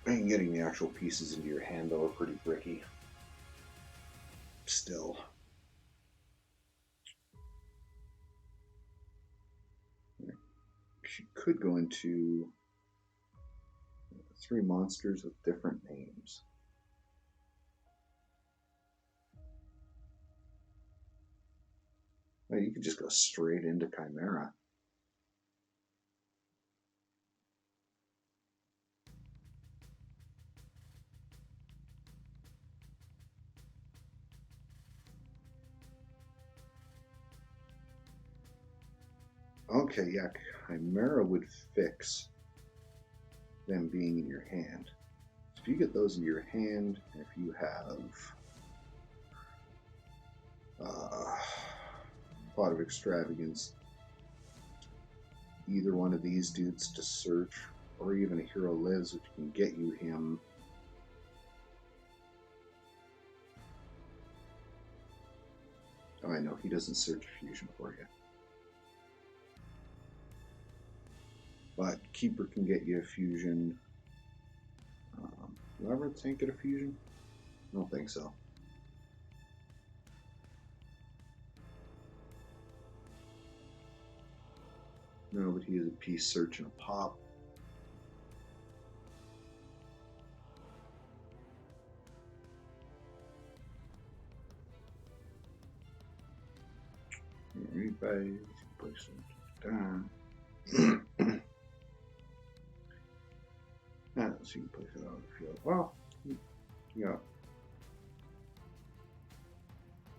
And getting the actual pieces into your hand, though, are pretty bricky. Still. She could go into 3 monsters with different names. Well, you could just go straight into Chimera. Okay, yeah, Chimera would fix them being in your hand. So if you get those in your hand, and if you have Pot of Extravagance, either one of these dudes to search, or even a Hero Lives, which can get you him. Oh, I know, he doesn't search fusion for you. But Keeper can get you a fusion. Labyrinth can't get a fusion? I don't think so. No, but he has a piece search and a pop. Everybody, place it down. So you can place it on the field. Well, you got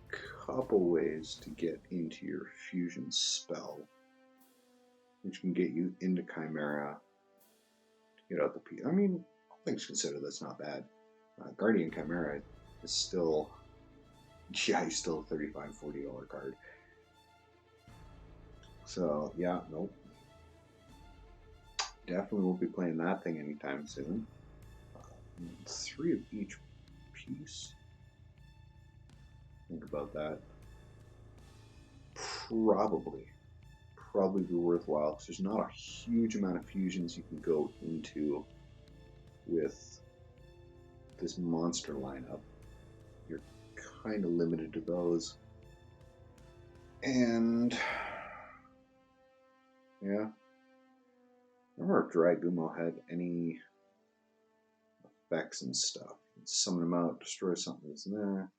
a couple ways to get into your fusion spell, which can get you into Chimera to get out the piece. I mean, all things considered, that's not bad. Guardian Chimera is still, yeah, he's still a $35, $40 card. So, yeah, nope. Definitely won't be playing that thing anytime soon. 3 of each piece. Think about that. Probably be worthwhile because there's not a huge amount of fusions you can go into with this monster lineup. You're kind of limited to those. And yeah. I remember if Dry Gumo had any effects and stuff. Summon them out, destroy something that's in there,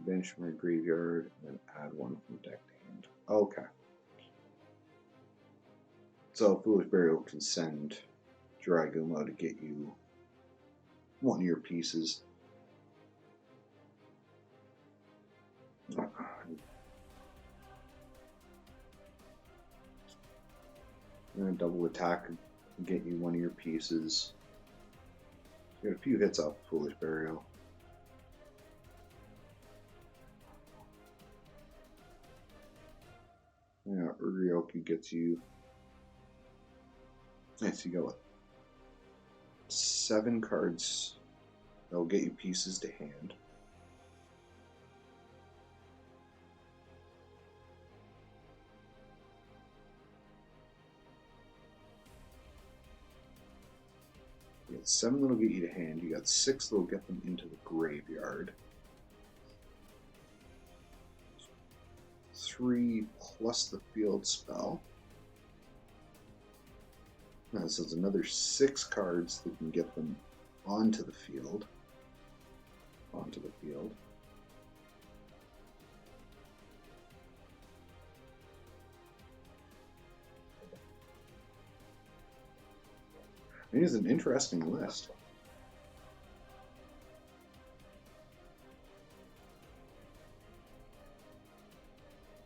banish from your graveyard, and then add one from deck to hand. Okay. So Foolish Burial can send Dry Gumo to get you one of your pieces. And double attack can get you one of your pieces. You get a few hits off Foolish Burial. Yeah, Urioki gets you. Nice, you got what? 7 cards that'll get you pieces to hand. You got 7 that'll get you to hand. You got 6 that'll get them into the graveyard. 3 plus the field spell. So it's another 6 cards that can get them onto the field. onto the field. It is an interesting list.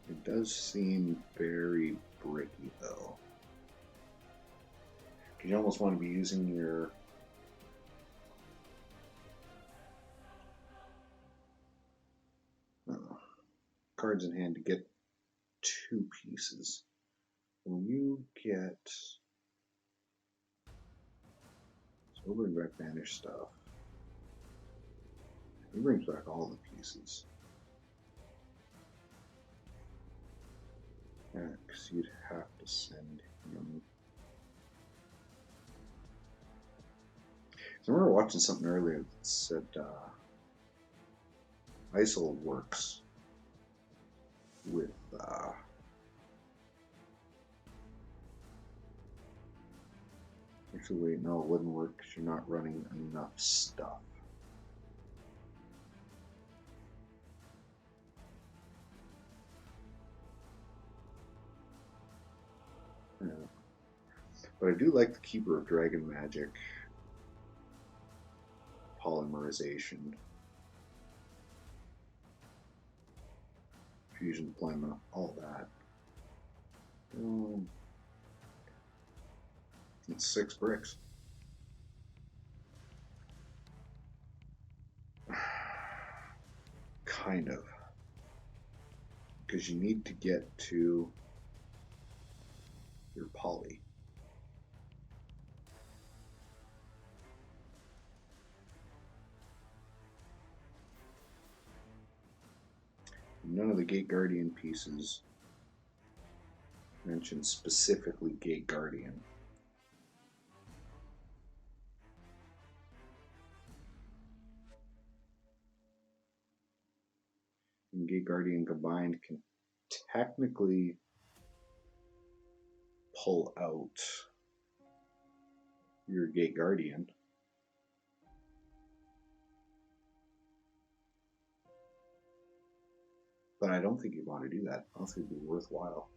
It does seem very bricky, though. You almost want to be using your cards in hand to get 2 pieces. When you get Silver and Red Banish stuff, it brings back all the pieces. Because you'd have to send him. I remember watching something earlier that said ISIL works with actually wait, no, it wouldn't work because you're not running enough stuff. Yeah. But I do like the Keeper of Dragon Magic polymerization, fusion deployment, all that. It's 6 bricks. Kind of. Because you need to get to your poly. None of the Gate Guardian pieces mention specifically Gate Guardian. And Gate Guardian combined can technically pull out your Gate Guardian. But I don't think you want to do that. I don't think it'd be worthwhile.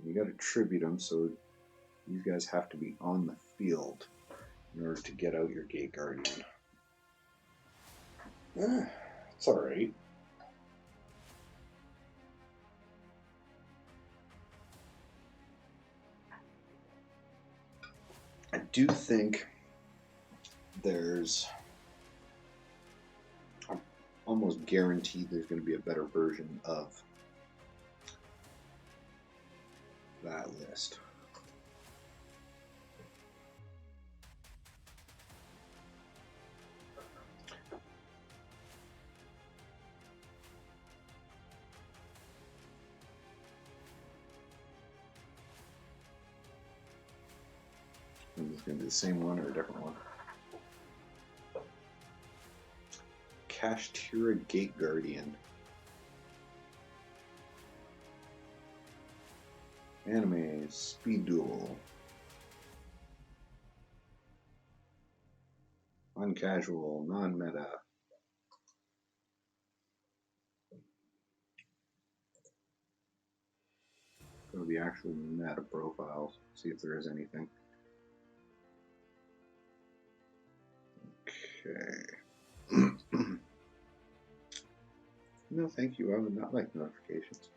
You got to tribute them, so these guys have to be on the field in order to get out your Gate Guardian. It's alright. I do think there's, I'm almost guaranteed there's going to be a better version of that list. Is this going to be the same one or a different one? Kashtira Gate Guardian. Anime Speed Duel. Uncasual, non-meta. Go to the actual meta profiles, see if there is anything. Okay. No, thank you. I would not like notifications.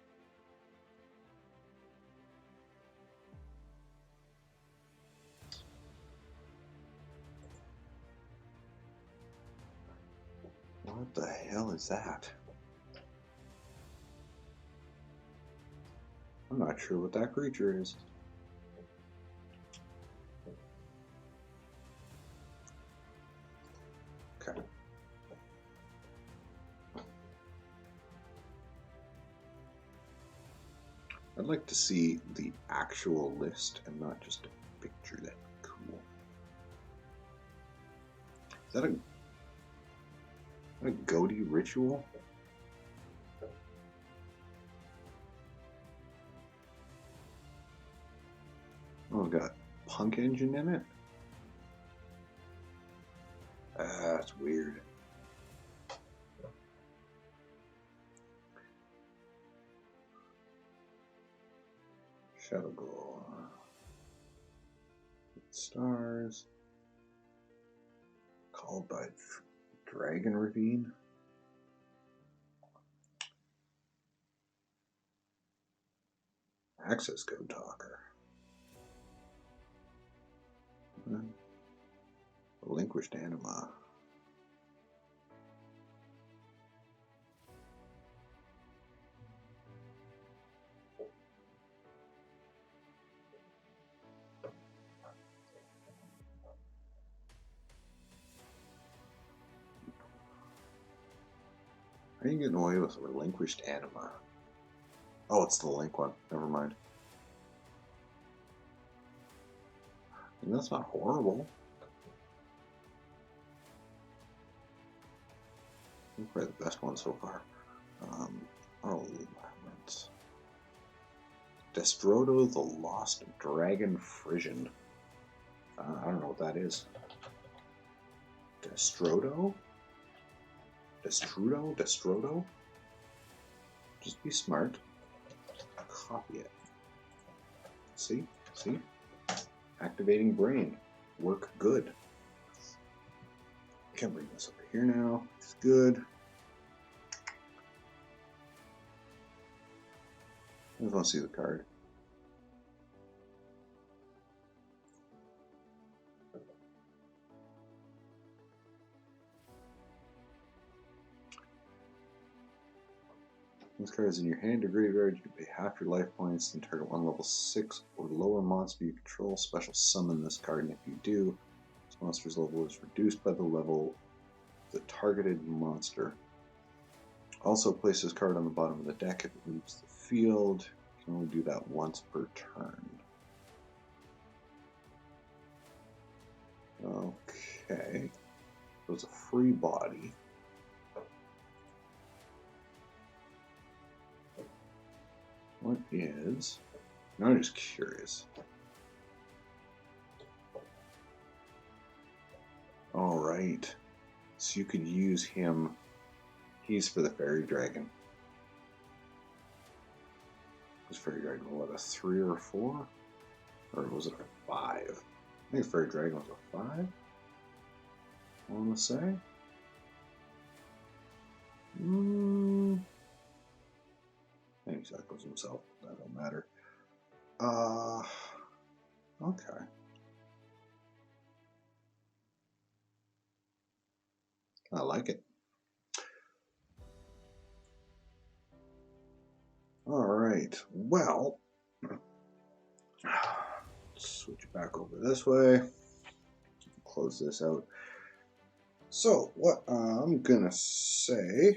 What the hell is that? I'm not sure what that creature is. Okay. I'd like to see the actual list and not just a picture. That'd be cool. Is that a Goatee ritual? punk engine in it? That's weird. Shadow Glow. Stars. Called by Dragon Ravine. Access code talker. Relinquished anima. How are you getting away with relinquished anima? Oh, it's the link one. Never mind. And that's not horrible. Probably the best one so far. Oh, that's Destrodo the Lost Dragon Frisian. I don't know what that is. Destrodo? Destrodo? Just be smart. Copy it. See? Activating brain. Work good. Can bring this over here now. It's good. I just want to see the card. This card is in your hand or graveyard. You can pay half your life points and target one level 6 or lower monster you control. Special summon this card, and if you do, this monster's level is reduced by the level of the targeted monster. Also, place this card on the bottom of the deck if it leaves the field. You can only do that once per turn. Okay. So it's a free body. What is... Now I'm just curious. Alright. So you could use him. He's for the Fairy Dragon. Was Fairy Dragon what, a 3 or a 4? Or was it a 5? I think Fairy Dragon was a 5. I want to say. Maybe Cycles himself. That don't matter. Okay. I like it. Alright, well, switch back over this way, close this out. So, what I'm gonna say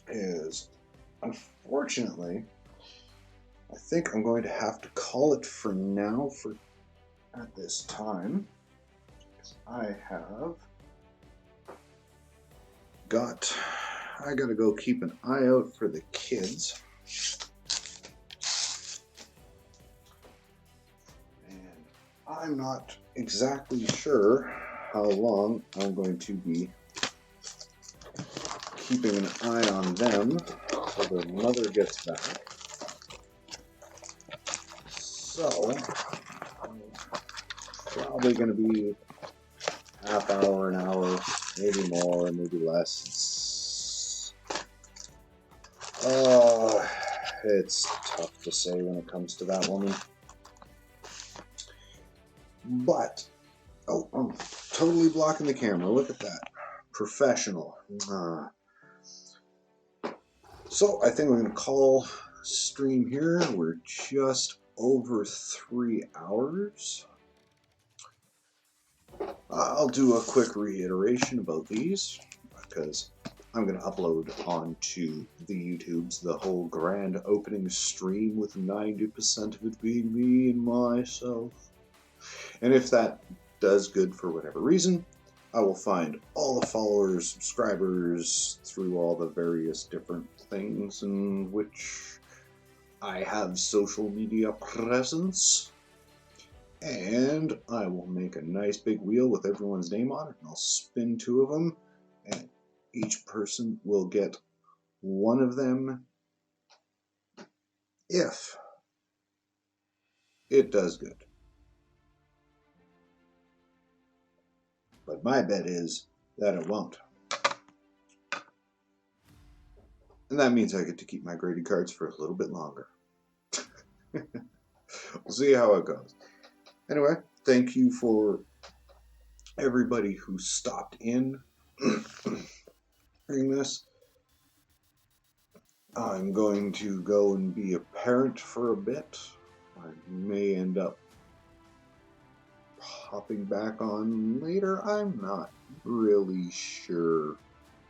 is, unfortunately, I think I'm going to have to call it for now at this time. I gotta go keep an eye out for the kids. And I'm not exactly sure how long I'm going to be keeping an eye on them until their mother gets back. So, I'm probably going to be half hour, an hour, maybe more, maybe less. It's tough to say when it comes to that woman. But, oh, I'm totally blocking the camera. Look at that. Professional. So, I think we're going to call stream here. We're just over 3 hours. I'll do a quick reiteration about these because I'm going to upload onto the YouTubes the whole grand opening stream with 90% of it being me and myself. And if that does good for whatever reason, I will find all the followers, subscribers through all the various different things in which I have social media presence. And I will make a nice big wheel with everyone's name on it, and I'll spin 2 of them, and each person will get 1 of them if it does good. But my bet is that it won't. And that means I get to keep my graded cards for a little bit longer. We'll see how it goes. Anyway, thank you for everybody who stopped in during this. I'm going to go and be a parent for a bit. I may end up hopping back on later. I'm not really sure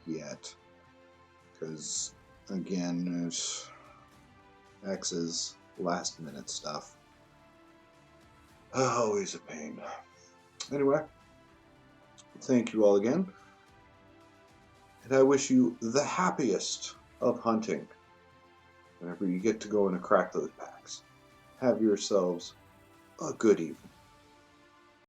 yet. Because, again, there's X's last minute stuff. Always a pain. Anyway, thank you all again. And I wish you the happiest of hunting whenever you get to go and crack those packs. Have yourselves a good evening.